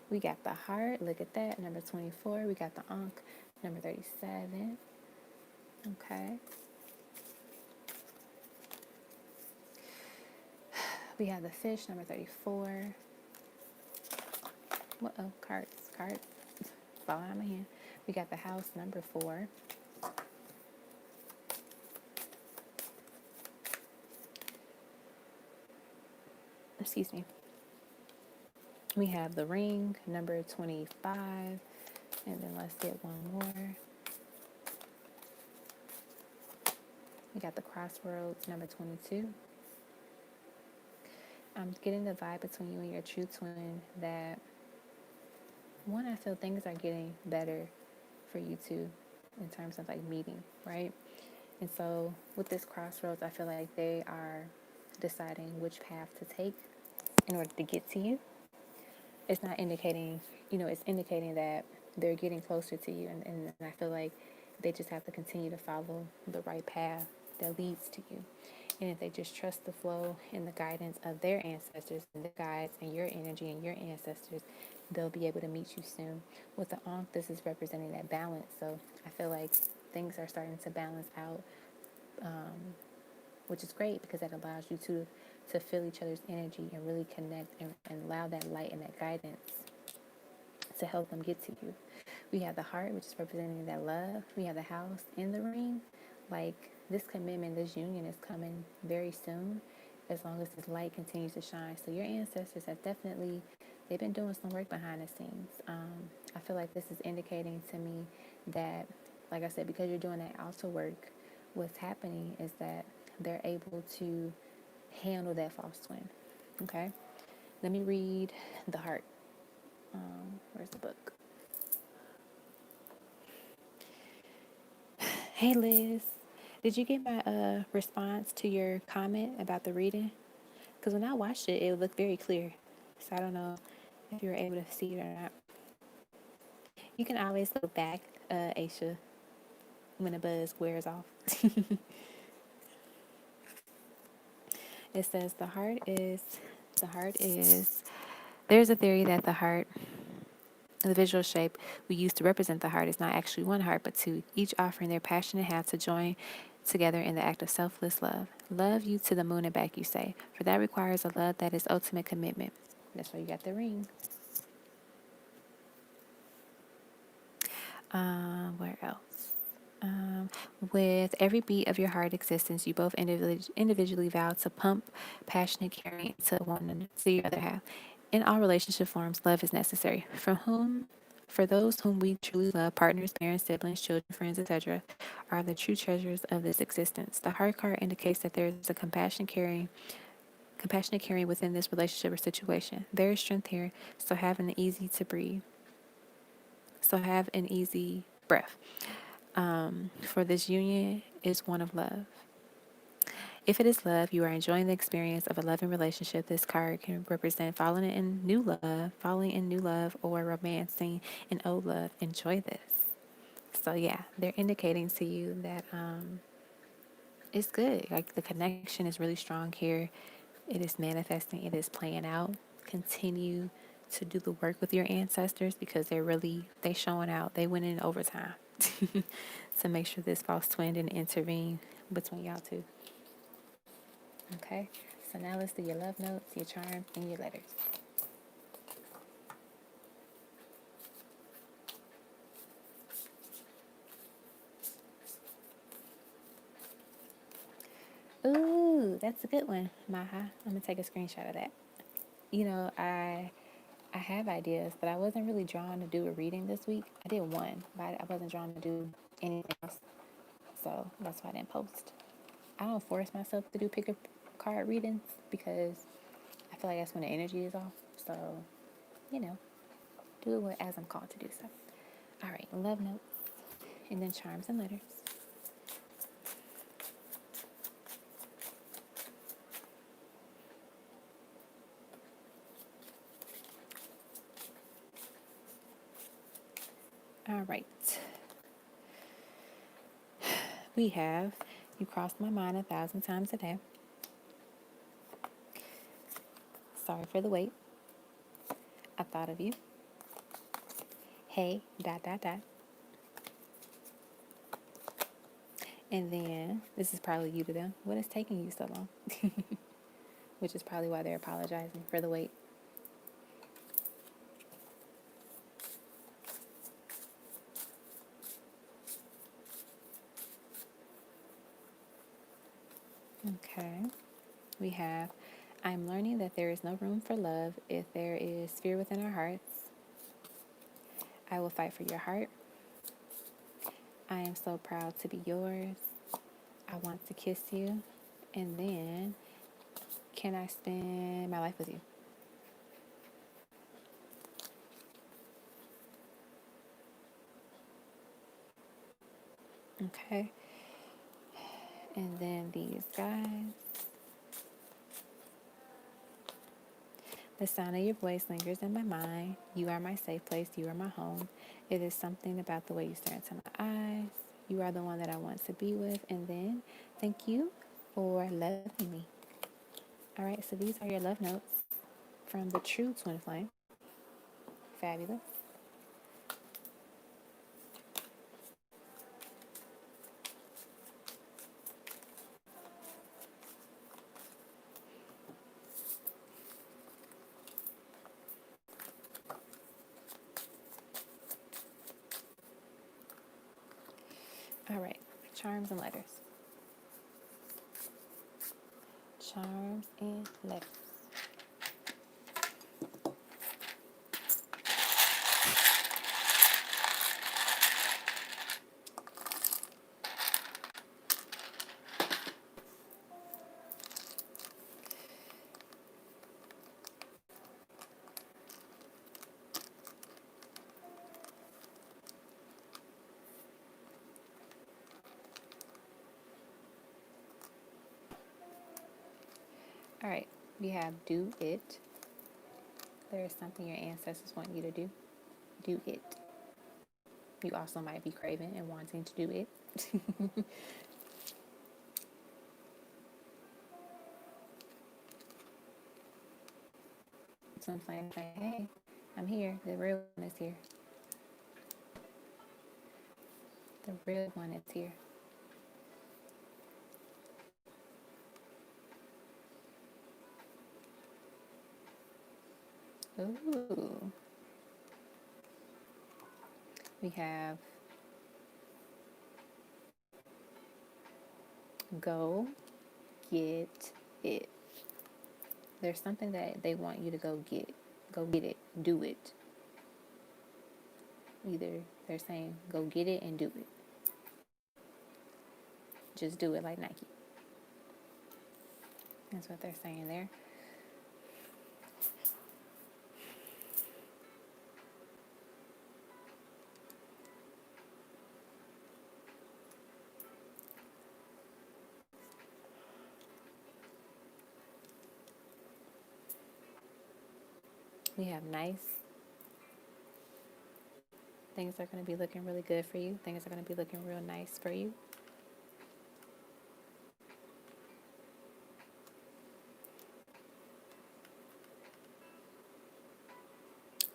We got the heart. Look at that. Number 24. We got the Ankh. Number 37. Okay. We have the fish. Number 34. Uh-oh. Cards. Fall out of my hand. We got the house. Number 4. Excuse me. We have the ring, number 25, and then let's get one more. We got the crossroads, number 22. I'm getting the vibe between you and your true twin that, one, I feel things are getting better for you two in terms of like meeting, right? And so with this crossroads, I feel like they are deciding which path to take in order to get to you. It's not indicating, you know, it's indicating that they're getting closer to you. And I feel like they just have to continue to follow the right path that leads to you. And if they just trust the flow and the guidance of their ancestors and their guides and your energy and your ancestors, they'll be able to meet you soon. With the Ankh, this is representing that balance. So I feel like things are starting to balance out, which is great because that allows you to feel each other's energy and really connect and allow that light and that guidance to help them get to you. We have the heart, which is representing that love. We have the house and the ring. Like this commitment, this union is coming very soon as long as this light continues to shine. So your ancestors have definitely, they've been doing some work behind the scenes. I feel like this is indicating to me that, like I said, because you're doing that altar work, what's happening is that they're able to handle that false twin. Okay? Let me read the heart. Where's the book? Hey Liz, did you get my response to your comment about the reading? Because when I watched it, it looked very clear. So I don't know if you were able to see it or not. You can always go back, Aisha, when the buzz wears off. It says the heart is, there's a theory that the heart, the visual shape we use to represent the heart is not actually one heart, but two, each offering their passionate half to join together in the act of selfless love. Love you to the moon and back, you say. For that requires a love that is ultimate commitment. That's why you got the ring. Where else? With every beat of your heart existence, you both individually vow to pump passionate caring to to your other half. In all relationship forms, love is necessary. For those whom we truly love, partners, parents, siblings, children, friends, etc., are the true treasures of this existence. The heart card indicates that there is a compassionate caring within this relationship or situation. There is strength here, so have an easy to breathe. So have an easy breath. For this union is one of love. If it is love, you are enjoying the experience of a loving relationship. This card can represent falling in new love, or romancing in old love. Enjoy this. So yeah, they're indicating to you that it's good. Like the connection is really strong here. It is manifesting. It is playing out. Continue to do the work with your ancestors because they showing out. They went in overtime to make sure this false twin didn't intervene between y'all two. Okay, so now let's do your love notes, your charms, and your letters. Ooh, that's a good one, Maha. I'm gonna take a screenshot of that. You know, I have ideas, but I wasn't really drawn to do a reading this week. I did one, but I wasn't drawn to do anything else. So that's why I didn't post. I don't force myself to do pick a card readings because I feel like that's when the energy is off. So, you know, do it as I'm called to do so. All right, love notes, and then charms and letters. All right. We have you crossed my mind 1,000 times a day. Sorry for the wait. I thought of you. Hey, dot, dot, dot. And then, this is probably you to them. What is taking you so long? Which is probably why they're apologizing for the wait. Okay. We have, I'm learning that there is no room for love if there is fear within our hearts. I will fight for your heart. I am so proud to be yours. I want to kiss you. And then, can I spend my life with you? Okay. And then these guys. The sound of your voice lingers in my mind. You are my safe place. You are my home. It is something about the way you stare into my eyes. You are the one that I want to be with. And then, thank you for loving me. All right, so these are your love notes from the true twin flame. Fabulous. All right, charms and letters. Charms and letters. All right, we have do it. There is something your ancestors want you to do. Do it. You also might be craving and wanting to do it. Sometimes say, hey, I'm here. The real one is here. The real one is here. Ooh. We have Go get it. There's something that they want you to go get. Go get it. Do it. Either they're saying go get it and do it. Just do it like Nike. That's what they're saying there. We have nice. Things are going to be looking really good for you. Things are going to be looking real nice for you.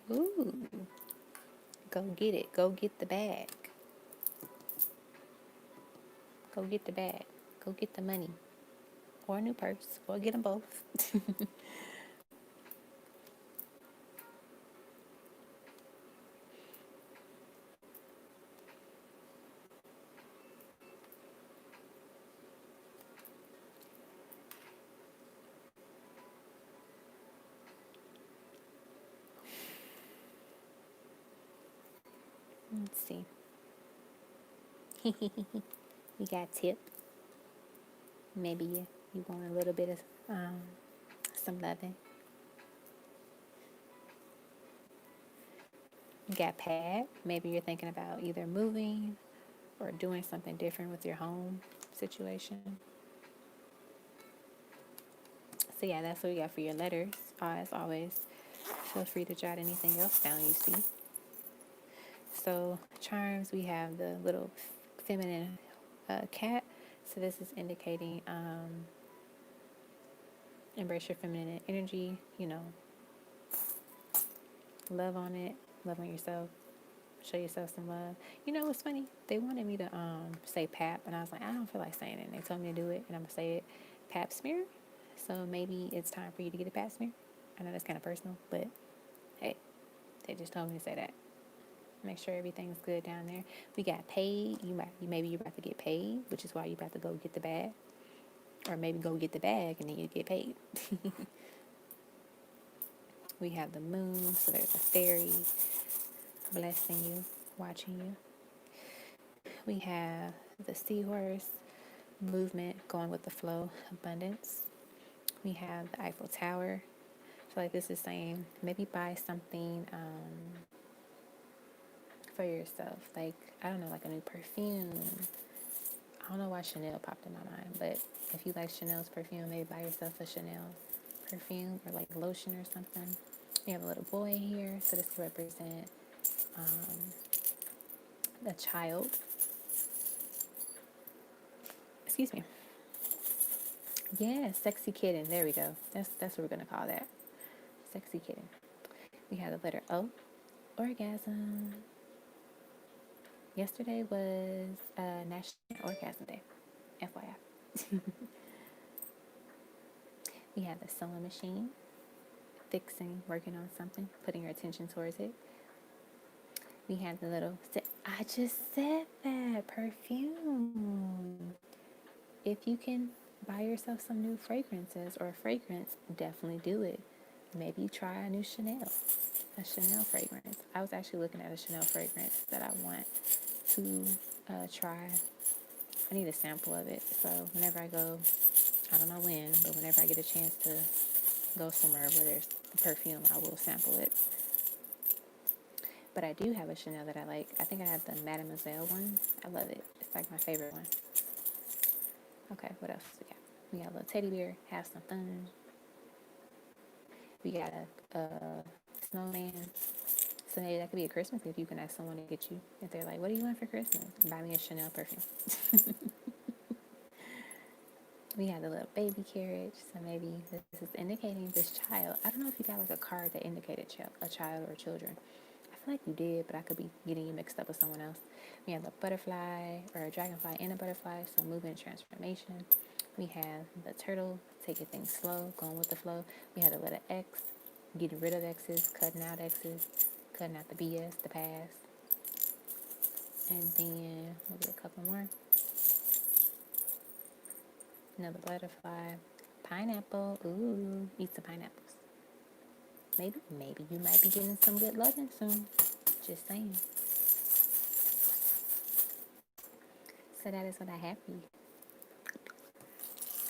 Ooh. Go get it. Go get the bag. Go get the bag. Go get the money. Or a new purse. Or get them both. Let's see. We got tip. Maybe you want a little bit of some loving. You got pad. Maybe you're thinking about either moving or doing something different with your home situation. So yeah, that's what we got for your letters. As always, feel free to jot anything else down you see. So charms, we have the little feminine cat. So this is indicating embrace your feminine energy, love on it, love on yourself, show yourself some love. You know what's funny? They wanted me to say pap, and I was like, I don't feel like saying it. And they told me to do it, and I'm gonna say it, pap smear. So maybe it's time for you to get a pap smear. I know that's kind of personal, but hey, they just told me to say that. Make sure everything's good down there. We got paid. Maybe you're about to get paid, which is why you're about to go get the bag, or maybe go get the bag and then you get paid. We have the moon, so there's a fairy blessing you, watching you. We have the seahorse, movement, going with the flow, abundance. We have the Eiffel Tower. I feel like this is saying maybe buy something for yourself. Like, I don't know, like a new perfume. I don't know why Chanel popped in my mind, but if you like Chanel's perfume, maybe buy yourself a Chanel perfume or like lotion or something. We have a little boy here, so this could represent a child. Excuse me. Yeah, sexy kitten. There we go. That's what we're gonna call that. Sexy kitten. We have the letter O, orgasm. Yesterday was National Orgasm Day, FYI. We have the sewing machine, fixing, working on something, putting your attention towards it. We have the little, I just said that, perfume. If you can buy yourself some new fragrances or a fragrance, definitely do it. Maybe try a new Chanel fragrance. I was actually looking at a Chanel fragrance that I want to try. I need a sample of it. So whenever I go, I don't know when, but whenever I get a chance to go somewhere where there's a perfume, I will sample it. But I do have a Chanel that I like. I think I have the Mademoiselle one. I love it. It's like my favorite one. Okay, what else we got? We got a little teddy bear. Have some fun. We got a snowman. So maybe that could be a Christmas gift you can ask someone to get you. If they're like, what do you want for Christmas? Buy me a Chanel perfume. We have the little baby carriage. So maybe this is indicating this child. I don't know if you got like a card that indicated a child or children. I feel like you did, but I could be getting you mixed up with someone else. We have the butterfly or a dragonfly and a butterfly. So movement and transformation. We have the turtle, taking things slow, going with the flow. We have the letter X, getting rid of X's, cutting out X's, cutting out the BS, the past. And then maybe a couple more. Another butterfly. Pineapple. Ooh, eat some pineapples. Maybe you might be getting some good loving soon. Just saying. So that is what I have for you.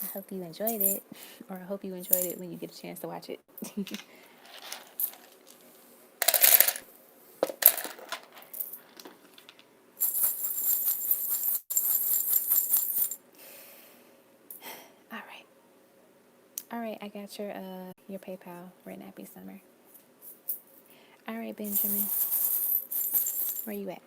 I hope you enjoyed it, or I hope you enjoyed it when you get a chance to watch it. All right. All right, I got your PayPal, Red Nappy Summer. All right, Benjamin. Where you at?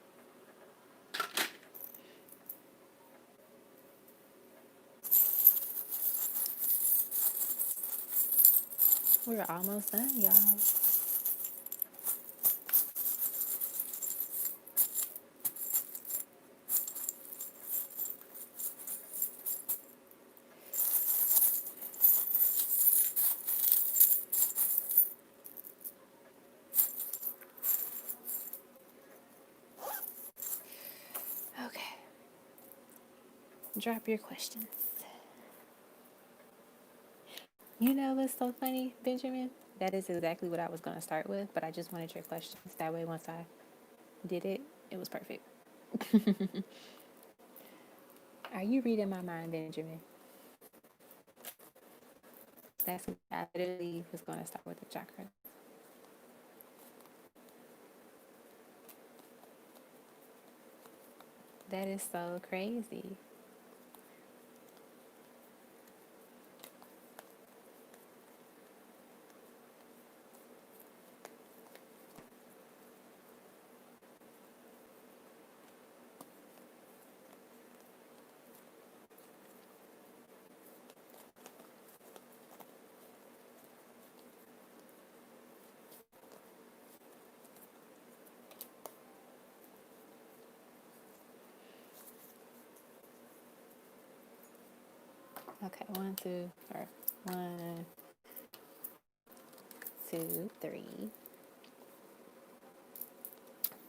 We're almost done, y'all. Okay. Drop your questions. You know what's so funny, Benjamin? That is exactly what I was going to start with, but I just wanted your questions. That way, once I did it, it was perfect. Are you reading my mind, Benjamin? That's what I literally was going to start with the chakra. That is so crazy. Okay, one, two, three,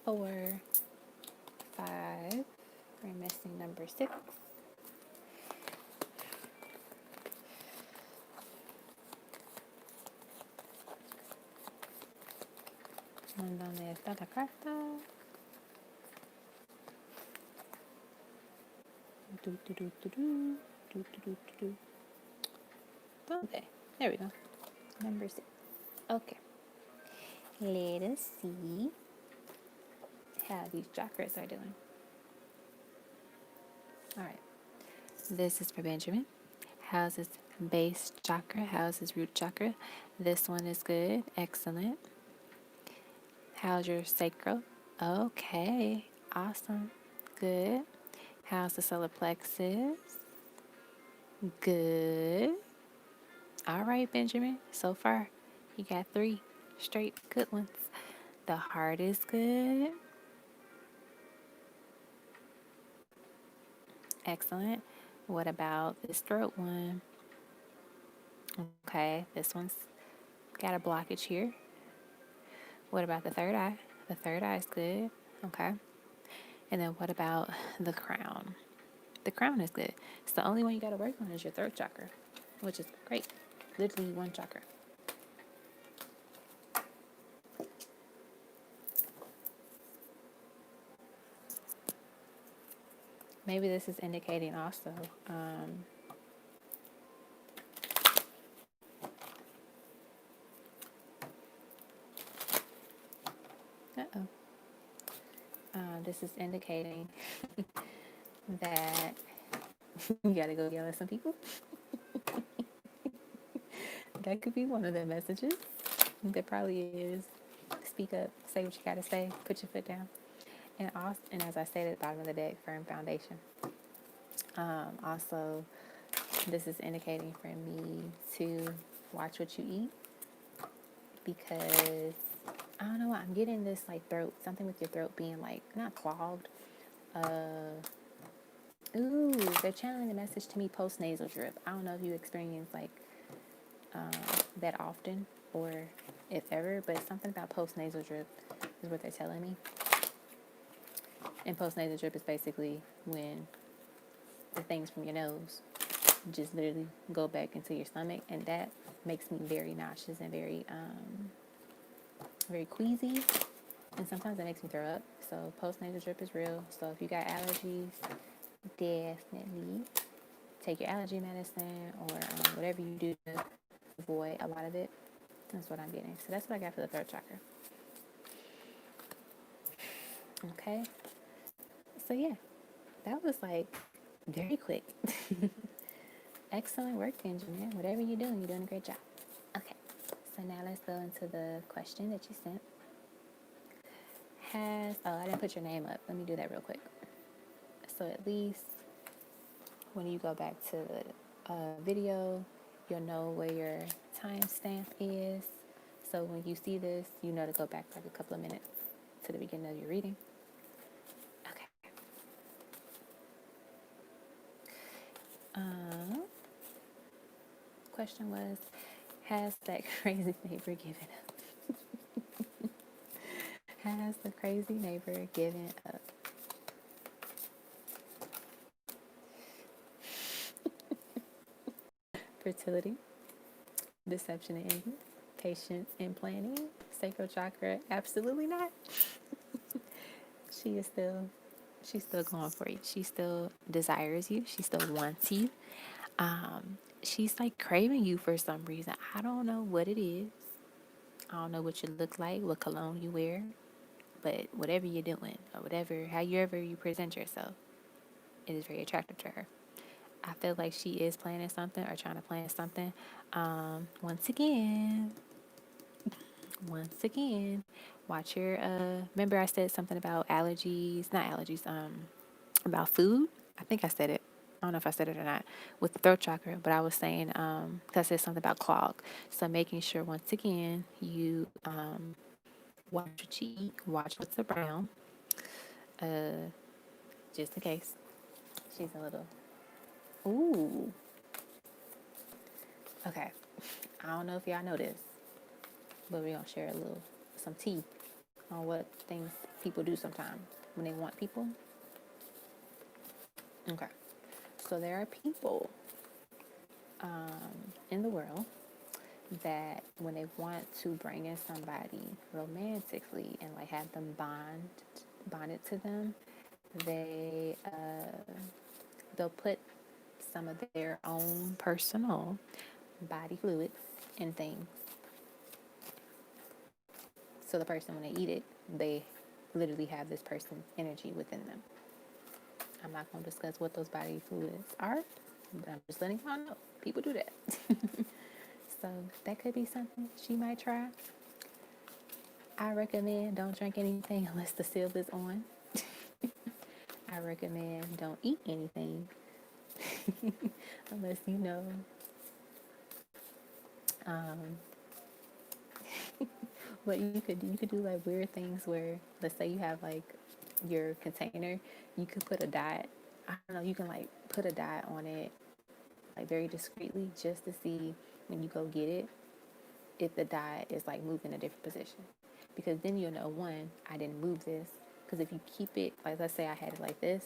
4, 5. We're missing number 6. ¿Dónde está la carta? Do, do, do, do, do. Do, do, do, do, do. ¿Dónde? There we go. Number 6. Okay. Let us see how these chakras are doing. All right. This is for Benjamin. How's his base chakra? How's his root chakra? This one is good. Excellent. How's your sacral? Okay. Awesome. Good. How's the solar plexus? Good. All right, Benjamin. So far, you got 3 straight good ones. The heart is good. Excellent. What about this throat one? Okay, this one's got a blockage here. What about the third eye? The third eye is good. Okay. And then what about the crown? The crown is good. It's the only one you got to work on is your throat chakra, which is great. Literally one chakra. Maybe this is indicating also. This is indicating that you got to go yell at some people. That could be one of the messages. There probably is. Speak up, say what you got to say, put your foot down. And also, and as I said at the bottom of the deck, firm foundation. Also, this is indicating for me to watch what you eat, because I don't know, I'm getting this like throat, something with your throat being like not clogged. Ooh, they're channeling the message to me post nasal drip. I don't know if you experience like that often or if ever, but something about post nasal drip is what they're telling me. And post nasal drip is basically when the things from your nose just literally go back into your stomach, and that makes me very nauseous and very queasy, and sometimes it makes me throw up. So postnasal drip is real. So if you got allergies, definitely take your allergy medicine or whatever you do to avoid a lot of it. That's what I'm getting. So that's what I got for the throat chakra. Okay. So yeah, that was like very quick. Excellent work, Benjamin. Whatever you're doing a great job. Okay. So now let's go into the question that you sent. I didn't put your name up. Let me do that real quick. So at least when you go back to the video, you'll know where your timestamp is. So when you see this, you know to go back like a couple of minutes to the beginning of your reading. Okay. Question was, has that crazy neighbor given up? Has the crazy neighbor given up? Fertility, deception and envy, patience and planning, sacral chakra, absolutely not. She's still going for you. She still desires you. She still wants you. She's like craving you for some reason. I don't know what it is. I don't know what you look like, what cologne you wear, but whatever you're doing or however you present yourself, it is very attractive to her. I feel like she is planning something or trying to plan something. Once again, watch your. Remember, I said something about allergies, not allergies. About food. I think I said it. I don't know if I said it or not with the throat chakra, but I was saying because I said something about clog. So making sure once again you watch what you eat, watch what's around, just in case. She's a little. Ooh. Okay. I don't know if y'all know this, but we're gonna share some tea on what things people do sometimes when they want people. Okay. So there are people in the world that when they want to bring in somebody romantically and like have them bonded to them, they'll put some of their own personal body fluids in things. So the person, when they eat it, they literally have this person's energy within them. I'm not going to discuss what those body fluids are, but I'm just letting y'all know. People do that. So that could be something she might try. I recommend don't drink anything unless the seal is on. I recommend don't eat anything unless you know. But you could do like weird things where, let's say you have like your container, you could put a dot. I don't know. You can like put a dot on it, like very discreetly, just to see when you go get it if the dot is like moved in a different position. Because then you'll know, one, I didn't move this. Because if you keep it, like let's say I had it like this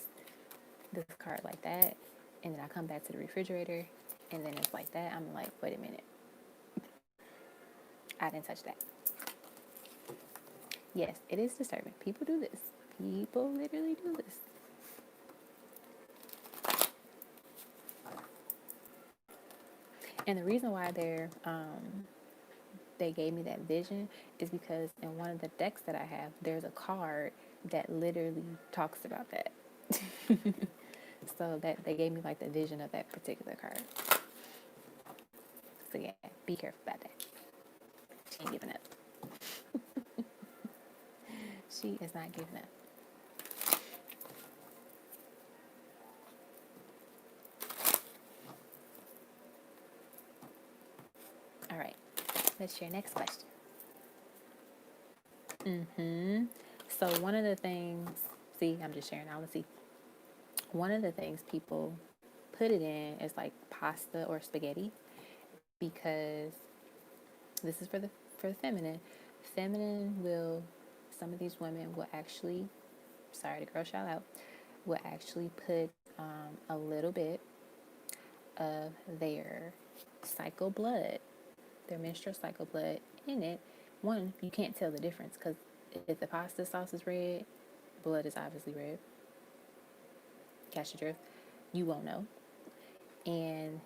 card like that, and then I come back to the refrigerator, and then it's like that, I'm like, wait a minute, I didn't touch that. Yes, it is disturbing. People do this. People literally do this. And the reason why they gave me that vision is because in one of the decks that I have, there's a card that literally talks about that. So that they gave me like the vision of that particular card. So yeah, be careful about that. She ain't giving up. She is not giving up. All right, let's share next question. So one of the things, see, I'm just sharing. I want to see. One of the things people put it in is like pasta or spaghetti, because this is for the feminine. Some of these women will actually, sorry to girl shout out, will actually put a little bit of their cycle blood, their menstrual cycle blood in it. One, you can't tell the difference because if the pasta sauce is red, blood is obviously red. Catch the drift. You won't know. And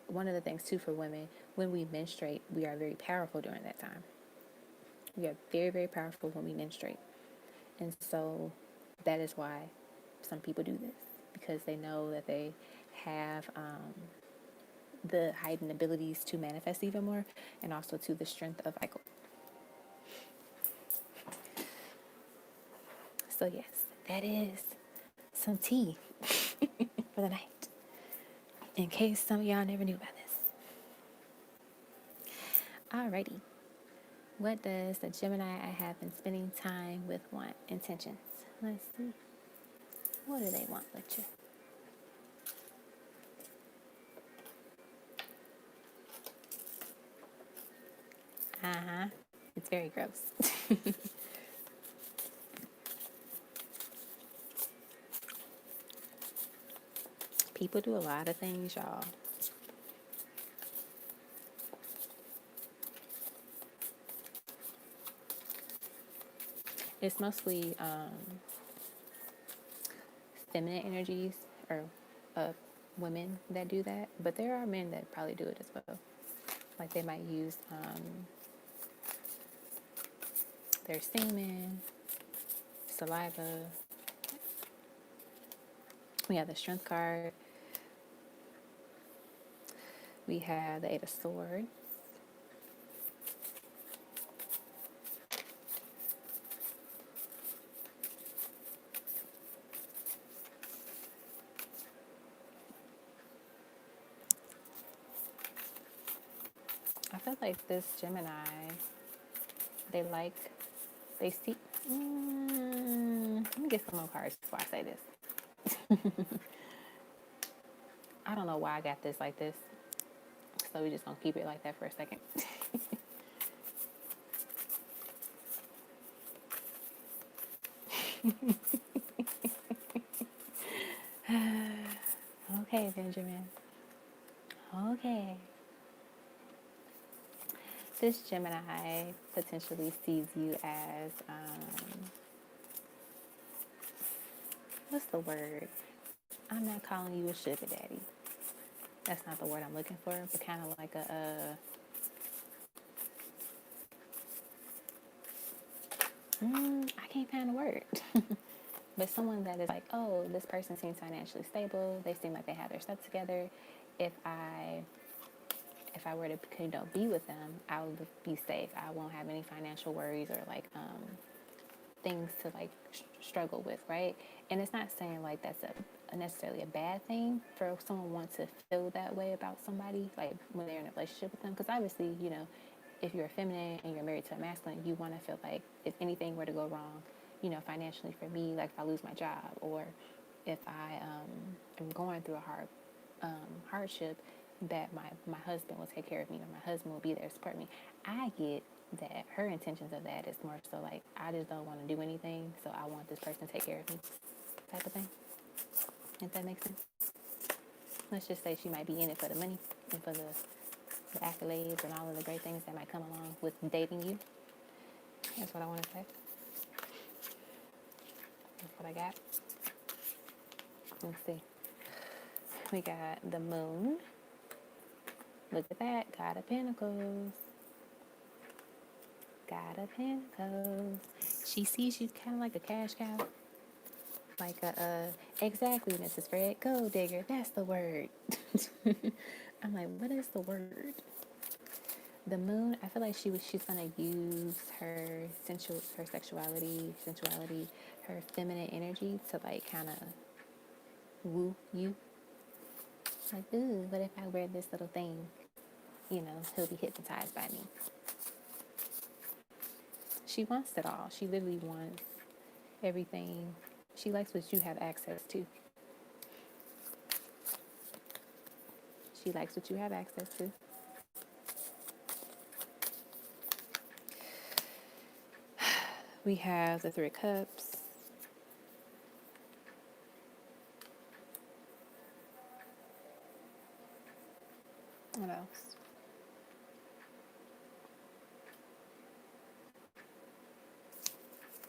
one of the things too for women, when we menstruate, we are very powerful during that time. We are very, very powerful when we menstruate. And so that is why some people do this, because they know that they have the heightened abilities to manifest even more, and also to the strength of cycle. So yes, that is some tea for the night, in case some of y'all never knew about this. Alrighty. What does the Gemini I have been spending time with want? Intentions. Let's see. What do they want with you? Uh-huh. It's very gross. People do a lot of things, y'all. It's mostly feminine energies or uh, women that do that, but there are men that probably do it as well. Like they might use their semen, saliva. We have the Strength card. We have the Eight of Swords. I feel like this Gemini, they see. Let me get some more cards before I say this. I don't know why I got this like this, so we're just gonna keep it like that for a second. Okay, Benjamin. Okay. This Gemini potentially sees you as, what's the word? I'm not calling you a sugar daddy. That's not the word I'm looking for, but kind of like I can't find a word. But someone that is like, oh, this person seems financially stable. They seem like they have their stuff together. If I were to, be with them, I would be safe. I won't have any financial worries or like things to like struggle with, right? And it's not saying like that's a necessarily a bad thing for someone wants to feel that way about somebody, like when they're in a relationship with them. Because obviously, if you're a feminine and you're married to a masculine, you want to feel like if anything were to go wrong, financially for me, like if I lose my job or if I am going through a hardship, that my husband will take care of me or my husband will be there to support me. I get that her intentions of that is more so like, I just don't want to do anything, so I want this person to take care of me type of thing. If that makes sense. Let's just say she might be in it for the money and for the accolades and all of the great things that might come along with dating you. That's what I want to say. That's what I got. Let's see. We got the Moon. Look at that. God of Pentacles. God of Pentacles. She sees you kind of like a cash cow. Like exactly, Mrs. Fred. Gold digger. That's the word. I'm like, what is the word? The Moon, I feel like she's gonna use her sexuality, her feminine energy to like kind of woo you. Like, ooh, what if I wear this little thing? He'll be hypnotized by me. She wants it all. She literally wants everything. She likes what you have access to. She likes what you have access to. We have the Three of Cups. What else?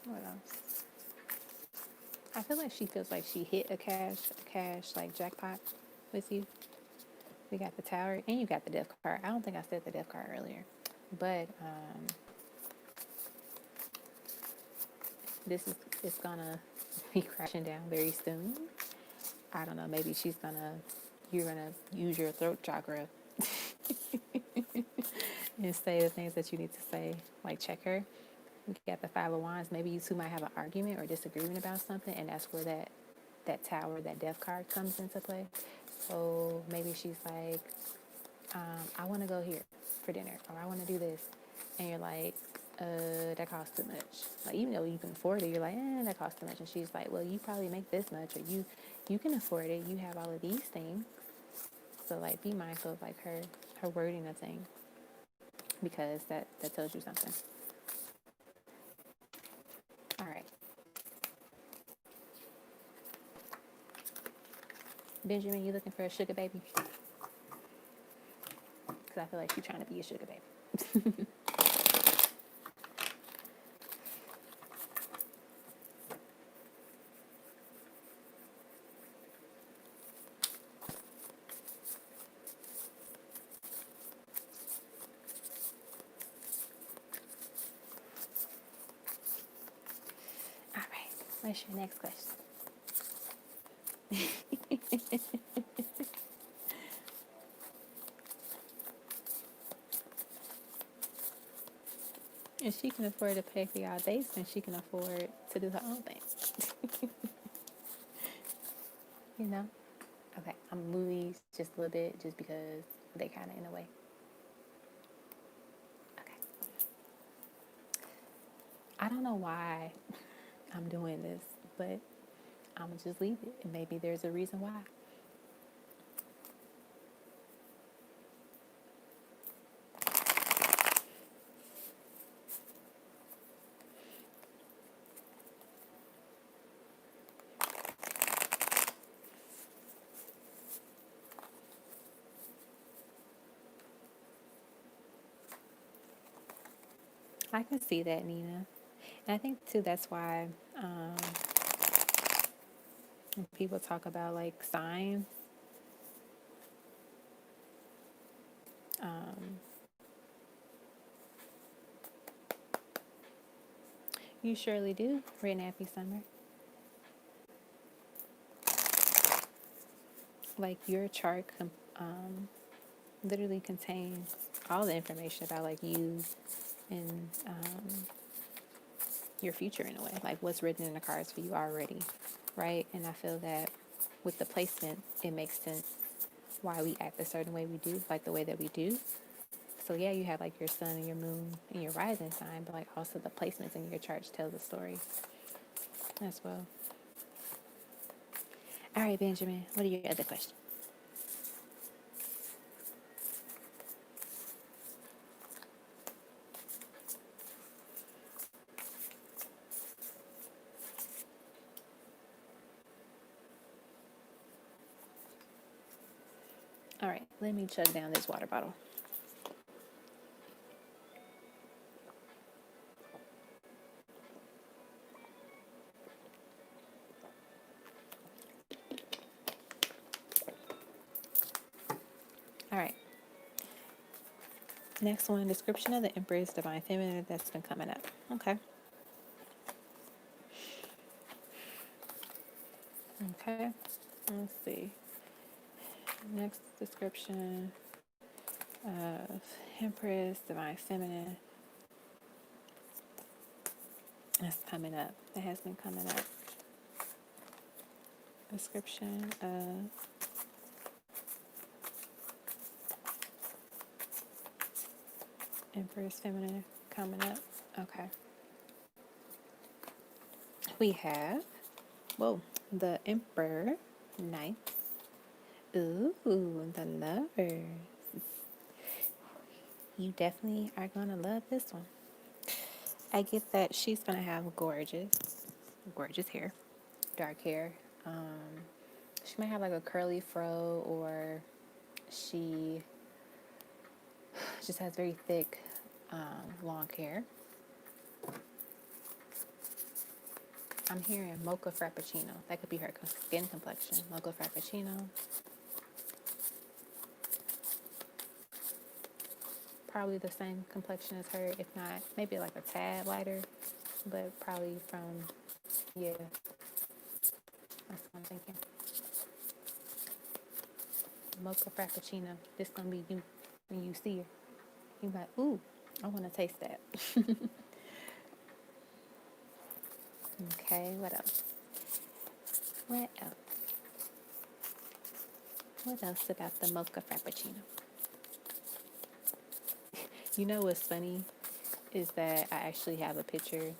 What else? I feel like she feels like she hit a cash like jackpot with you. We got the tower and you got the death card. I don't think I said the death card earlier, but this is it's gonna be crashing down very soon. I don't know. Maybe you're gonna use your throat chakra and say the things that you need to say, like check her. We got the Five of Wands. Maybe you two might have an argument or disagreement about something, and that's where that tower, that death card comes into play. So maybe she's like, I want to go here for dinner, or I want to do this, and you're like, that costs too much. Like, even though you can afford it, you're like, that costs too much. And she's like, well, you probably make this much, or you can afford it. You have all of these things. So like, be mindful of like her wording of things, because that tells you something. All right, Benjamin, you looking for a sugar baby? Because I feel like she's trying to be a sugar baby. All right, what's your next question? If she can afford to pay for y'all dates, then she can afford to do her own thing. You know? Okay, I'm movies just a little bit, just because they kind of in a way. Okay. I don't know why I'm doing this, but I'm gonna just leave it, and maybe there's a reason why. I can see that, Nina. And I think too that's why when people talk about like signs, you surely do, Red Nappy Summer. Like your chart literally contains all the information about like you and your future in a way, like what's written in the cards for you already, right? And I feel that with the placement, it makes sense why we act a certain way we do, like the way that we do. So yeah, you have like your sun and your moon and your rising sign, but like also the placements in your charts tell the story as well. All right, Benjamin, what are your other questions? All right, let me chug down this water bottle. All right. Next one, description of the Empress, Divine Feminine, that's been coming up. Okay. Okay. Let's see. Next description of Empress, Divine Feminine. That's coming up. That has been coming up. Description of Empress Feminine coming up. Okay. We have, whoa, the Emperor, Knights. Ooh, the Lovers. You definitely are going to love this one. I get that she's going to have gorgeous hair, dark hair. She might have like a curly fro, or she Just has very thick, long hair. I'm hearing mocha frappuccino. That could be her skin complexion. Mocha frappuccino. Probably the same complexion as her, if not maybe like a tad lighter, but probably from, yeah, that's what I'm thinking. Mocha frappuccino. This gonna be you when you see her. You like, ooh, I want to taste that. Okay, what else? What else? What else about the mocha frappuccino? You know what's funny is that I actually have a picture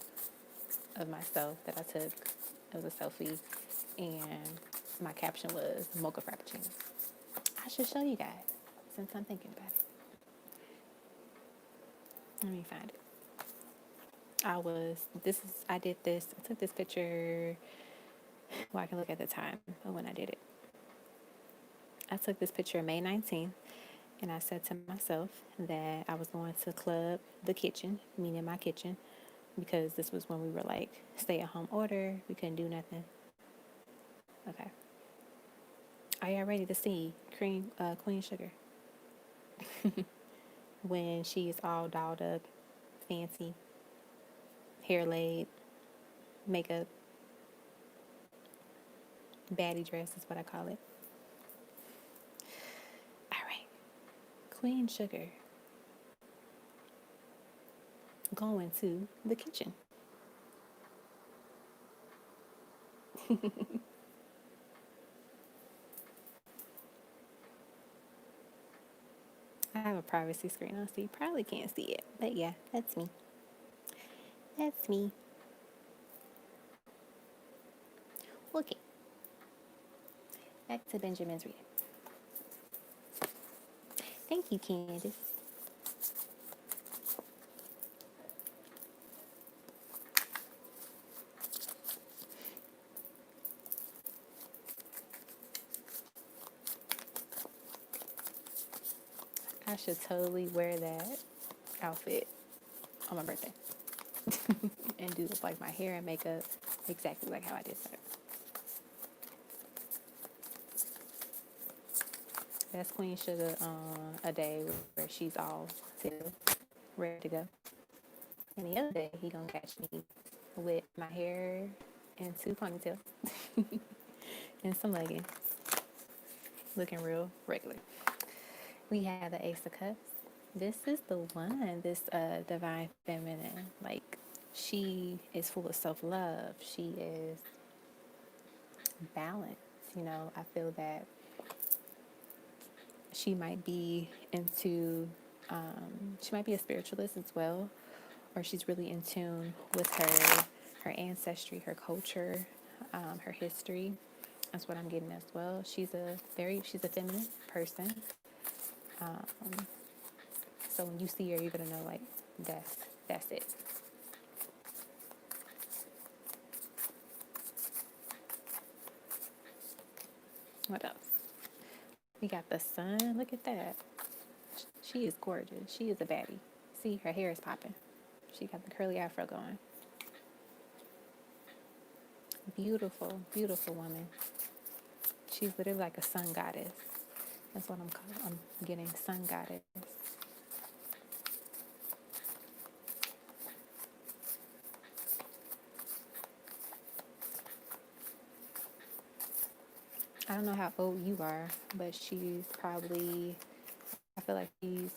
of myself that I took. It was a selfie, and my caption was mocha frappuccino. I should show you guys since I'm thinking about it. Let me find it. I took this picture. Well, I can look at the time of when I did it. I took this picture May 19th, and I said to myself that I was going to club the kitchen, meaning my kitchen, because this was when we were like stay at home order. We couldn't do nothing. Okay. Are y'all ready to see Queen Sugar? When she is all dolled up, fancy, hair laid, makeup, baddie dress is what I call it. All right. Queen Sugar going to the kitchen. I have a privacy screen on, so you probably can't see it. But yeah, that's me. That's me. Okay. Back to Benjamin's reading. Thank you, Candace. I should totally wear that outfit on my birthday and do like my hair and makeup exactly like how I did that. That's Queen Sugar on a day where she's all still ready to go. And the other day, he gonna catch me with my hair and 2 ponytails and some leggings, looking real regular. We have the Ace of Cups. This is the one, this divine feminine. Like, she is full of self-love. She is balanced. You know, I feel that she might be into, she might be a spiritualist as well, or she's really in tune with her ancestry, her culture, her history. That's what I'm getting as well. She's a feminine person. So when you see her, you're gonna know like that's it. What else? We got the sun. Look at that. She is gorgeous. She is a baddie. See, her hair is popping. She got the curly afro going. Beautiful, beautiful woman. She's literally like a sun goddess. That's what I'm calling. I'm getting sun goddess. I don't know how old you are, but she's probably, I feel like she's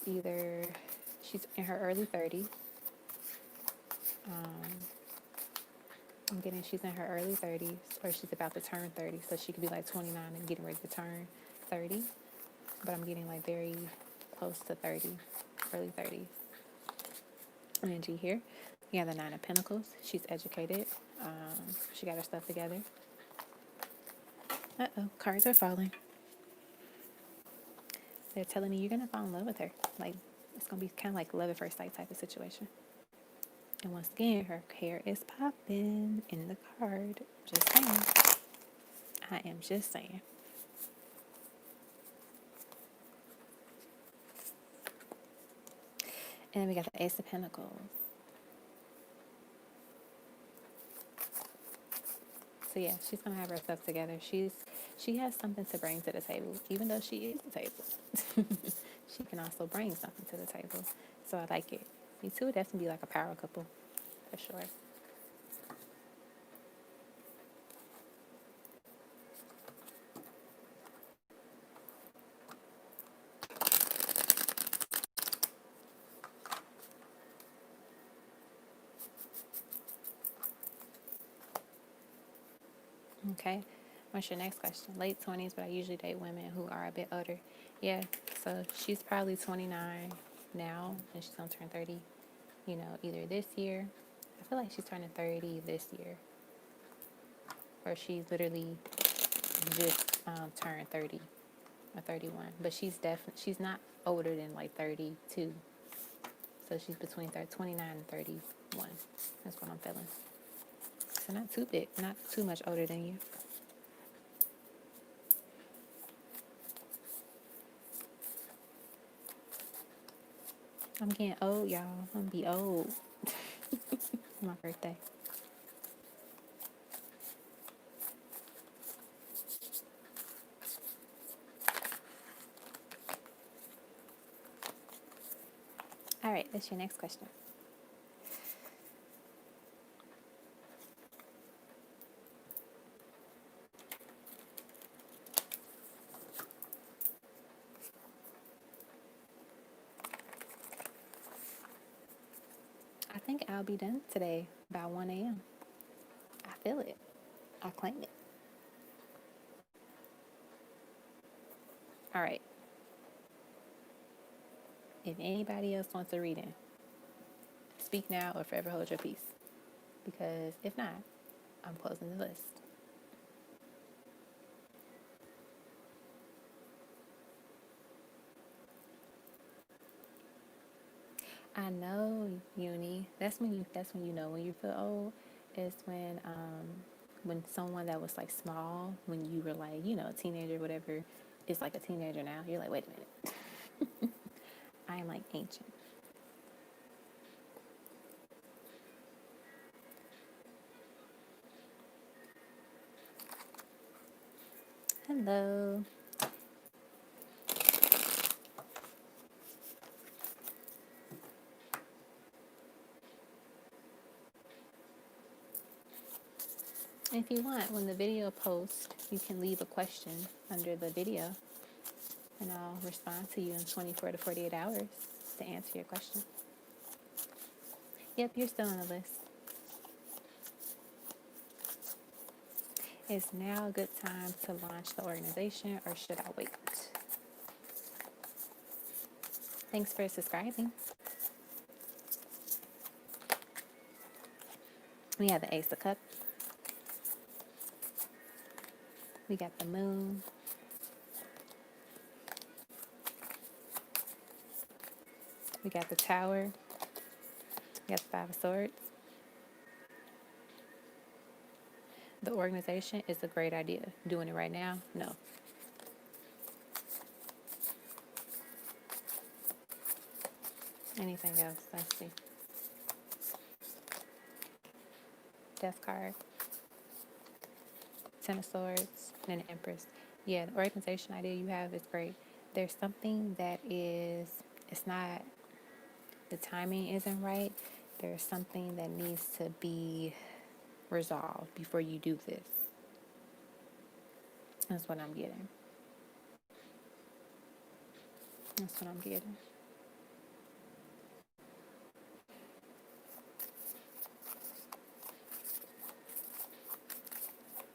in her early 30s. I'm getting she's in her early 30s, or she's about to turn 30, so she could be like 29 and getting ready to turn 30. But I'm getting like very close to 30, early 30s. Energy here. You have the Nine of Pentacles. She's educated. She got her stuff together. Uh-oh, cards are falling. They're telling me you're going to fall in love with her. Like, it's going to be kind of like love at first sight type of situation. And once again, her hair is popping in the card. Just saying. I am just saying. And then we got the Ace of Pentacles. So yeah, she's gonna have her stuff together. She has something to bring to the table, even though she is the table. She can also bring something to the table. So I like it. You two would definitely be like a power couple, for sure. Okay. What's your next question? Late 20s, but I usually date women who are a bit older. Yeah, so she's probably 29 now, and she's gonna turn 30, either this year. I feel like she's turning 30 this year. Or she literally just turned 30 or 31. But she's not older than like 32. So she's between 29 and 31. That's what I'm feeling. So not too big, not too much older than you. I'm getting old, y'all. I'm gonna be old. My birthday. All right, that's your next question. I think I'll be done today by 1 a.m. I feel it. I claim it. All right. If anybody else wants a reading, speak now or forever hold your peace. Because if not, I'm closing the list. I know, Uni. That's when you know when you feel old. Is when someone that was like small, when you were like, a teenager, whatever, is like a teenager now. You're like, wait a minute. I am like ancient. Hello. If you want, when the video posts, you can leave a question under the video, and I'll respond to you in 24 to 48 hours to answer your question. Yep, you're still on the list. Is now a good time to launch the organization, or should I wait? Thanks for subscribing. We have the Ace of Cups. We got the Moon. We got the Tower. We got the Five of Swords. The organization is a great idea. Doing it right now? No. Anything else? Let's see. Death card. Ten of Swords. And an Empress. Yeah, the organization idea you have is great. There's something that it's not, the timing isn't right. There's something that needs to be resolved before you do this. That's what I'm getting. That's what I'm getting.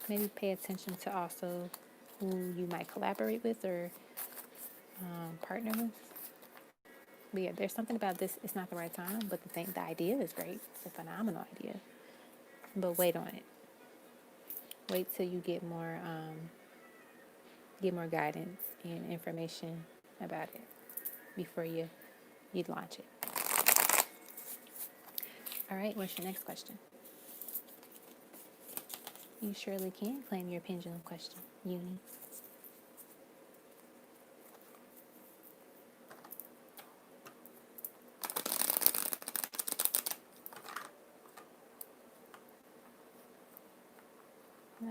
Maybe pay attention to also who you might collaborate with or partner with. But yeah, there's something about this. It's not the right time, but the idea is great. It's a phenomenal idea. But wait on it. Wait till you get more guidance and information about it before you launch it. All right, what's your next question? You surely can claim your pendulum question, Uni.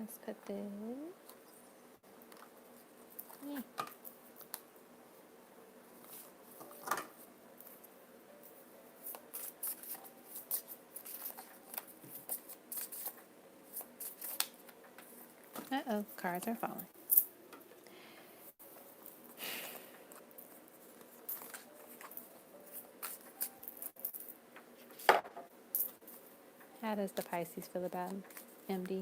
Let's put this. Yeah. Uh-oh, cards are falling. How does the Pisces feel about MD?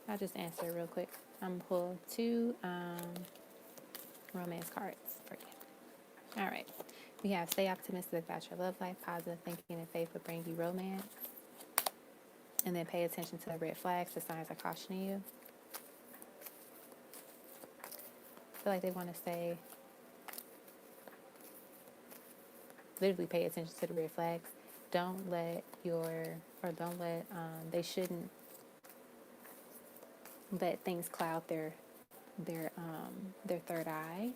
I'll just answer real quick. I'm gonna pull two romance cards for you. All right. We have stay optimistic about your love life. Positive thinking and faith will bring you romance. And then pay attention to the red flags. The signs are cautioning you. I feel like they want to say, literally pay attention to the red flags. Don't let they shouldn't let things cloud their third eye,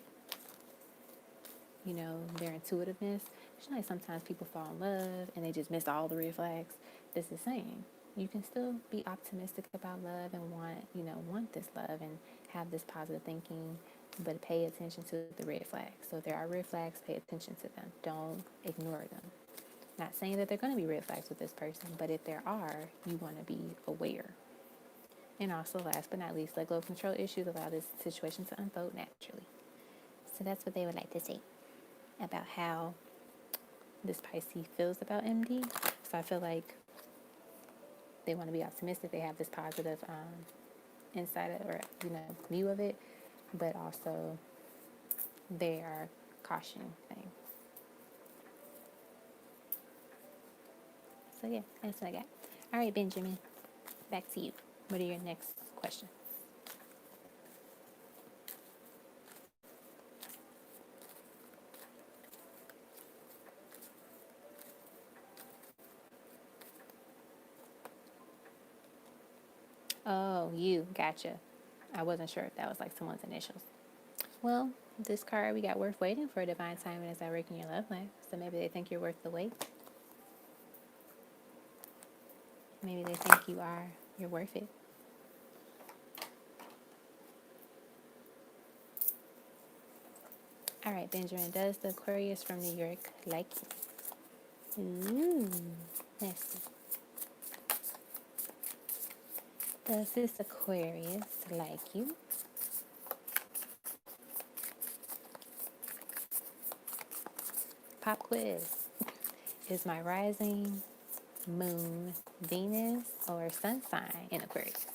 their intuitiveness. It's like sometimes people fall in love and they just miss all the red flags. This is saying you can still be optimistic about love and want this love and have this positive thinking, but pay attention to the red flags. So if there are red flags, pay attention to them. Don't ignore them. Not saying that they're going to be red flags with this person, but if there are, you want to be aware. And also, last but not least, let go of control issues. Allow this situation to unfold naturally. So that's what they would like to say about how this Pisces feels about MD. So I feel like they want to be optimistic. They have this positive insight or view of it, but also they are cautioning things. So yeah, that's what I got. All right, Benjamin, back to you. What are your next questions? Oh, you, gotcha. I wasn't sure if that was like someone's initials. Well, this card, we got worth waiting for divine timing as I work in your love life. So maybe they think you're worth the wait. Maybe they think you're worth it. All right, Benjamin, does the Aquarius from New York like you? Ooh, let's see. Does this Aquarius like you? Pop quiz. Is my rising, moon, Venus, or sun sign in Aquarius?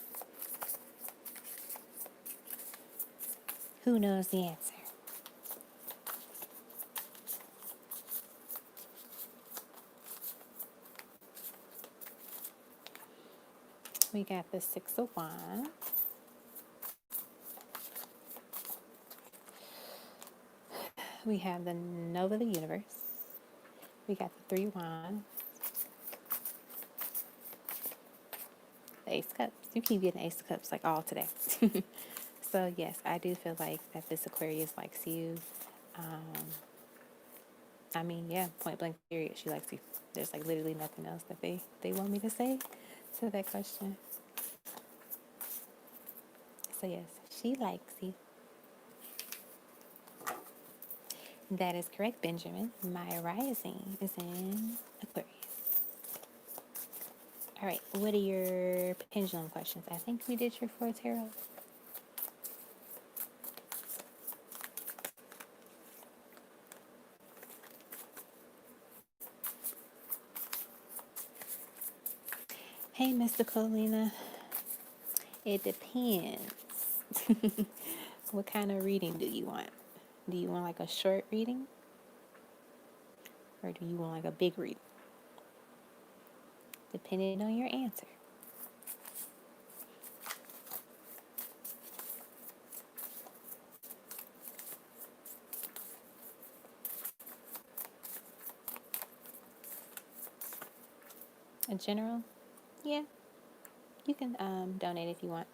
Who knows the answer? We got the Six of Wands. We have the Nova of the Universe. We got the Three Wands. The Ace of Cups. You keep getting Ace of Cups like all today. So yes, I do feel like that this Aquarius likes you. Yeah, point blank period, she likes you. There's like literally nothing else that they want me to say to that question. So yes, she likes you. That is correct, Benjamin. My rising is in Aquarius. All right, what are your pendulum questions? I think we did your four tarot. Hey, Mystical Lena. It depends. What kind of reading do you want? Do you want like a short reading? Or do you want like a big reading? Depending on your answer. In general? Yeah. You can donate if you want.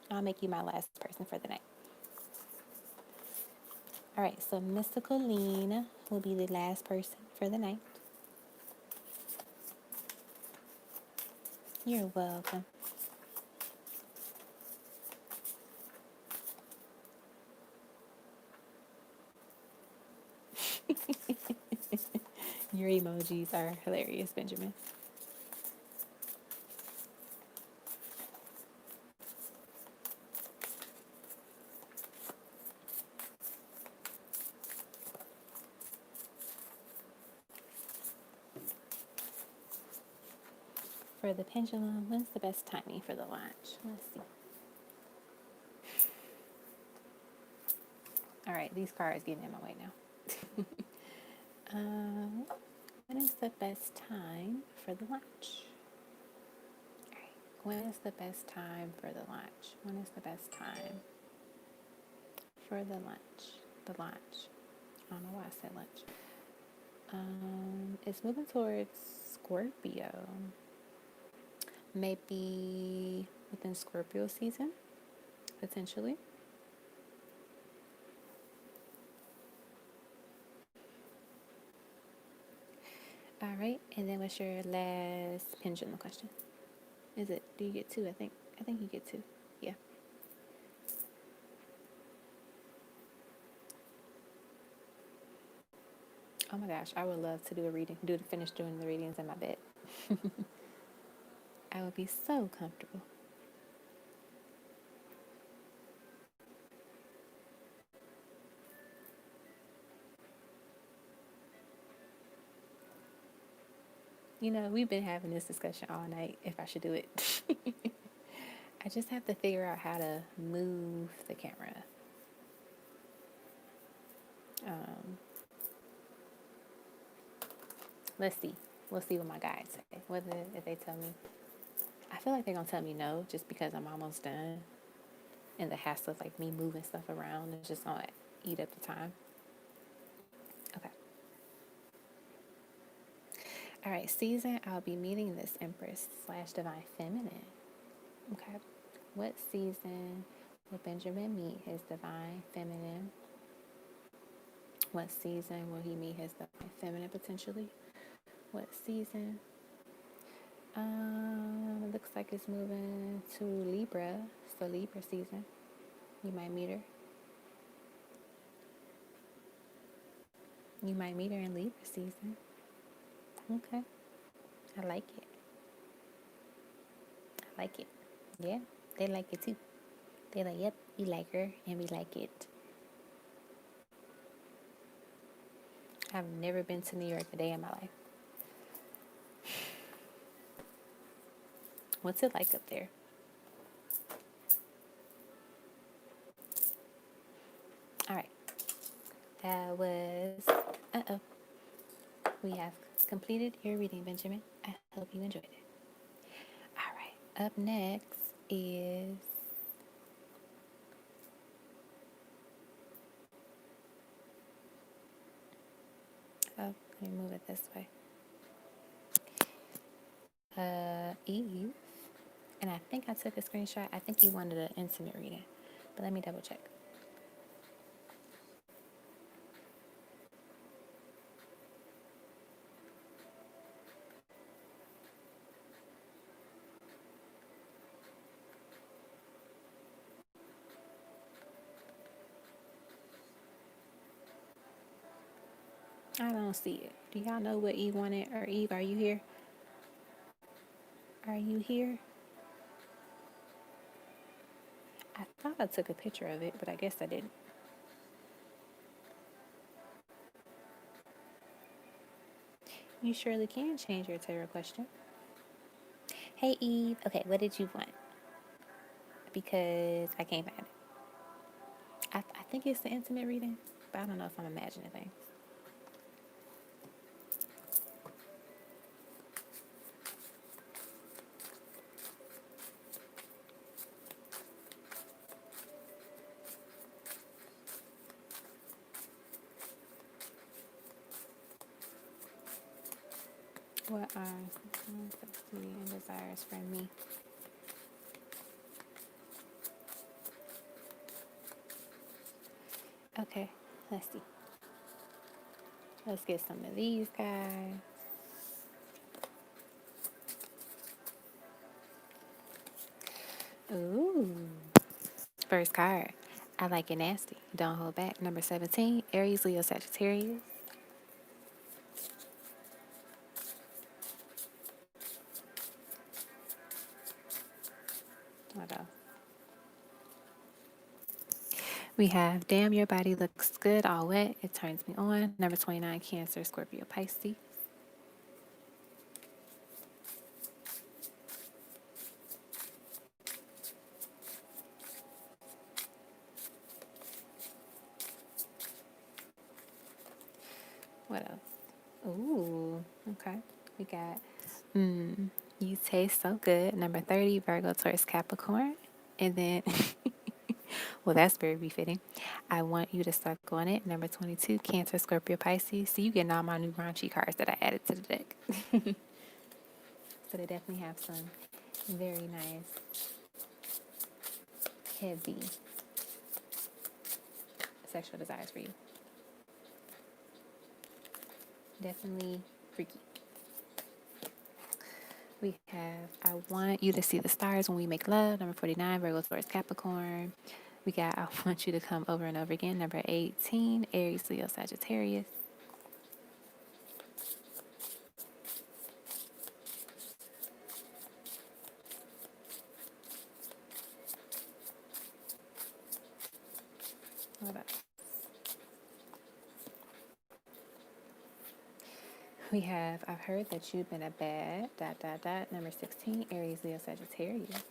I'll make you my last person for the night. All right, so Mystical Lena will be the last person for the night. You're welcome. Your emojis are hilarious, Benjamin. For the pendulum, when's the best timing for the launch? Let's see. All right, these cards getting in my way now. When is the best time for the launch? All right, when is the best time for the launch? When is the best time for the lunch? The launch. I don't know why I said lunch. It's moving towards Scorpio. Maybe within Scorpio season, potentially. All right, and then what's your last pendulum question? Is it? Do you get two? I think you get two. Yeah. Oh my gosh, I would love to do a reading. Finish doing the readings in my bed. I would be so comfortable. You know, we've been having this discussion all night if I should do it. I just have to figure out how to move the camera. Um, let's see. We'll see what my guides say. Whether if they tell me, I feel like they're gonna tell me no, just because I'm almost done, and the hassle of like me moving stuff around is just gonna eat up the time. Okay. All right. Season. I'll be meeting this Empress / Divine Feminine. Okay. What season will Benjamin meet his Divine Feminine? What season will he meet his Divine Feminine potentially? What season? It looks like it's moving to Libra. So Libra season. You might meet her. You might meet her in Libra season. Okay. I like it. I like it. Yeah, they like it too. They're like, yep, we like her and we like it. I've never been to New York a day in my life. What's it like up there? All right. That was, we have completed your reading, Benjamin. I hope you enjoyed it. All right. Up next is, oh, let me move it this way. Eve. And I think I took a screenshot. I think you wanted an intimate reading, but let me double check. I don't see it. Do y'all know what Eve wanted? Or Eve, are you here? Are you here? I thought I took a picture of it, but I guess I didn't. You surely can change your tarot question. Hey Eve, okay, what did you want? Because I can't find it. I think it's the intimate reading, but I don't know if I'm imagining things. What are safety and desires from me? Okay, let's see. Let's get some of these guys. Ooh. First card. I like it nasty. Don't hold back. Number 17. Aries, Leo, Sagittarius. What else? We have damn, your body looks good, all wet. It turns me on. Number 29, Cancer, Scorpio, Pisces. What else? Ooh, okay. We got you taste so good. Number 30, Virgo, Taurus, Capricorn. And then, well, that's very befitting. I want you to suck on it. Number 22, Cancer, Scorpio, Pisces. So you getting all my new raunchy cards that I added to the deck. So they definitely have some very nice, heavy sexual desires for you. Definitely freaky. We have I want you to see the stars when we make love. Number 49, Virgo, Taurus, Capricorn. We got I want you to come over and over again. Number 18, Aries, Leo, Sagittarius. What else? We have I've heard that you've been a bad ... Number 16, Aries, Leo, Sagittarius.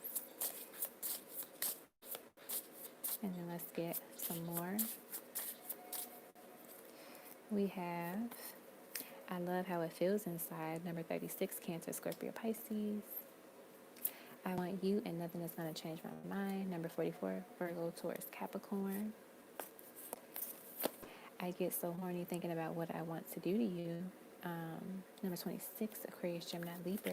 And then let's get some more. We have I love how it feels inside. Number 36, Cancer, Scorpio, Pisces. I want you and nothing is going to change my mind. Number 44, Virgo, Taurus, Capricorn. I get so horny thinking about what I want to do to you. Number 26, Aquarius, Gemini, Libra.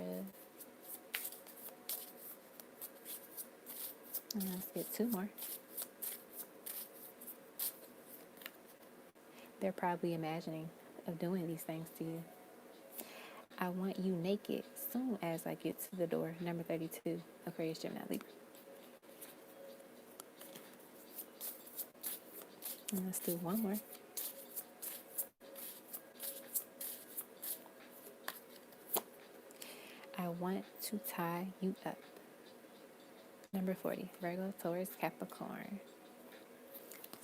And let's get two more. They're probably imagining of doing these things to you. I want you naked soon as I get to the door. Number 32, Aquarius, Gemini, Libra. And let's do one more. I want to tie you up. Number 40, Virgo, Taurus, Capricorn.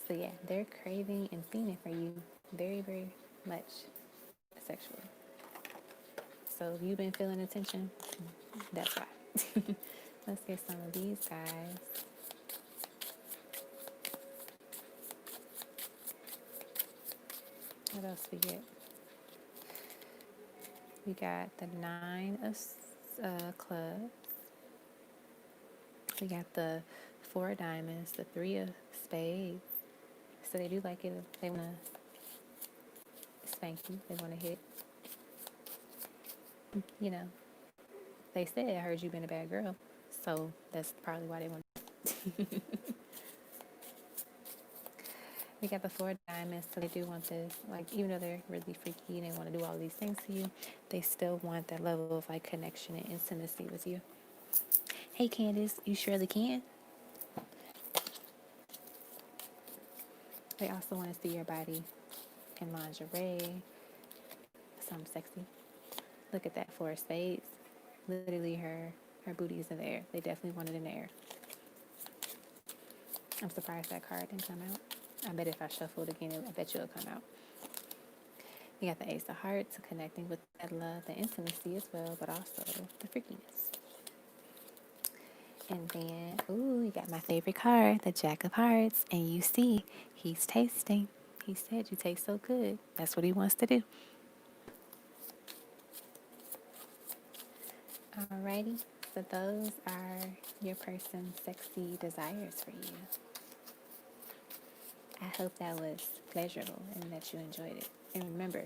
So yeah, they're craving and fiending for you very, very much sexually. So if you've been feeling attention, that's why. Let's get some of these guys. What else we get? We got the 9 of clubs. We got the 4 of diamonds, the 3 of spades. So they do like it. They want to spank you. They want to hit. You know, they said, I heard you've been a bad girl. So that's probably why they want to. We got the 4 of diamonds, so they do want this. Like, even though they're really freaky and they want to do all these things to you, they still want that level of, like, connection and intimacy with you. Hey, Candace, you surely can. They also want to see your body in lingerie, something sexy. Look at that 4 of spades. Literally, her booty is in the air. They definitely want it in the air. I'm surprised that card didn't come out. I bet if I shuffle it again, I bet you it'll come out. You got the Ace of Hearts, connecting with that love, the intimacy as well, but also the freakiness. And then, ooh, you got my favorite card, the Jack of Hearts, and you see, he's tasting. He said you taste so good. That's what he wants to do. Alrighty, so those are your person's sexy desires for you. I hope that was pleasurable and that you enjoyed it. And remember,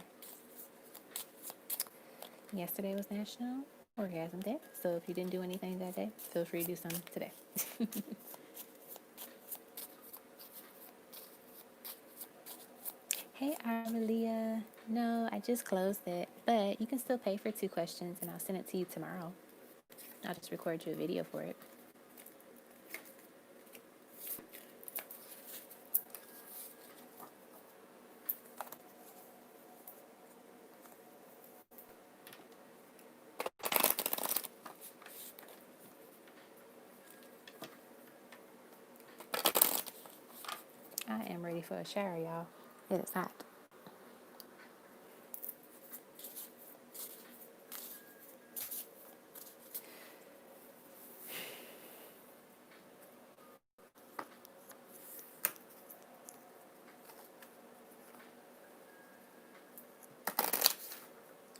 yesterday was National Orgasm Day, so if you didn't do anything that day, feel free to do something today. Hey, Arvelia. No, I just closed it, but you can still pay for 2 questions, and I'll send it to you tomorrow. I'll just record you a video for it. for a shower, y'all. It is hot.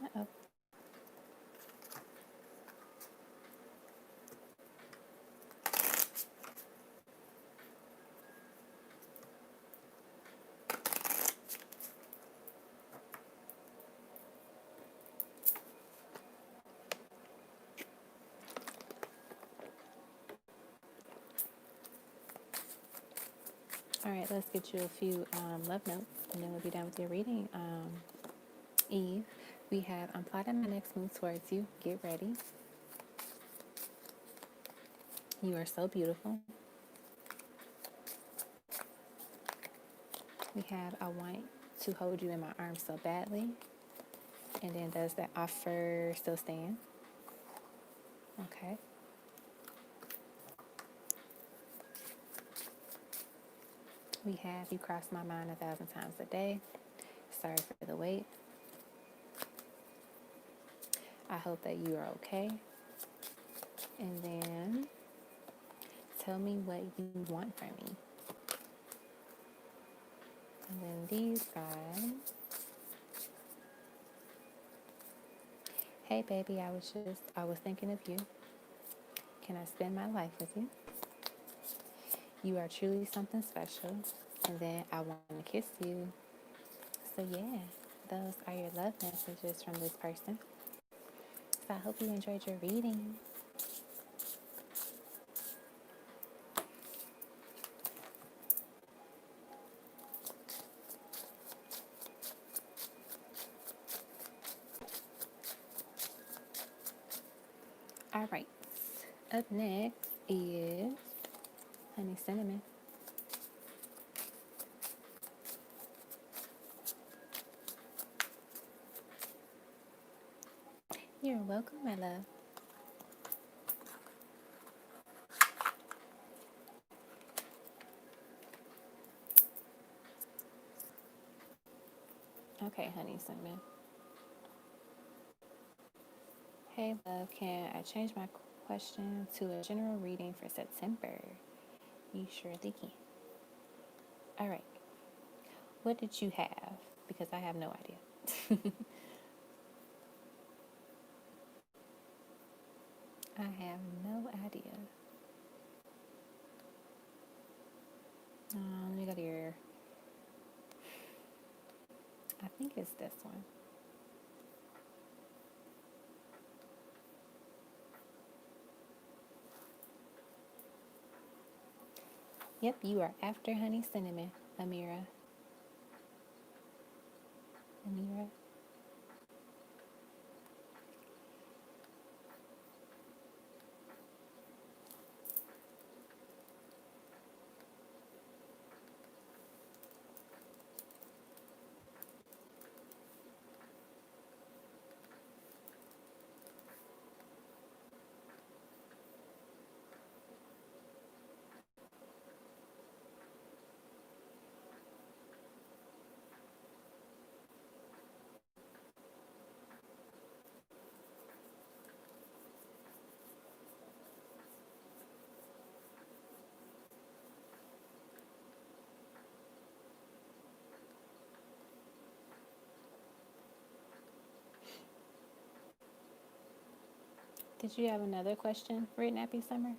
Uh-oh. All right, let's get you a few love notes, and then we'll be done with your reading. Eve, we have, I'm plotting my next move towards you. Get ready. You are so beautiful. We have, I want to hold you in my arms so badly. And then does that offer still stand? Okay. We have, you cross my mind 1,000 times a day. Sorry for the wait. I hope that you are okay. And then tell me what you want from me. And then these guys. Hey baby, I was thinking of you. Can I spend my life with you? You are truly something special. And then I want to kiss you. So yeah, those are your love messages from this person. So I hope you enjoyed your reading. All right. Up next is Honey Cinnamon. You're welcome, my love. Okay, Honey Cinnamon. Hey, love, can I change my question to a general reading for September? You surely can. All right. What did you have? Because I have no idea. I have no idea. Let me go to your... I think it's this one. Yep, you are after Honey Cinnamon, Amira. Amira. Did you have another question written, Happy Summer?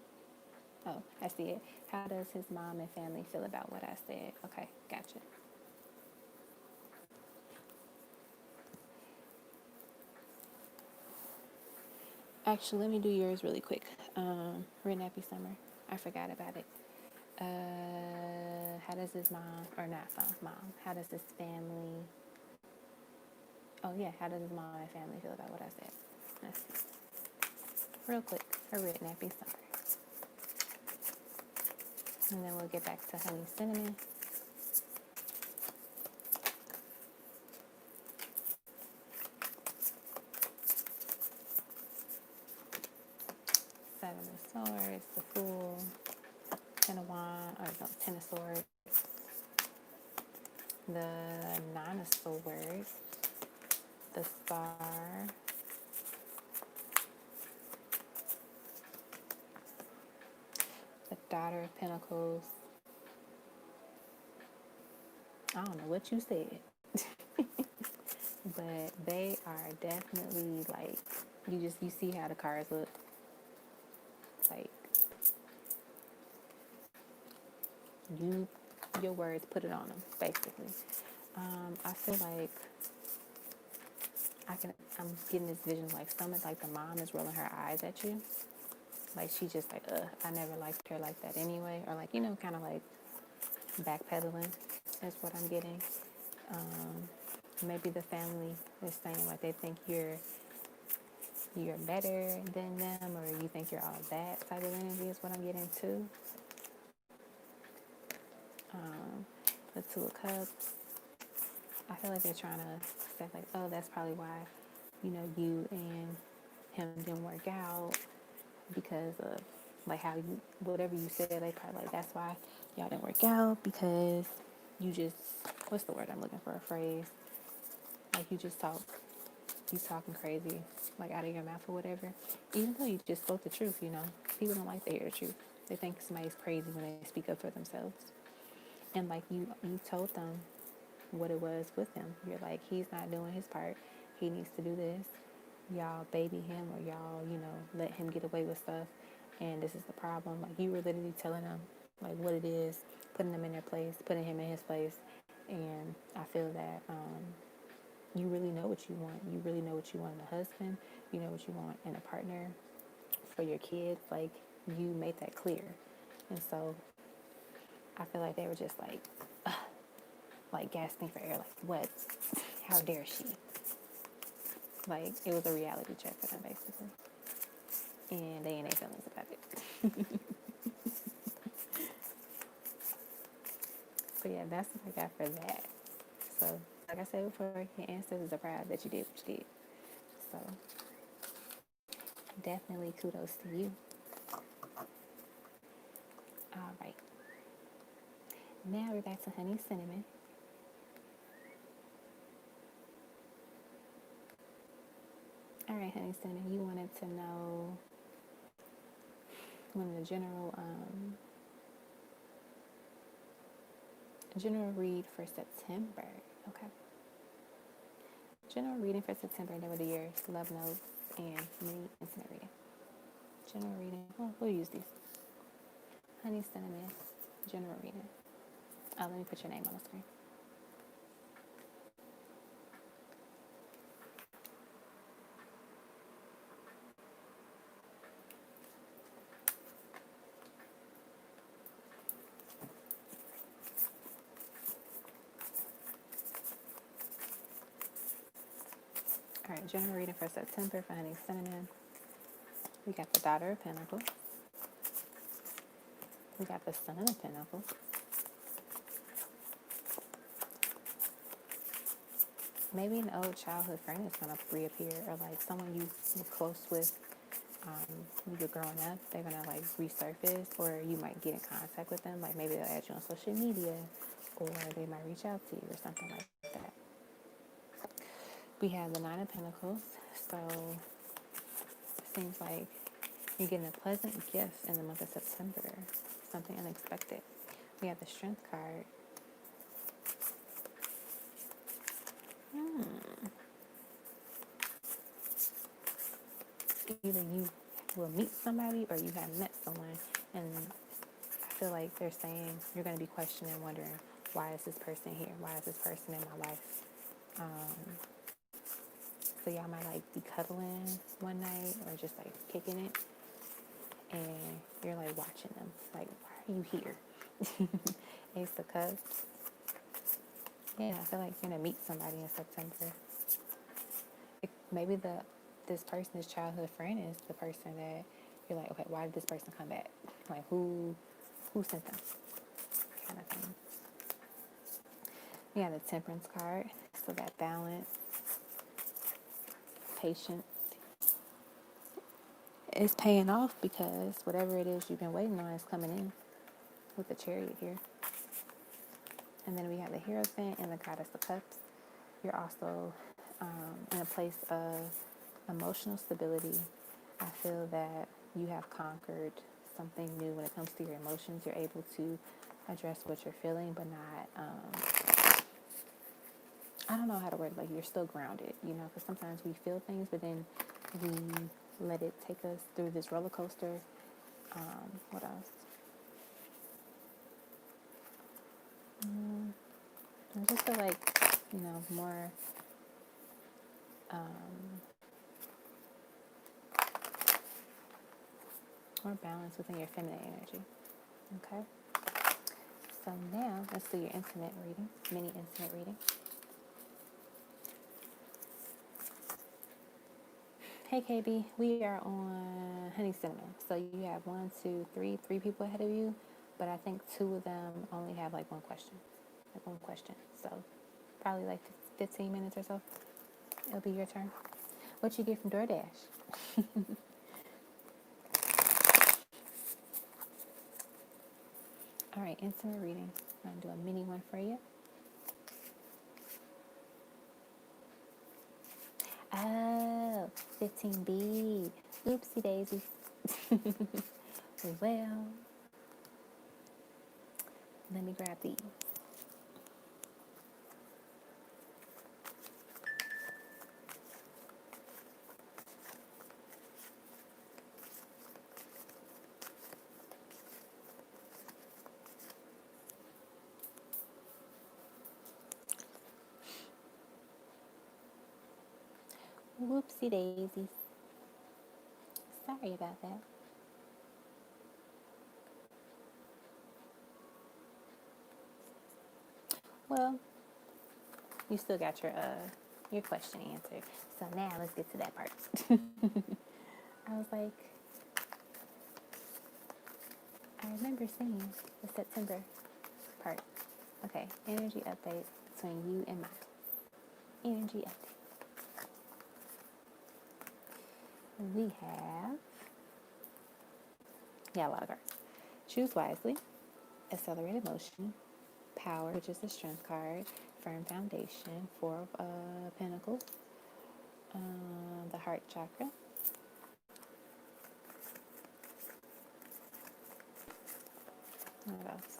Oh, I see it. How does his mom and family feel about what I said? Okay, gotcha. Actually, let me do yours really quick. Written Happy Summer. I forgot about it. How does his mom, or not mom, how does his family, oh yeah, how does his mom and family feel about what I said? Let's see. Real quick, a written Happy Summer. And then we'll get back to Honey Cinnamon. Seven of Swords, the Fool, Ten of Wands, or no, Ten of Swords. the Nine of Swords, the Star, the Daughter of Pentacles. I don't know what you said, but they are definitely like, you see how the cards look. Like, your words, put it on them, basically. I feel like I'm getting this vision like someone, like the mom is rolling her eyes at you. Like she just like, I never liked her like that anyway. Or like, kind of like backpedaling is what I'm getting. Maybe the family is saying like they think you're better than them, or you think you're all that type of energy is what I'm getting too. The Two of Cups. I feel like they're trying to say like, oh, that's probably why, you and him didn't work out, because of like how you, whatever you said, they probably like, that's why y'all didn't work out, because you just, what's the word I'm looking for, a phrase, like you talking crazy, like out of your mouth or whatever, even though you just spoke the truth. People don't like to hear the truth. They think somebody's crazy when they speak up for themselves. And like you told them what it was with him. You're like, he's not doing his part. He needs to do this. Y'all baby him, or y'all, let him get away with stuff. And this is the problem. Like, you were literally telling them like what it is, putting them in their place, putting him in his place. And I feel that you really know what you want. You really know what you want in a husband. You know what you want in a partner for your kids. Like, you made that clear. And so I feel like they were just like gasping for air. Like, what? How dare she? Like, it was a reality check for them, basically. And they ain't feelings about it. So yeah, that's what I got for that. So, like I said before, your ancestors are proud that you did what you did. So, definitely kudos to you. All right. Now we're back to Honey Cinnamon. All right, Honey Cinnamon, you wanted to know when the general read for September. Okay. General reading for September, end of the year, love notes, and mini intimate reading. General reading. Oh, we'll use these. Honey Cinnamon, general reading. Oh, let me put your name on the screen. All right, general reading for September for Honey Cinnamon. We got the Daughter of Pentacles. We got the Son of Pentacles. Maybe an old childhood friend is going to reappear, or like someone you were close with when you were growing up. They're going to like resurface, or you might get in contact with them. Like, maybe they'll add you on social media, or they might reach out to you or something like that. We have the Nine of Pentacles. So it seems like you're getting a pleasant gift in the month of September, something unexpected. We have the Strength card. Either you will meet somebody, or you have met someone, and I feel like they're saying you're going to be questioning, wondering, why is this person here? Why is this person in my life? So y'all might like be cuddling one night, or just like kicking it, and you're like watching them, like, why are you here? Ace of Cups. Yeah, I feel like you're gonna meet somebody in September. Maybe this person's childhood friend is the person that you're like, okay, why did this person come back? Like, who sent them? Kind of thing. We have the Temperance card, so that balance, patience is paying off, because whatever it is you've been waiting on is coming in with the Chariot here. And then we have the Hierophant and the Goddess of Cups. You're also in a place of emotional stability. I feel that you have conquered something new when it comes to your emotions. You're able to address what you're feeling, but not, I don't know how to word it, like you're still grounded, you know, because sometimes we feel things, but then we let it take us through this roller coaster. What else? I just feel like, you know, more balance within your feminine energy. Okay. So now let's do your intimate reading, mini intimate reading. Hey KB, we are on Honey Cinnamon. So you have three people ahead of you, but I think two of them only have like one question. So probably like 15 minutes or so. It'll be your turn. What you get from DoorDash? All right, intimate reading. I'm gonna do a mini one for you. Oh, 15B. Oopsie daisy. Well, let me grab these. Whoopsie daisies. Sorry about that. Well, you still got your question answered. So now let's get to that part. I was like, I remember seeing the September part. Okay, energy update between you and mine. Energy update. We have, yeah, a lot of cards. Choose wisely, accelerated motion, power, which is the strength card, firm foundation, four of pentacles, the heart chakra. What else?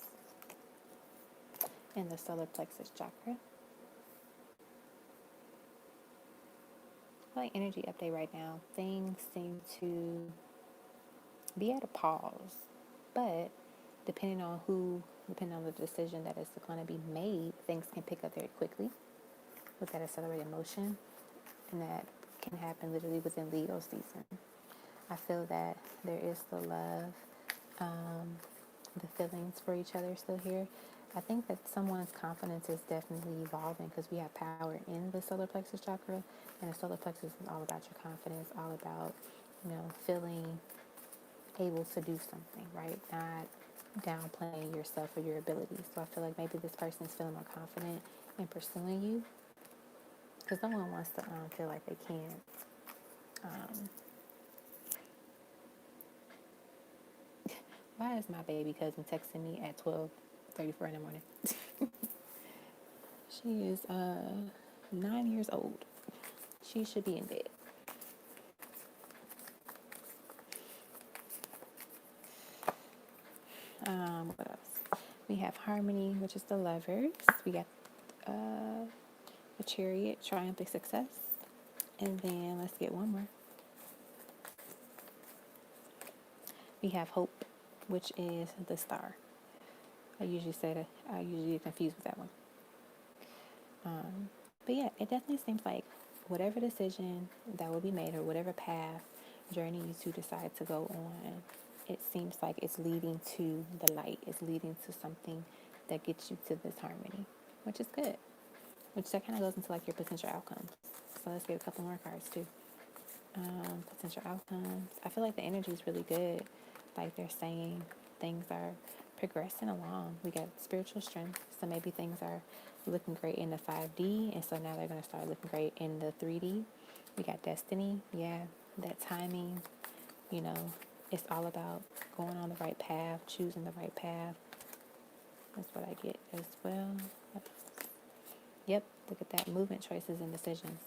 And the solar plexus chakra. Like energy update right now, things seem to be at a pause, but depending on the decision that is going to be made, things can pick up very quickly with that accelerated motion, and that can happen literally within Leo season. I feel that there is the love, the feelings for each other still here. I think that someone's confidence is definitely evolving because we have power in the solar plexus chakra, and the solar plexus is all about your confidence, all about, you know, feeling able to do something, right? Not downplaying yourself or your abilities. So I feel like maybe this person is feeling more confident in pursuing you because no one wants to feel like they can't. Why is my baby cousin texting me at 12:34 in the morning? She is 9 years old. She should be in bed. What else? We have harmony, which is the lovers. We got the chariot, triumphant success. And then let's get one more. We have hope, which is the star. I usually get confused with that one. But yeah, it definitely seems like whatever decision that will be made or whatever path, journey you two decide to go on, it seems like it's leading to the light. It's leading to something that gets you to this harmony, which is good. Which that kind of goes into like your potential outcomes. So let's get a couple more cards too. Potential outcomes. I feel like the energy is really good. Like they're saying things are progressing along. We got spiritual strength. So maybe things are looking great in the 5D. And so now they're going to start looking great in the 3D. We got destiny. Yeah, that timing. You know, it's all about going on the right path, choosing the right path. That's what I get as well. Yep, look at that. Movement, choices, and decisions.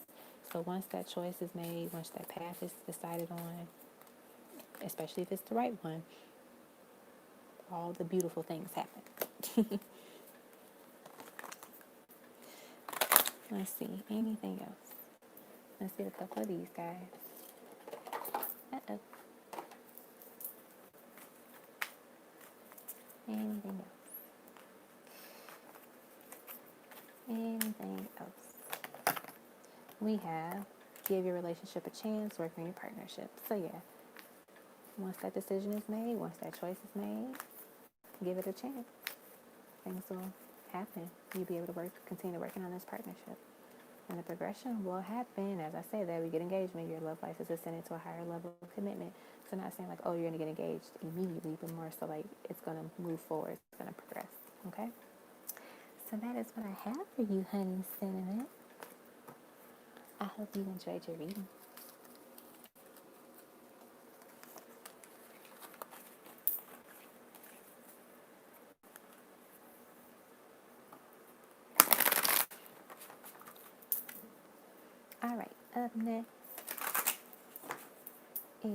So once that choice is made, once that path is decided on, especially if it's the right one, all the beautiful things happen. Let's see. Anything else? Let's get a couple of these guys. Uh-oh. Anything else? Anything else? We have give your relationship a chance, work on your partnership. So yeah, once that decision is made, once that choice is made, give it a chance. Things will happen. You'll be able to continue working on this partnership. And the progression will happen, as I say, that we get engagement, your love life is ascending to a higher level of commitment. So not saying like, oh, you're going to get engaged immediately, but more so like it's going to move forward, it's going to progress, okay? So that is what I have for you, honey cinnamon. I hope you enjoyed your reading. All right, up next is,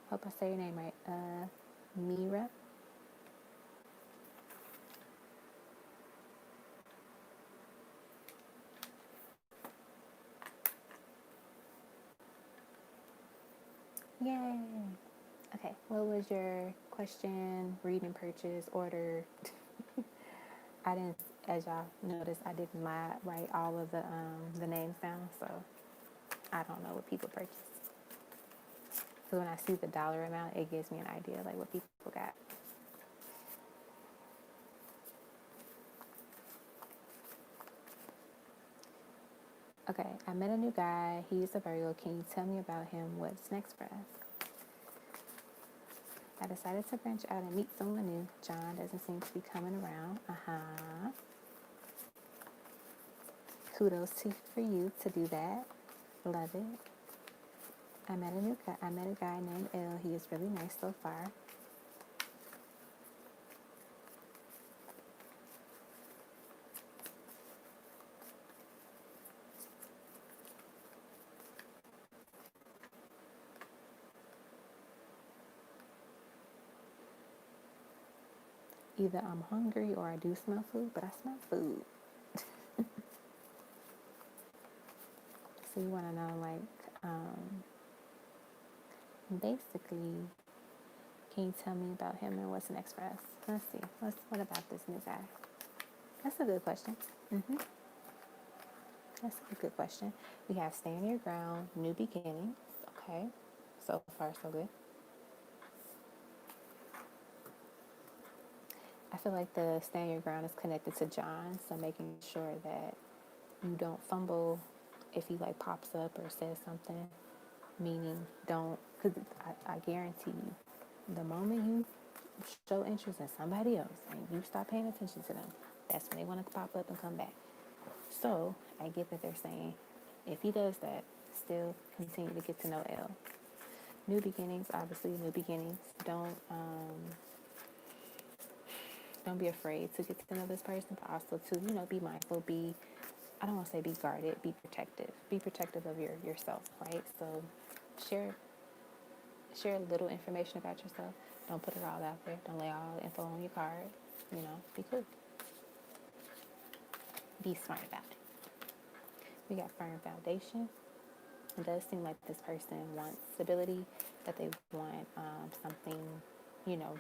hope I say your name right, Mira. Yay! Okay, what was your question, reading, purchase, order? I didn't, as y'all noticed, I didn't write all of the names down, so I don't know what people purchase. So when I see the dollar amount, it gives me an idea like what people got. Okay, I met a new guy. He's a Virgo. Can you tell me about him? What's next for us? I decided to branch out and meet someone new. John doesn't seem to be coming around. Kudos for you to do that. Love it. I met a guy named L. He is really nice so far. Either I'm hungry or I do smell food, but I smell food. So you want to know, like, basically, can you tell me about him and what's next for us? Let's see. What about this new guy? That's a good question. That's a good question. We have stand your ground, new beginnings. Okay. So far, so good. I feel like the stand your ground is connected to John, so making sure that you don't fumble if he like pops up or says something, meaning don't, because I guarantee you, the moment you show interest in somebody else and you stop paying attention to them, that's when they want to pop up and come back. So I get that they're saying if he does that, still continue to get to know L. New beginnings, obviously, new beginnings. Don't be afraid to get to know this person, but also to, be mindful, I don't want to say be guarded, be protective. Be protective of yourself, right? So share a little information about yourself. Don't put it all out there. Don't lay all the info on your card. Be cool. Be smart about it. We got firm foundation. It does seem like this person wants stability, that they want something,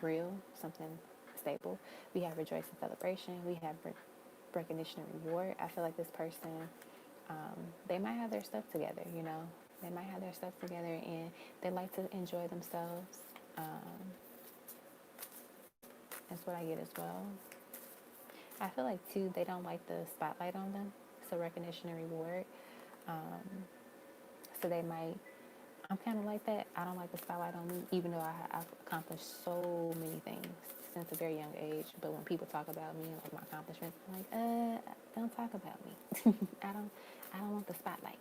real, something stable. We have rejoice and celebration. We have recognition and reward. I feel like this person, they might have their stuff together, They might have their stuff together and they like to enjoy themselves. That's what I get as well. I feel like, too, they don't like the spotlight on them. So recognition and reward. So they might, I'm kind of like that. I don't like the spotlight on me, even though I've accomplished so many things since a very young age. But when people talk about me and like my accomplishments, I'm like, don't talk about me. I don't want the spotlight.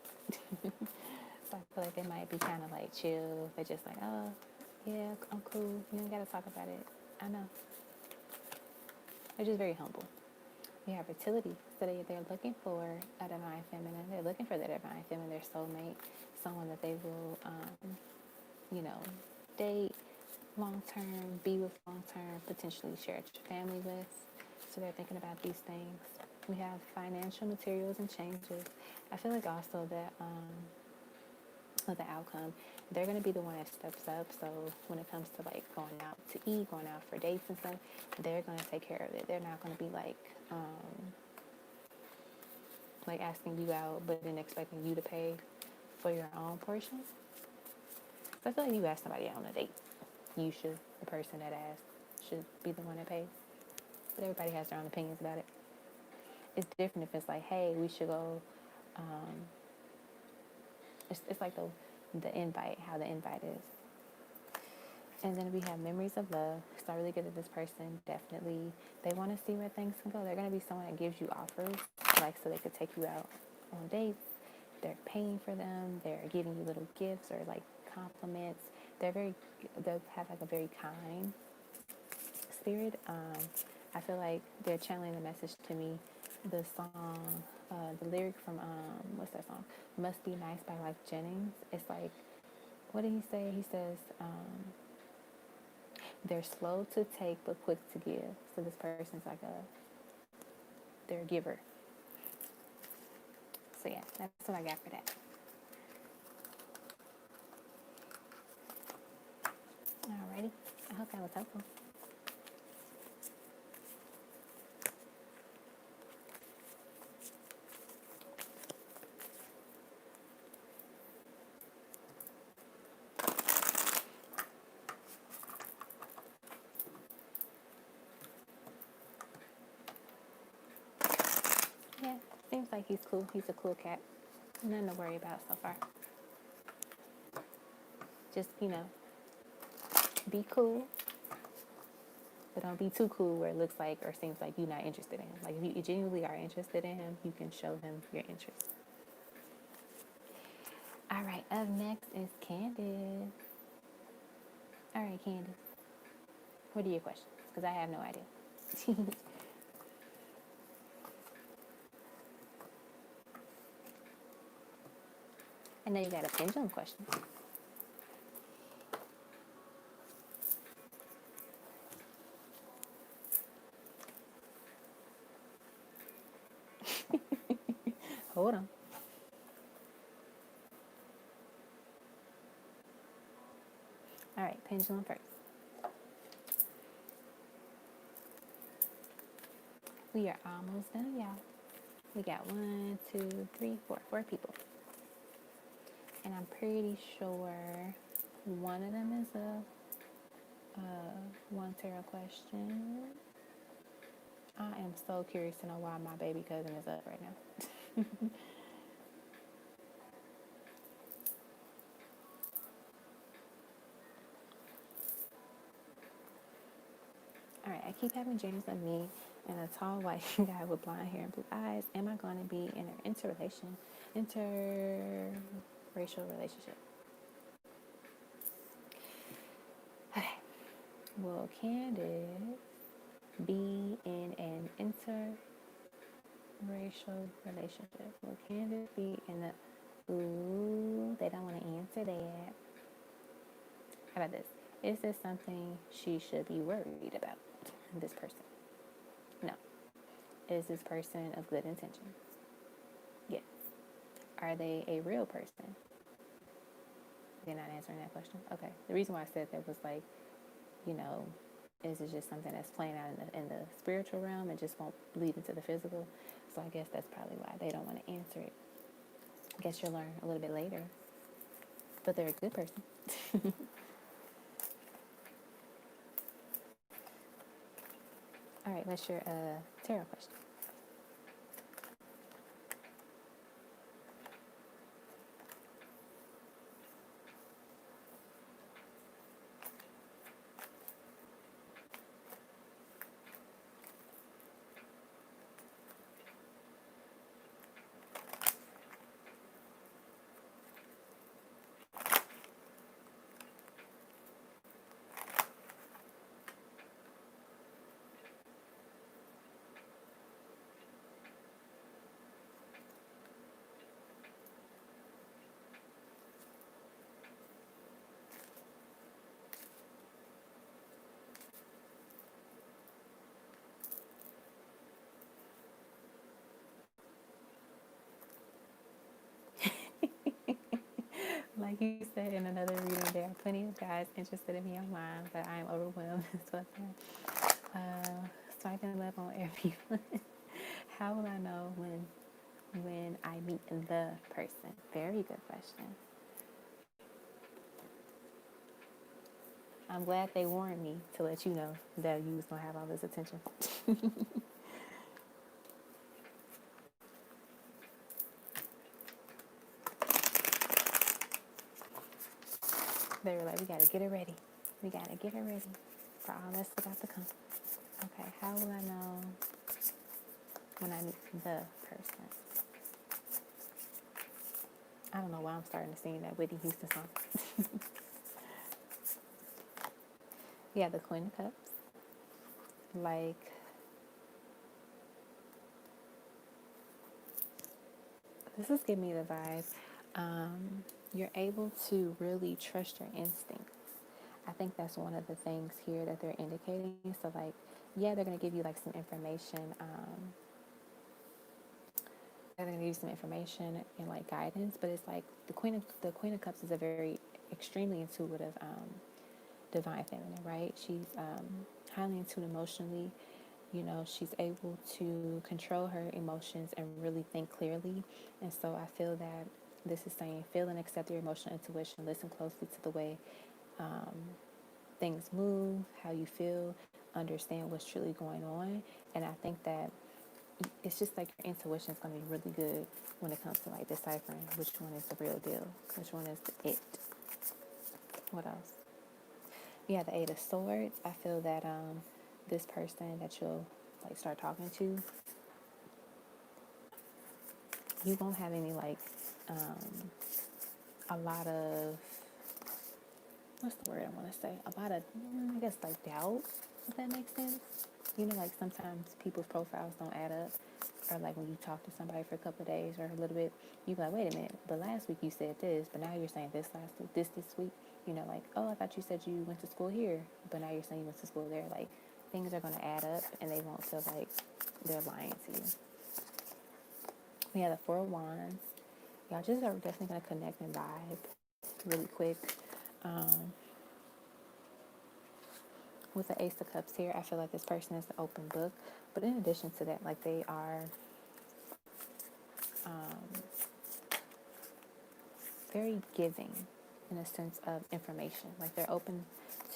So I feel like they might be kind of like chill. They're just like, oh, yeah, I'm cool. You don't got to talk about it. I know. They're just very humble. We have fertility. So they're looking for a divine feminine. They're looking for the divine feminine, their soulmate, someone that they will, you know, date long term, be with long term, potentially share a family with. So they're thinking about these things. We have financial materials and changes. I feel like also that of the outcome, they're going to be the one that steps up. So when it comes to like going out to eat, going out for dates and stuff, they're going to take care of it. They're not going to be like asking you out, but then expecting you to pay for your own portion. So I feel like you ask somebody out on a date, you should, the person that asked should be the one that pays. But everybody has their own opinions about it. It's different if it's like, hey, we should go. It's like the invite, how the invite is. And then we have memories of love. So I really get that this person definitely, they want to see where things can go. They're going to be someone that gives you offers, like so they could take you out on dates. They're paying for them. They're giving you little gifts or like compliments. They have like a very kind spirit. I feel like they're channeling the message to me. The song, the lyric from what's that song? Must Be Nice by Life Jennings. It's like, what did he say? He says, they're slow to take but quick to give. So this person's like they're a giver. So yeah, that's what I got for that. Alrighty, I hope that was helpful. Yeah, seems like he's cool. He's a cool cat. Nothing to worry about so far. Just, be cool, but don't be too cool where it looks like or seems like you're not interested in him. Like, if you genuinely are interested in him, you can show him your interest. All right, up next is Candace. All right, Candace. What are your questions? Because I have no idea. I know you got a pendulum question. Hold on. All right, pendulum first. We are almost done, y'all. We got 1, 2, 3, 4, 4 people. And I'm pretty sure one of them is a one tarot question. I am so curious to know why my baby cousin is up right now. All right, I keep having dreams of me and a tall white guy with blonde hair and blue eyes. Am I going to be in an interracial relationship? Okay. Will Candace be in an interracial relationship? Will Candace be in a... Ooh, they don't want to answer that. How about this? Is this something she should be worried about? This person? No. Is this person of good intentions? Yes. Are they a real person? They're not answering that question. Okay. The reason why I said that was like, is it just something that's playing out in the spiritual realm and just won't bleed into the physical? So I guess that's probably why they don't want to answer it. I guess you'll learn a little bit later. But they're a good person. All right, what's your tarot question? Like you said in another reading, there are plenty of guys interested in me online, but I am overwhelmed. Swiping left on everyone. How will I know when I meet the person? Very good question. I'm glad they warned me to let you know that you was gonna have all this attention. They were like, we gotta get it ready. We gotta get it ready for all that's about to come. Okay, how will I know when I meet the person? I don't know why I'm starting to sing that Whitney Houston song. Yeah, the Queen of Cups. Like, this is giving me the vibe. You're able to really trust your instincts. I think that's one of the things here that they're indicating. So, like, yeah, they're going to give you like some information. They're going to give you some information and like guidance, but it's like the Queen of Cups is a very extremely intuitive divine feminine, right? She's highly in tune emotionally. You know, she's able to control her emotions and really think clearly. And so I feel that this is saying feel and accept your emotional intuition. Listen closely to the way things move, how you feel, understand what's truly going on. And I think that it's just like your intuition is going to be really good when it comes to like deciphering which one is the real deal, which one is the it. What else? Yeah, the Eight of Swords. I feel that this person that you'll like start talking to, you won't have any like a lot of, what's the word I want to say? A lot of, I guess, like doubt, if that makes sense. You know, like sometimes people's profiles don't add up. Or like when you talk to somebody for a couple of days or a little bit, you be like, wait a minute, but last week you said this, but now you're saying this last week, this week. You know, like, oh, I thought you said you went to school here, but now you're saying you went to school there. Like, things are going to add up and they won't feel like they're lying to you. We have the Four of Wands. Y'all just are definitely going to connect and vibe really quick. With the Ace of Cups here, I feel like this person is an open book. But in addition to that, like they are very giving in a sense of information. Like they're open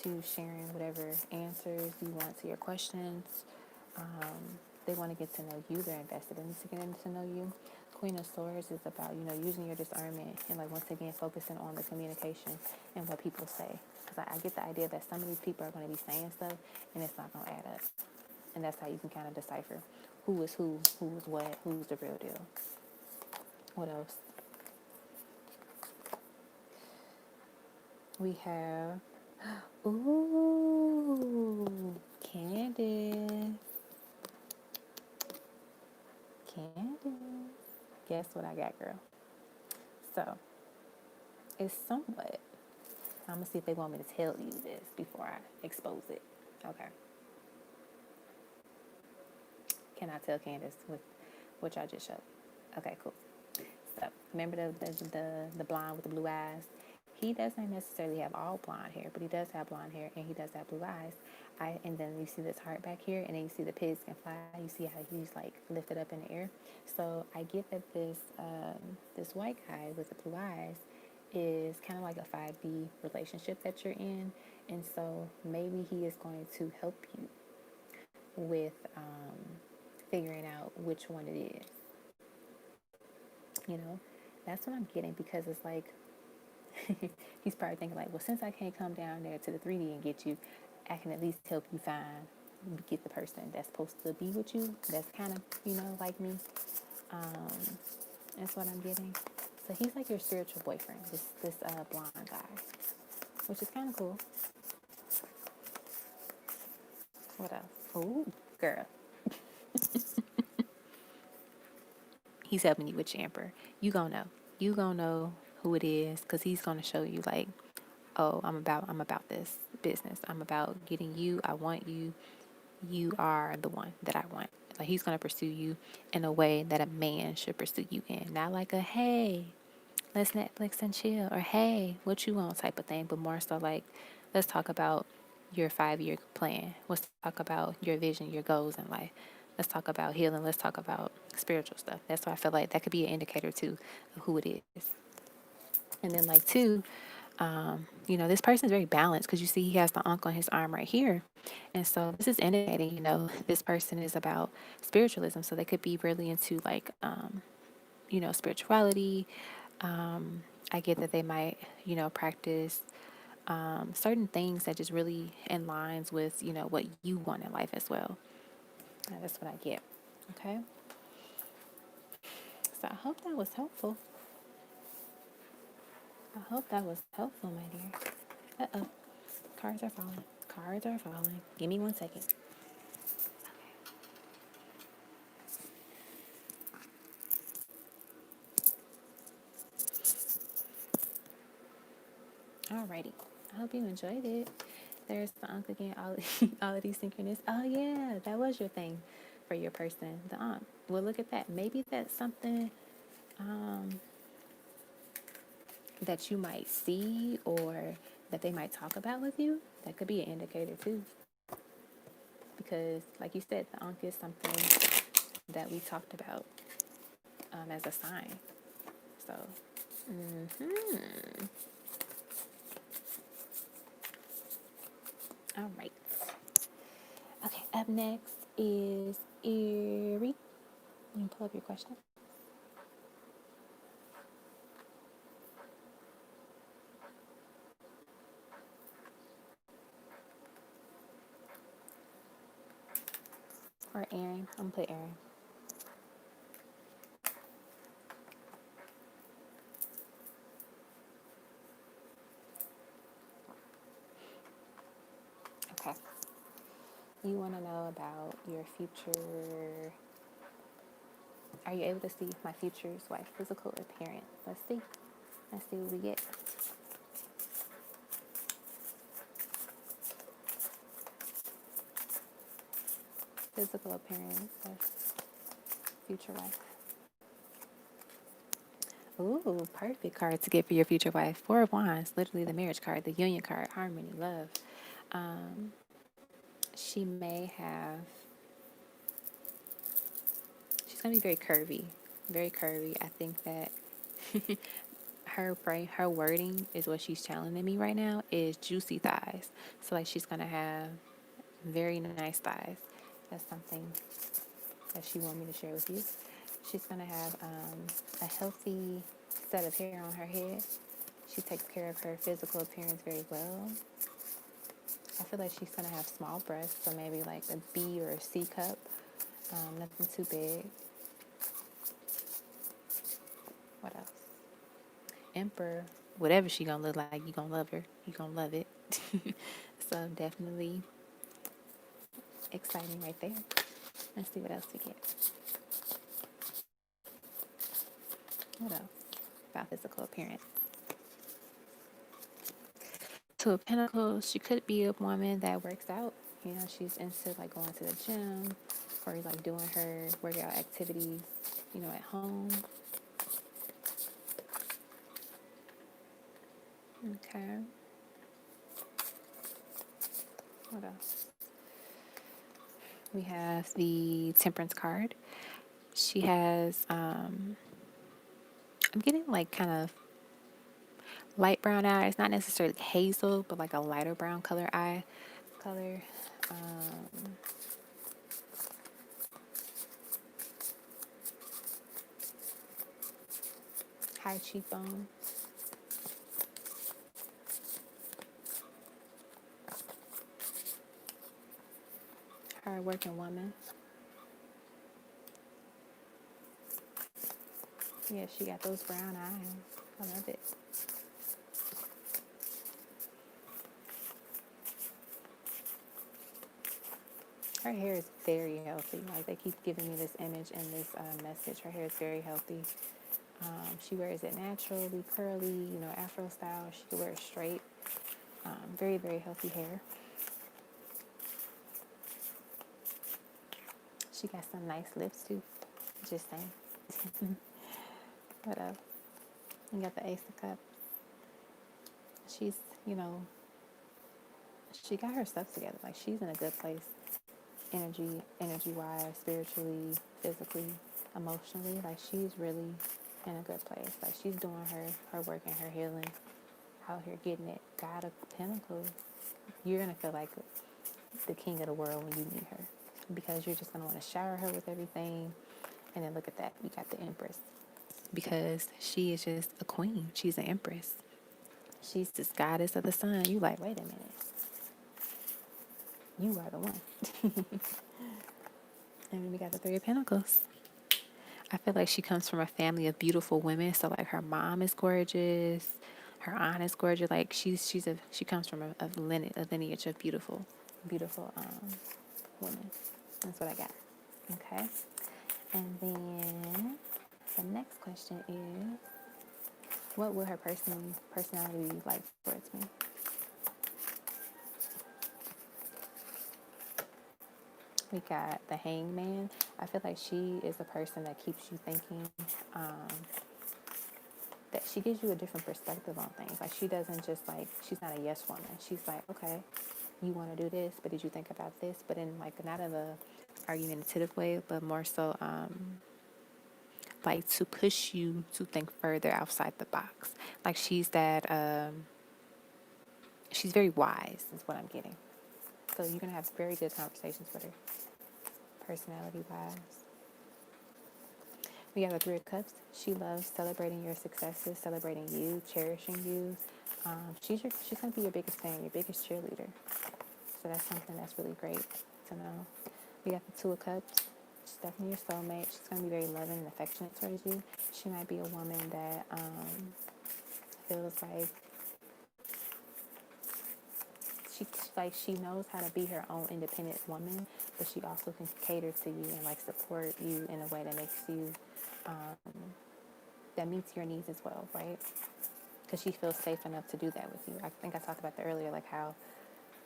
to sharing whatever answers you want to your questions. They want to get to know you. They're invested in getting to know you. Queen of Swords is about, you know, using your discernment and like once again focusing on the communication and what people say. Because I get the idea that some of these people are going to be saying stuff and it's not going to add up. And that's how you can kind of decipher who is what, who's the real deal. What else? We have, ooh, Candace. Candace. Guess what I got, girl? So, it's somewhat, I'm going to see if they want me to tell you this before I expose it. Okay. Can I tell Candace with what y'all just showed? Okay, cool. So, remember the blonde with the blue eyes? He doesn't necessarily have all blonde hair, but he does have blonde hair and he does have blue eyes. And then you see this heart back here, and then you see the pigs can fly. You see how he's like lifted up in the air. So I get that this white guy with the blue eyes is kind of like a 5D relationship that you're in, and so maybe he is going to help you with figuring out which one it is. You know, that's what I'm getting, because it's like he's probably thinking like, well, since I can't come down there to the 3D and get you, I can at least help you get the person that's supposed to be with you. That's kind of, you know, like me. That's what I'm getting. So he's like your spiritual boyfriend, this blonde guy, which is kind of cool. What else? Oh, girl. He's helping you with your Emperor. You gonna know. You gonna know who it is, because he's gonna show you like, oh, I'm about this business. I'm about getting you. I want you. You are the one that I want. Like he's gonna pursue you in a way that a man should pursue you in. Not like a hey, let's Netflix and chill, or hey, what you want type of thing, but more so like, let's talk about your 5 year plan. Let's talk about your vision, your goals in life. Let's talk about healing. Let's talk about spiritual stuff. That's why I feel like that could be an indicator too of who it is. And then like two, this person is very balanced because you see he has the ankh on his arm right here. And so this is indicating, this person is about spiritualism. So they could be really into like, spirituality. I get that they might, practice certain things that just really in lines with, what you want in life as well. That's what I get. Okay. So I hope that was helpful. I hope that was helpful, my dear. Uh-oh. Cards are falling. Cards are falling. Give me 1 second. Alrighty. I hope you enjoyed it. There's the Ankh again. All of these synchronous. Oh yeah, that was your thing for your person, the Ankh. Well, look at that. Maybe that's something that you might see or that they might talk about with you. That could be an indicator too. Because, like you said, the Ankh is something that we talked about as a sign. So, all right. Okay, up next is Erie. You can pull up your question. Or Aaron. I'm going to put Aaron. Okay. You want to know about your future. Are you able to see my future's wife physical appearance? Let's see. Let's see what we get. Physical appearance of future wife. Ooh, perfect card to get for your future wife. Four of Wands, literally the marriage card, the union card, harmony, love. She may have, she's going to be very curvy. Very curvy. I think that her wording is what she's challenging me right now is juicy thighs. So like she's going to have very nice thighs. That's something that she wanted me to share with you. She's going to have a healthy set of hair on her head. She takes care of her physical appearance very well. I feel like she's going to have small breasts, so maybe like a B or a C cup. Nothing too big. What else? Emperor. Whatever she going to look like, you going to love her. You going to love it. So definitely exciting right there. Let's see what else we get. What else about physical appearance? Two of Pentacles, she could be a woman that works out. She's into like going to the gym or like doing her workout activities, at home. Okay. What else? We have the Temperance card. She has, I'm getting like kind of light brown eyes, not necessarily hazel, but like a lighter brown color eye color. High cheekbone. Hard working woman. Yeah, she got those brown eyes. I love it. Her hair is very healthy. Like they keep giving me this image and this message. Her hair is very healthy. She wears it naturally, curly, Afro style. She could wear it straight. Very, very healthy hair. She got some nice lips too. Just saying. What else? You got the Ace of Cups. She's, you know, she got her stuff together. Like, she's in a good place, energy wise, spiritually, physically, emotionally. Like, she's really in a good place. Like, she's doing her work and her healing, out here getting it. God of Pentacles. You're gonna feel like the king of the world when you meet her, because you're just gonna want to shower her with everything. And then look at that, we got the Empress, because she is just a queen. She's an empress. She's this goddess of the sun. You like, wait a minute, you are the one. And then we got the Three of Pentacles. I feel like she comes from a family of beautiful women. So like her mom is gorgeous, her aunt is gorgeous. Like she comes from a lineage of beautiful women. That's what I got. Okay. And then the next question is, what will her personality be like towards me? We got the Hangman. I feel like she is the person that keeps you thinking, that she gives you a different perspective on things. Like, she doesn't just like, she's not a yes woman. She's like, okay, you want to do this, but did you think about this? But in like, not in a argumentative way, but more so like to push you to think further outside the box. Like, she's she's very wise is what I'm getting. So you're going to have very good conversations with her, personality wise. We have the Three of Cups. She loves celebrating your successes, celebrating you, cherishing you. She's going to be your biggest fan, your biggest cheerleader. So that's something that's really great to know. We got the Two of Cups. She's definitely your soulmate. She's going to be very loving and affectionate towards you. She might be a woman that feels like she knows how to be her own independent woman, but she also can cater to you and like support you in a way that makes you that meets your needs as well, right? Because she feels safe enough to do that with you. I think I talked about that earlier, like how,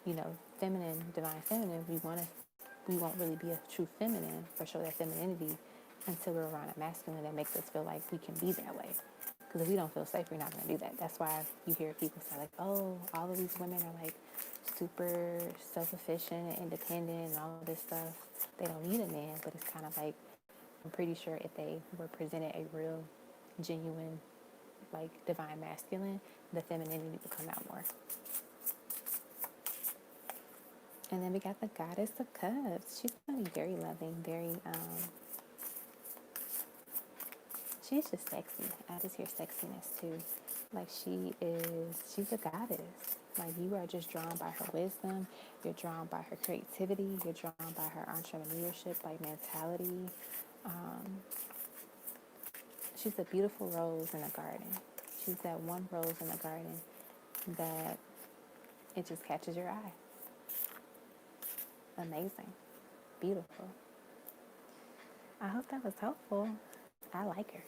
you know, feminine, divine feminine, we won't really be a true feminine or show that femininity until we're around a masculine that makes us feel like we can be that way. Because if we don't feel safe, we're not going to do that. That's why you hear people say like, oh, all of these women are like super self-sufficient and independent and all of this stuff. They don't need a man, but it's kind of like, I'm pretty sure if they were presented a real, genuine, like divine masculine, the femininity would come out more. And then we got the Goddess of Cups. She's going to be very loving, very, she's just sexy. I just hear sexiness too. Like she's a goddess. Like, you are just drawn by her wisdom. You're drawn by her creativity. You're drawn by her entrepreneurship, like mentality. She's a beautiful rose in a garden. She's that one rose in a garden that it just catches your eye. Amazing. Beautiful. I hope that was helpful. I like her.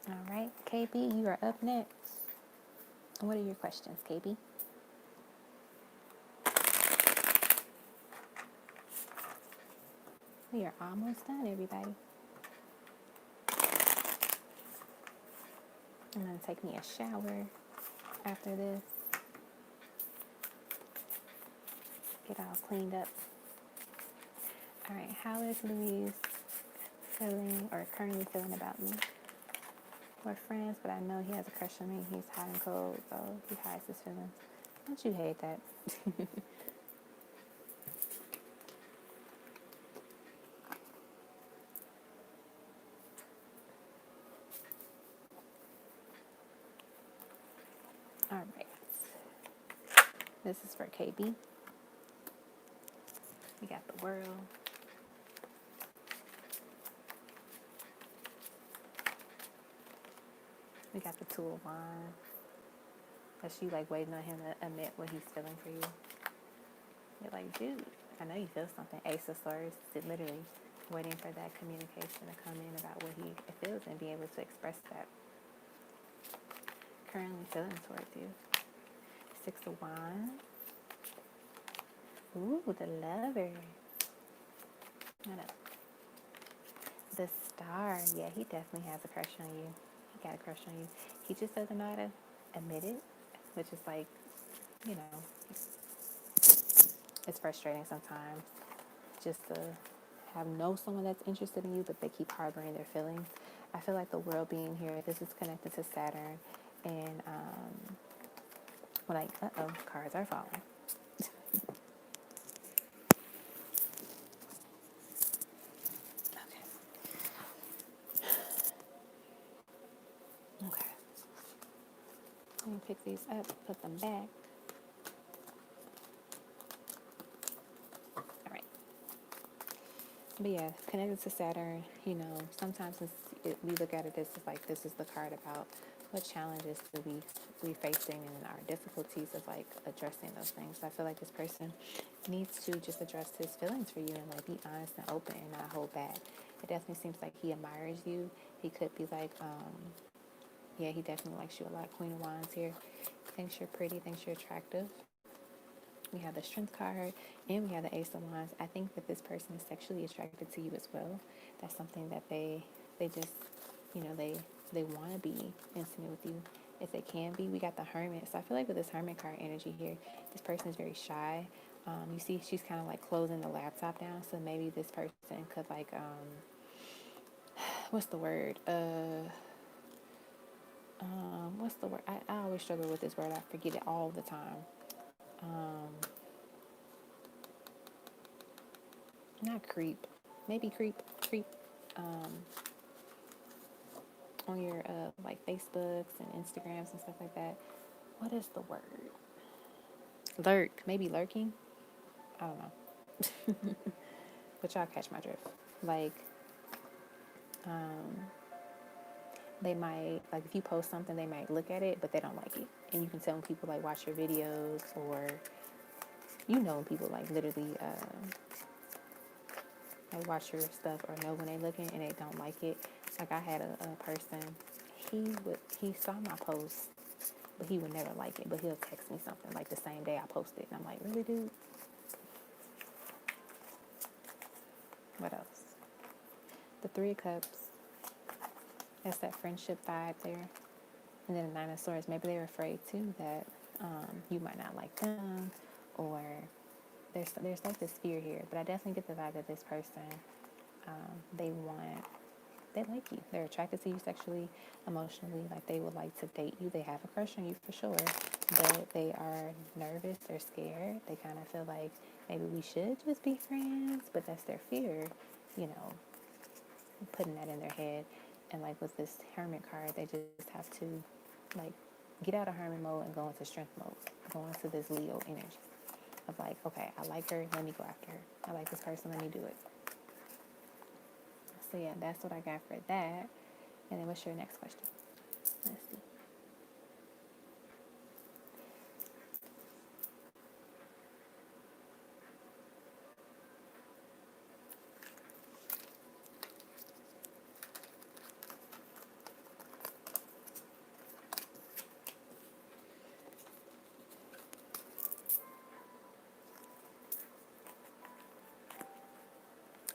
All right, KB, you are up next. What are your questions, KB? We are almost done, everybody. I'm going to take me a shower after this. Get all cleaned up. All right, how is Louise feeling or currently feeling about me? We're friends, but I know he has a crush on me. He's hot and cold, so he hides his feelings. Don't you hate that? All right. This is for KB. We got the World. We got the Two of Wands. Is she like waiting on him to admit what he's feeling for you? You're like, dude, I know you feel something. Ace of Swords, literally waiting for that communication to come in about what he feels and be able to express that. Currently feeling towards you. Six of Wands. Ooh, the lover. Hold up. The star. Yeah, he definitely has a crush on you. He got a crush on you. He just doesn't know how to admit it, which is like, you know, it's frustrating sometimes just to have know someone that's interested in you, but they keep harboring their feelings. I feel like the world being here, this is connected to Saturn, and like, cards are falling. Okay. Okay. Let me pick these up, put them back. All right. But yeah, connected to Saturn, sometimes we look at it as like this is the card about what challenges do we facing and our difficulties of like addressing those things. So I feel like this person needs to just address his feelings for you and like be honest and open and not hold back. It definitely seems like he admires you. He could be like, yeah, he definitely likes you a lot. Queen of Wands here. Thinks you're pretty, thinks you're attractive. We have the Strength card and we have the Ace of Wands. I think that this person is sexually attracted to you as well. That's something that they just, they want to be intimate with you if they can be. We got the Hermit. So I feel like with this Hermit card energy here, this person is very shy. You see she's kind of like closing the laptop down. So maybe this person could like, what's the word? What's the word? I always struggle with this word. I forget it all the time. Not creep, maybe creep on your like Facebooks and Instagrams and stuff like that. What is the word? Lurk, maybe lurking. I don't know, but y'all catch my drift. Like, they might like if you post something, they might look at it, but they don't like it, and you can tell when people like watch your videos or when people like literally like watch your stuff or know when they looking and they don't like it. Like I had a person, he saw my post, but he would never like it. But he'll text me something like the same day I posted, and I'm like, really, dude? What else? The Three of Cups. That's that friendship vibe there. And then the Nine of Swords. Maybe they're afraid too that you might not like them, or there's like this fear here. But I definitely get the vibe that this person, they like you. They're attracted to you sexually, emotionally. Like they would like to date you. They have a crush on you for sure, but they are nervous. They're scared. They kind of feel like maybe we should just be friends, but that's their fear, you know, putting that in their head. And like with this Hermit card, they just have to like get out of Hermit mode and go into Strength mode. Go into this Leo energy of like, okay, I like her. Let me go after her. I like this person. Let me do it. So yeah, that's what I got for that. And then what's your next question? Let's see.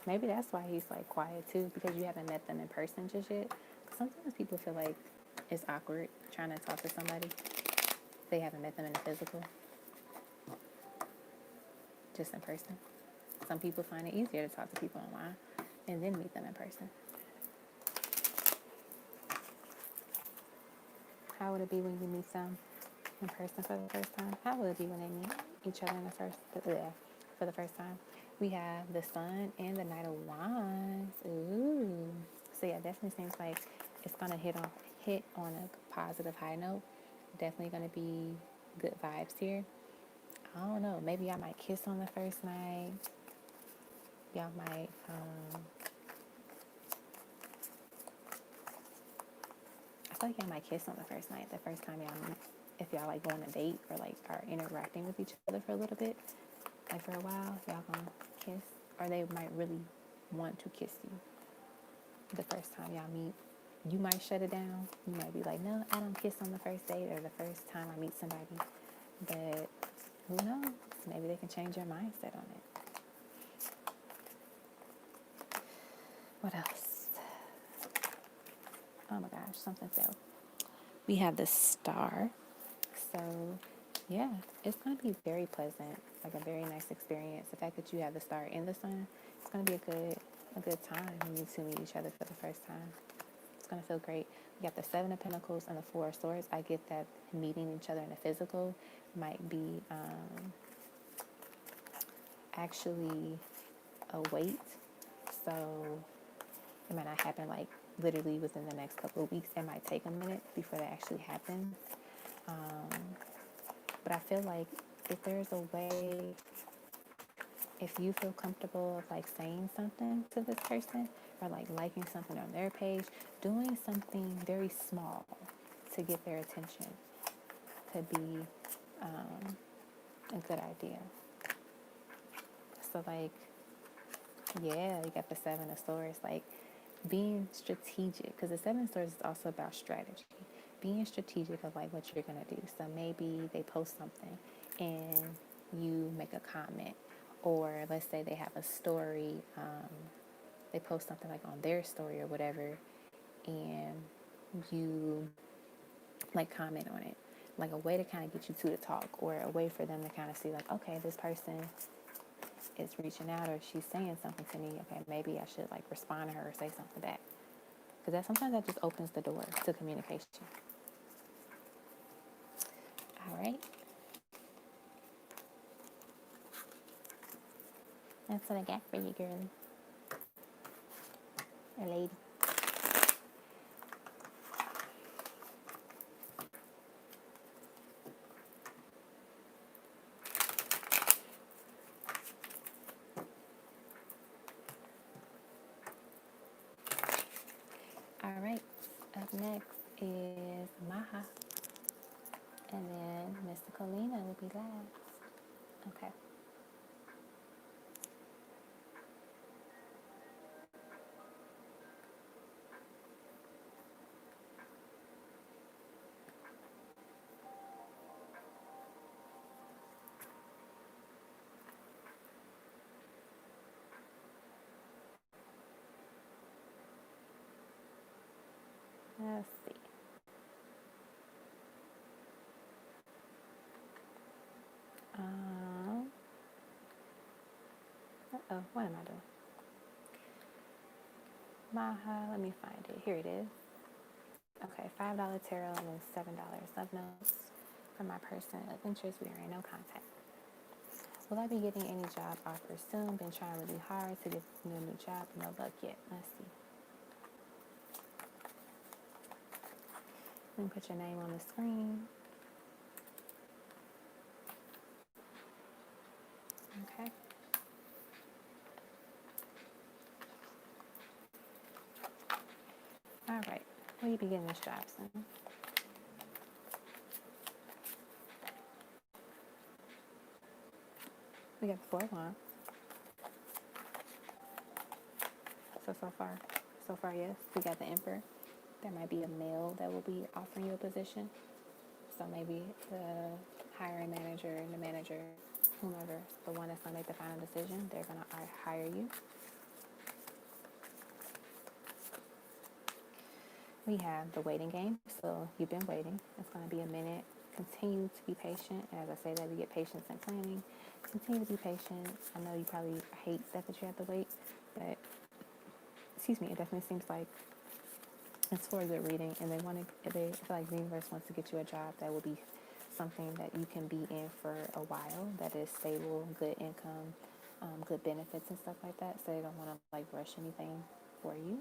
Maybe that's why he's like quiet too, because you haven't met them in person just yet. Sometimes people feel like it's awkward trying to talk to somebody. They haven't met them in the physical, just in person. Some people find it easier to talk to people online and then meet them in person. How would it be when you meet them in person for the first time? How will it be when they meet each other for the first time? We have the Sun and the Knight of Wands. Ooh. So yeah, definitely seems like it's gonna hit on a positive high note. Definitely gonna be good vibes here. I don't know. Maybe y'all might kiss on the first night. Y'all might I feel like y'all might kiss on the first night, the first time y'all meet. If y'all like go on a date or like are interacting with each other for a little bit, like for a while, y'all gonna kiss. Or they might really want to kiss you the first time y'all meet. You might shut it down. You might be like, no, I don't kiss on the first date or the first time I meet somebody. But who knows? Maybe they can change your mindset on it. What else? Oh my gosh, something fell. We have the star. So, yeah, it's going to be very pleasant, like a very nice experience. The fact that you have the star in the sun, it's going to be a good time when you two meet each other for the first time. It's going to feel great. We got the Seven of Pentacles and the Four of Swords. I get that meeting each other in the physical might be actually a wait. So it might not happen like literally within the next couple of weeks. It might take a minute before that actually happens. But I feel like if there's a way, if you feel comfortable of like saying something to this person or like liking something on their page, doing something very small to get their attention could be a good idea. So like, yeah, you got the Seven of Swords, like being strategic, because the Seven of Swords is also about strategy. Being strategic of like what you're gonna do. So maybe they post something and you make a comment, or let's say they have a story, they post something like on their story or whatever, and you like comment on it, like a way to kind of get you two to talk, or a way for them to kind of see like, okay, this person is reaching out or she's saying something to me. Okay, maybe I should like respond to her or say something back, because that sometimes that just opens the door to communication. All right. That's what I got for you, girl. A lady. All right. Up next is Maha. And then Mr. Colina will be last. Okay. Let's see. What am I doing? Maha, let me find it. Here it is. Okay, $5 tarot and then $7 love notes from my person of interest. We are in no contact. Will I be getting any job offers soon? Been trying really hard to get a new job, no luck yet. Let's see. Let me put your name on the screen. Okay. All right. Will you be getting this job soon? We got the 4 of Wands. So far, yes. We got the Emperor. There might be a male that will be offering you a position. So maybe the hiring manager and the manager, whomever, the one that's going to make the final decision, they're going to hire you. We have the waiting game. So you've been waiting. It's going to be a minute. Continue to be patient. As I say that, we get patience and planning. Continue to be patient. I know you probably hate that you have to wait, but excuse me, it definitely seems like it's for a good reading, and they feel like the universe wants to get you a job that will be something that you can be in for a while, that is stable, good income, good benefits and stuff like that. So they don't want to like rush anything for you.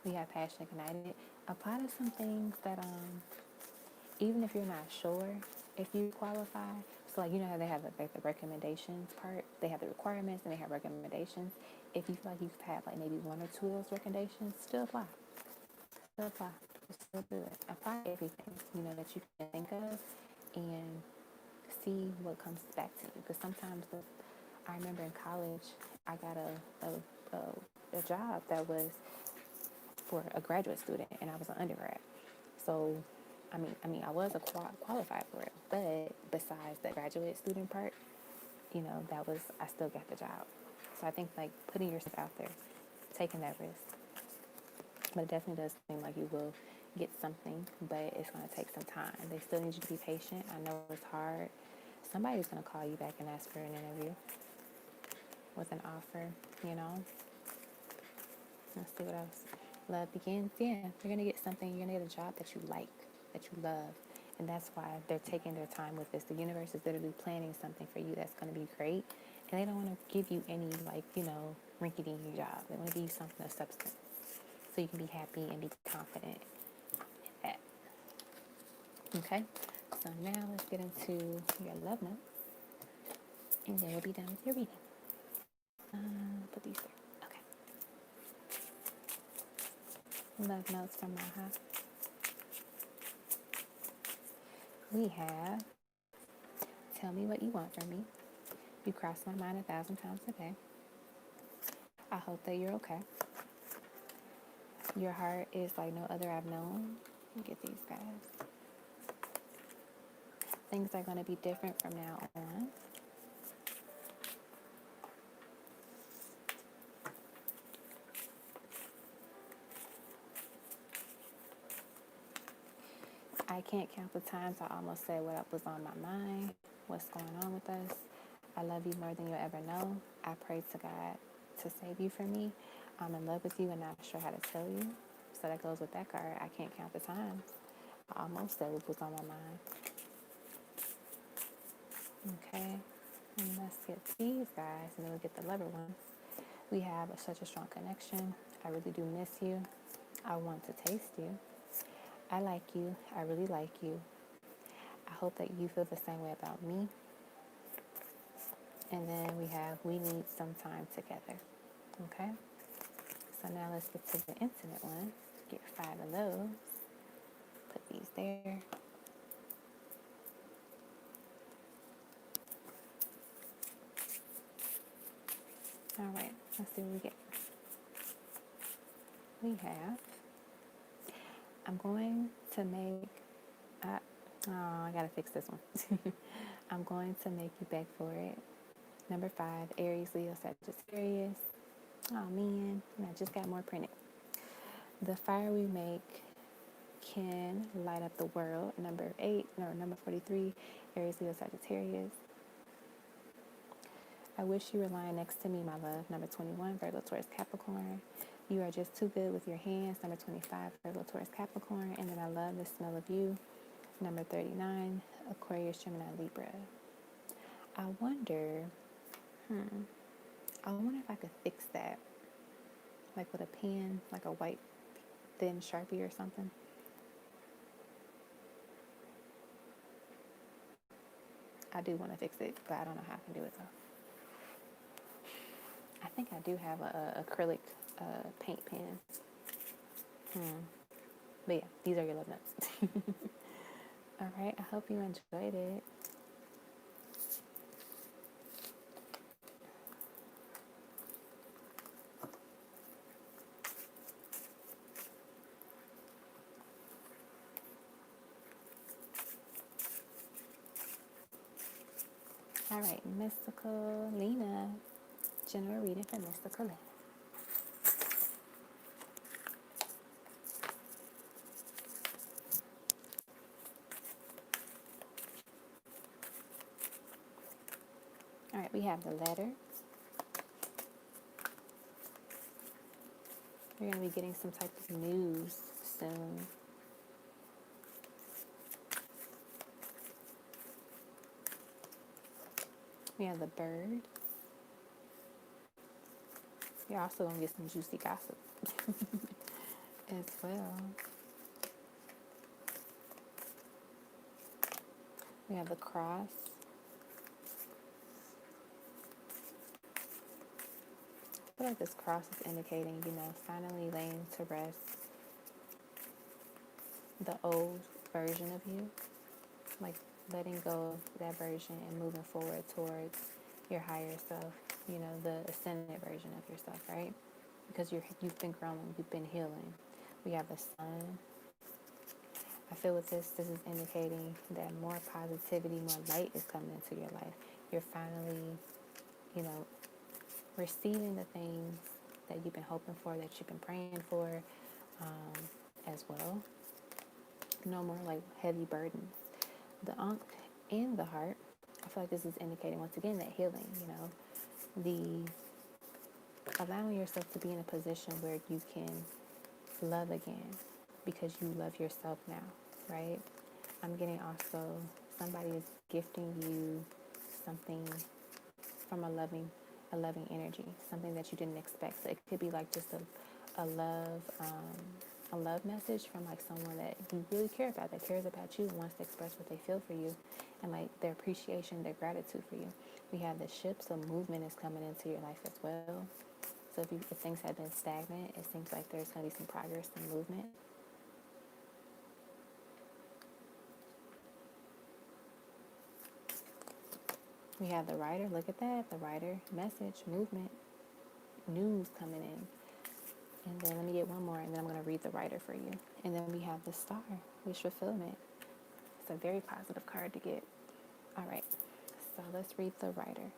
We have passion ignited. Apply to some things that even if you're not sure if you qualify. So like, you know how they have like the recommendations part, they have the requirements and they have recommendations. If you feel like you've had like maybe 1 or 2 of those recommendations, still apply. Still do it. Apply everything, that you can think of, and see what comes back to you. Because sometimes I remember in college, I got a job that was for a graduate student, and I was an undergrad. So I was a qualified for it, but besides the graduate student part, I still got the job. So I think like putting yourself out there, taking that risk. But it definitely does seem like you will get something, but it's going to take some time. They still need you to be patient. I know it's hard. Somebody's going to call you back and ask for an interview with an offer, you know. Let's see what else. Love begins. Yeah, you're going to get something. You're going to get a job that you like, that you love. And that's why they're taking their time with this. The universe is literally planning something for you that's going to be great. And they don't want to give you any, like, rinky-dinky job. They want to give you something of substance so you can be happy and be confident in that. Okay? So now let's get into your love notes. And then we'll be done with your reading. Put these there. Okay. Love notes from Maha. We have, tell me what you want from me. You cross my mind 1,000 times a day. I hope that you're okay. Your heart is like no other I've known. Get these guys. Things are going to be different from now on. I can't count the times I almost said what was on my mind, what's going on with us. I love you more than you'll ever know. I pray to God to save you from me. I'm in love with you and not sure how to tell you. So that goes with that card. I can't count the times I almost said what was on my mind. Okay, and let's get these guys, and then we'll get the lover ones. We have such a strong connection. I really do miss you. I want to taste you. I like you. I really like you. I hope that you feel the same way about me. And then we have, we need some time together. Okay? So now let's get to the intimate ones. Get 5 of those. Put these there. All right, let's see what we get. We have, I'm going to make, I gotta fix this one. I'm going to make you beg for it. Number 5, Aries, Leo, Sagittarius. Oh man, I just got more printed. The fire we make can light up the world. Number 43, Aries, Leo, Sagittarius. I wish you were lying next to me, my love. Number 21, Virgo, Taurus, Capricorn. You are just too good with your hands. Number 25, Virgo, Taurus, Capricorn. And then I love the smell of you. Number 39, Aquarius, Gemini, Libra. I wonder if I could fix that. Like with a pen, like a white thin Sharpie or something. I do want to fix it, but I don't know how I can do it though. I think I do have a acrylic paint pen. But yeah, these are your love notes. All right, I hope you enjoyed it. All right, Mystical Lena. General reading for Mystical Lena. All right, we have the letter. You're going to be getting some type of news soon. We have the bird. You're also going to get some juicy gossip as well. We have the cross. I feel like this cross is indicating, finally laying to rest the old version of you. Like letting go of that version and moving forward towards your higher self, the ascended version of yourself, right? Because you've been growing, you've been healing. We have the sun. I feel with this is indicating that more positivity, more light is coming into your life. You're finally, you know, receiving the things that you've been hoping for, that you've been praying for, as well. No more like heavy burdens. The Ankh in the heart, I feel like this is indicating once again that healing, the allowing yourself to be in a position where you can love again because you love yourself now, right? I'm getting also somebody is gifting you something from a loving energy, something that you didn't expect. So it could be like just a love message from like someone that you really care about, that cares about you, wants to express what they feel for you, and like their appreciation, their gratitude for you. We have the ship, so movement is coming into your life as well. So if things have been stagnant, it seems like there's going to be some progress and movement. We have the writer. Look at that. The writer, message, movement, news coming in. And then let me get one more, and then I'm going to read the writer for you. And then we have the star, wish fulfillment. It's a very positive card to get. All right. So let's read the writer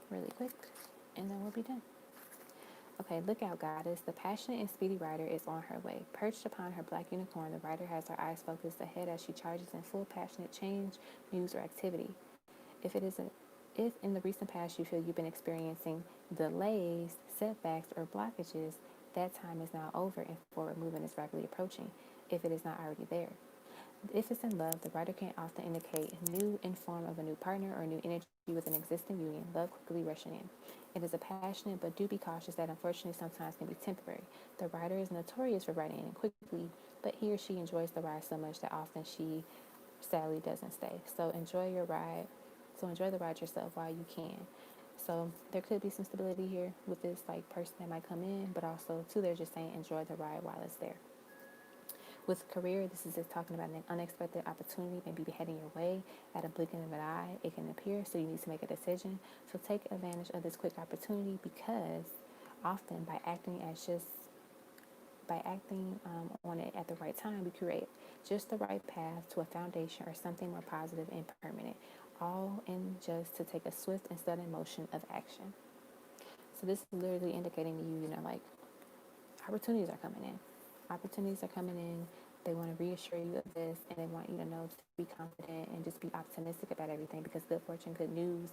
really quick, and then we'll be done. Okay, look out, goddess. The passionate and speedy rider is on her way. Perched upon her black unicorn, the rider has her eyes focused ahead as she charges in full passionate change, news, or activity. If in the recent past you feel you've been experiencing delays, setbacks, or blockages, that time is now over and forward movement is rapidly approaching, if it is not already there. If it's in love, the writer can often indicate new in form of a new partner or new energy with an existing union, love quickly rushing in. It is a passionate, but do be cautious that unfortunately sometimes can be temporary. The writer is notorious for writing in quickly, but he or she enjoys the ride so much that often she sadly doesn't stay. So enjoy your ride. So enjoy the ride yourself while you can. So there could be some stability here with this like person that might come in, but also too they're just saying enjoy the ride while it's there. With career, this is just talking about an unexpected opportunity maybe heading your way at a blink of an eye. It can appear, so you need to make a decision. So take advantage of this quick opportunity because often by acting on it at the right time, we create just the right path to a foundation or something more positive and permanent, all in just to take a swift and sudden motion of action. So this is literally indicating to you, like opportunities are coming in. Opportunities are coming in. They want to reassure you of this, and they want you to know to be confident and just be optimistic about everything because good fortune, good news,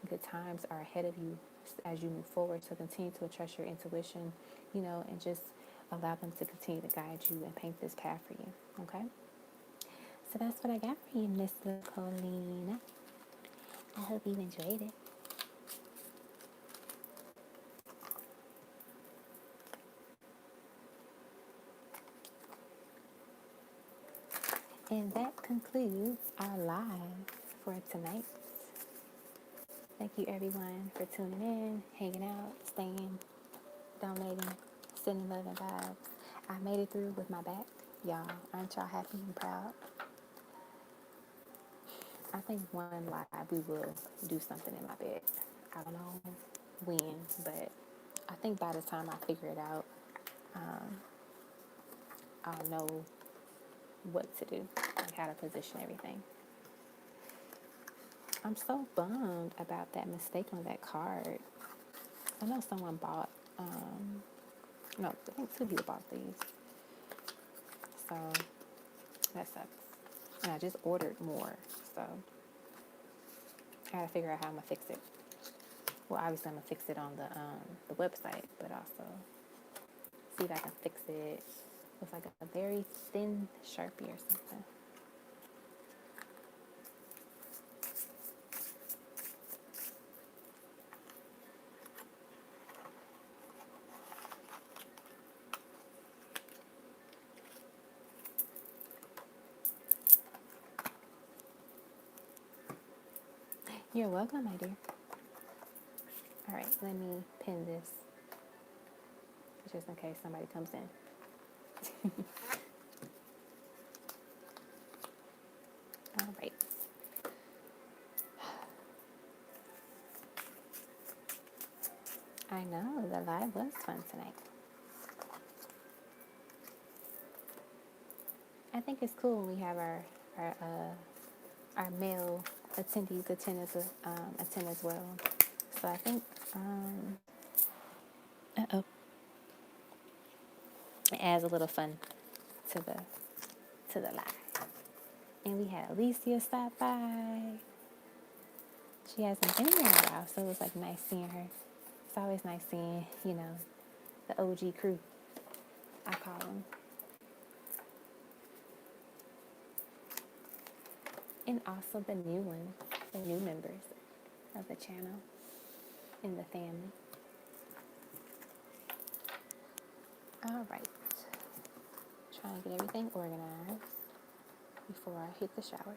good times are ahead of you as you move forward. So continue to trust your intuition, and just allow them to continue to guide you and paint this path for you. Okay? So that's what I got for you, Miss Nicolina. I hope you enjoyed it. And that concludes our live for tonight. Thank you everyone for tuning in, hanging out, staying, donating, sending love and vibes. I made it through with my back. Y'all, aren't y'all happy and proud? I think one live we will do something in my bed. I don't know when, but I think by the time I figure it out, I'll know what to do, like how to position everything. I'm so bummed about that mistake on that card. I know someone bought, no, I think two people bought these. So that sucks. And I just ordered more, so I gotta figure out how I'm gonna fix it. Well, obviously I'm gonna fix it on the website, but also see if I can fix it with like a very thin Sharpie or something. You're welcome, my dear. All right, let me pin this just in case somebody comes in. All right. I know, the live was fun tonight. think it's cool when we have our male attendees attend as well. So I think it adds a little fun to the live. And we had Alicia stop by. She hasn't been here in a while, so it was like nice seeing her. It's always nice seeing, the OG crew, I call them. And also the new ones, the new members of the channel and the family. All right. Trying to get everything organized before I hit the shower.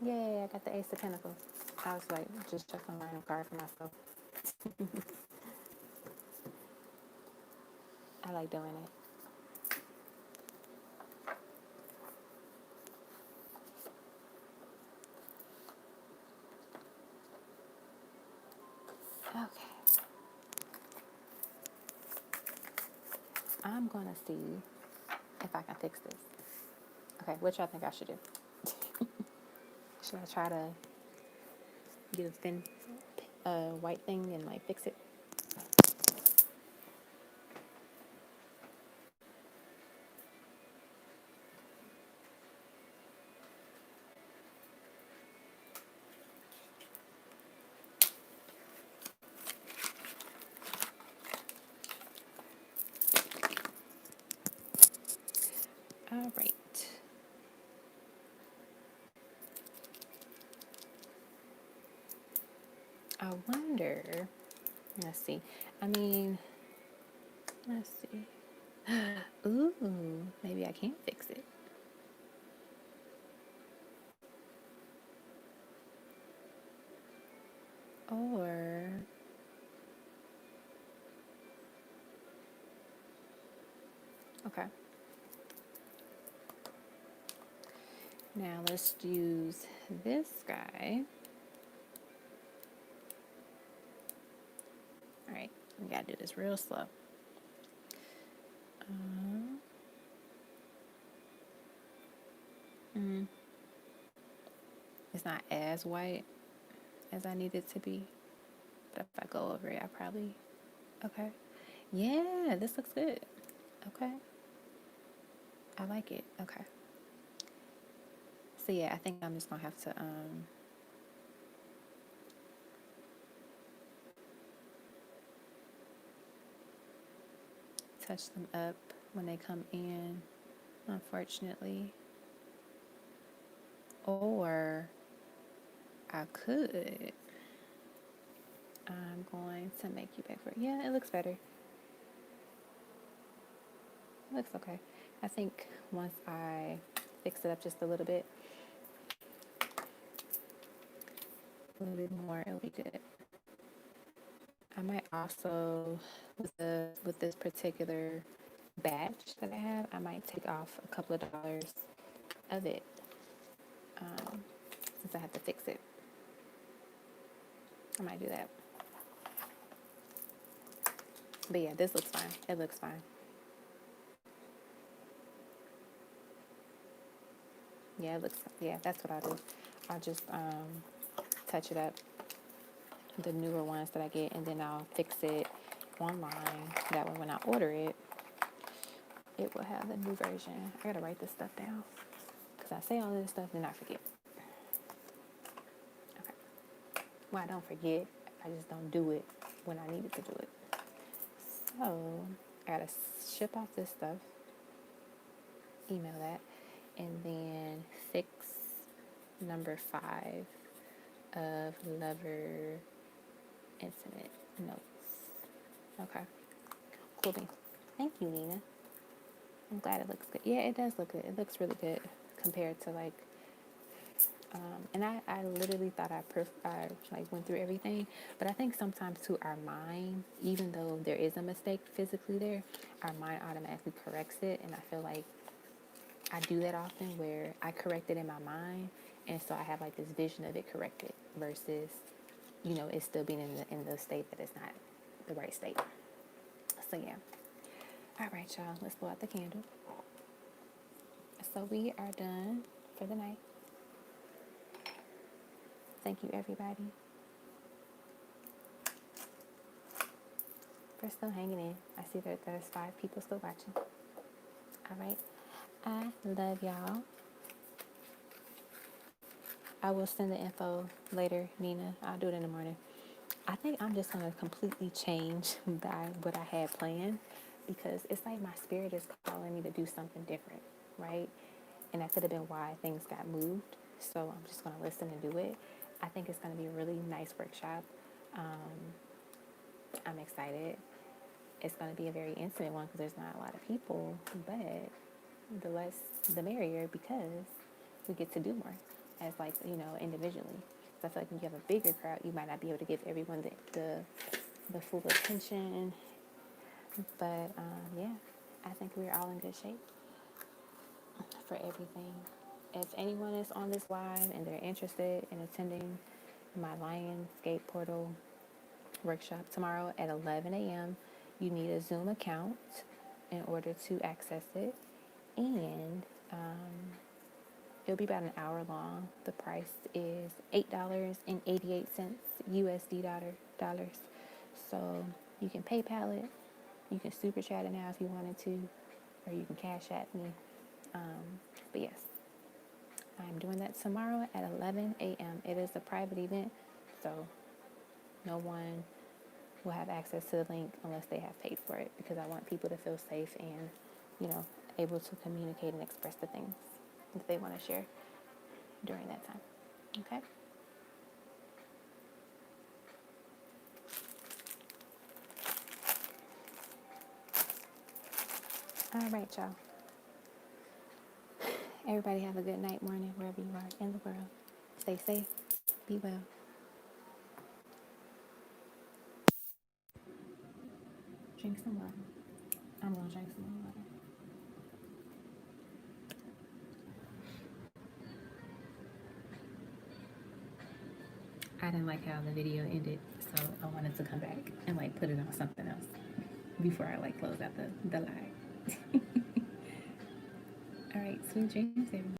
Yay, I got the Ace of Pentacles. I was like, just chucking a random card for myself. I like doing it. Okay. I'm going to see if I can fix this. Okay, what y'all think I should do? Should I try to get a thin white thing and like fix it? All right. I wonder, let's see. Let's see. Ooh, maybe I can fix it. Or, okay. Now let's use this guy. All right, we gotta do this real slow. It's not as white as I need it to be, but if I go over it, I probably, okay. Yeah, this looks good. Okay. I like it. Okay. So yeah, I think I'm just gonna have to touch them up when they come in, unfortunately. Or I could. I'm going to make you beg for it. Yeah, it looks better. It looks okay. I think once I fix it up just a little bit more, it'll be good. I might also, with this particular batch that I have, I might take off a couple of dollars of it since I have to fix it. I might do that. But yeah, this looks fine. It looks fine. Yeah, it looks, yeah, that's what I'll do. I'll just touch it up, the newer ones that I get, and then I'll fix it online. That way when I order it, it will have the new version. I gotta write this stuff down because I say all this stuff and I forget. Okay. Well, I don't forget. I just don't do it when I needed to do it. So I gotta ship off this stuff, email that, and then fix number 5 of Lover Intimate Notes. Okay. Cool bean. Thank you, Nina. I'm glad it looks good. Yeah, it does look good. It looks really good compared to like, and I literally thought I like went through everything, but I think sometimes to our mind, even though there is a mistake physically there, our mind automatically corrects it, and I feel like I do that often where I correct it in my mind, And so I have like this vision of it corrected versus, you know, it's still being in the state that it's not the right state. So yeah. All right, y'all, let's blow out the candle. So we are done for the night. Thank you, everybody, for still hanging in. I see that there's 5 people still watching. All right. I love y'all. I will send the info later, Nina. I'll do it in the morning. I think I'm just going to completely change what I had planned, because it's like my spirit is calling me to do something different, right? And that could have been why things got moved. So I'm just going to listen and do it. I think it's going to be a really nice workshop. I'm excited. It's going to be a very intimate one because there's not a lot of people, but the less the merrier, because we get to do more as, like, you know, individually. So I feel like when you have a bigger crowd, you might not be able to give everyone the full attention. But yeah, I think we're all in good shape for everything. If anyone is on this live and they're interested in attending my Lionsgate Portal workshop tomorrow at 11 a.m., you need a Zoom account in order to access it. And it'll be about an hour long. The price is $8.88 USD dollars. So you can PayPal it, you can super chat it now if you wanted to, or you can cash at me. But yes, I'm doing that tomorrow at 11 a.m. It is a private event, so no one will have access to the link unless they have paid for it, because I want people to feel safe and, you know, able to communicate and express the things that they want to share during that time. Okay? All right, y'all. Everybody have a good night, morning, wherever you are in the world. Stay safe. Be well. Drink some water. I'm going to drink some more water. I didn't like how the video ended, so I wanted to come back and like put it on something else before I like close out the live. All right, sweet dreams, everyone.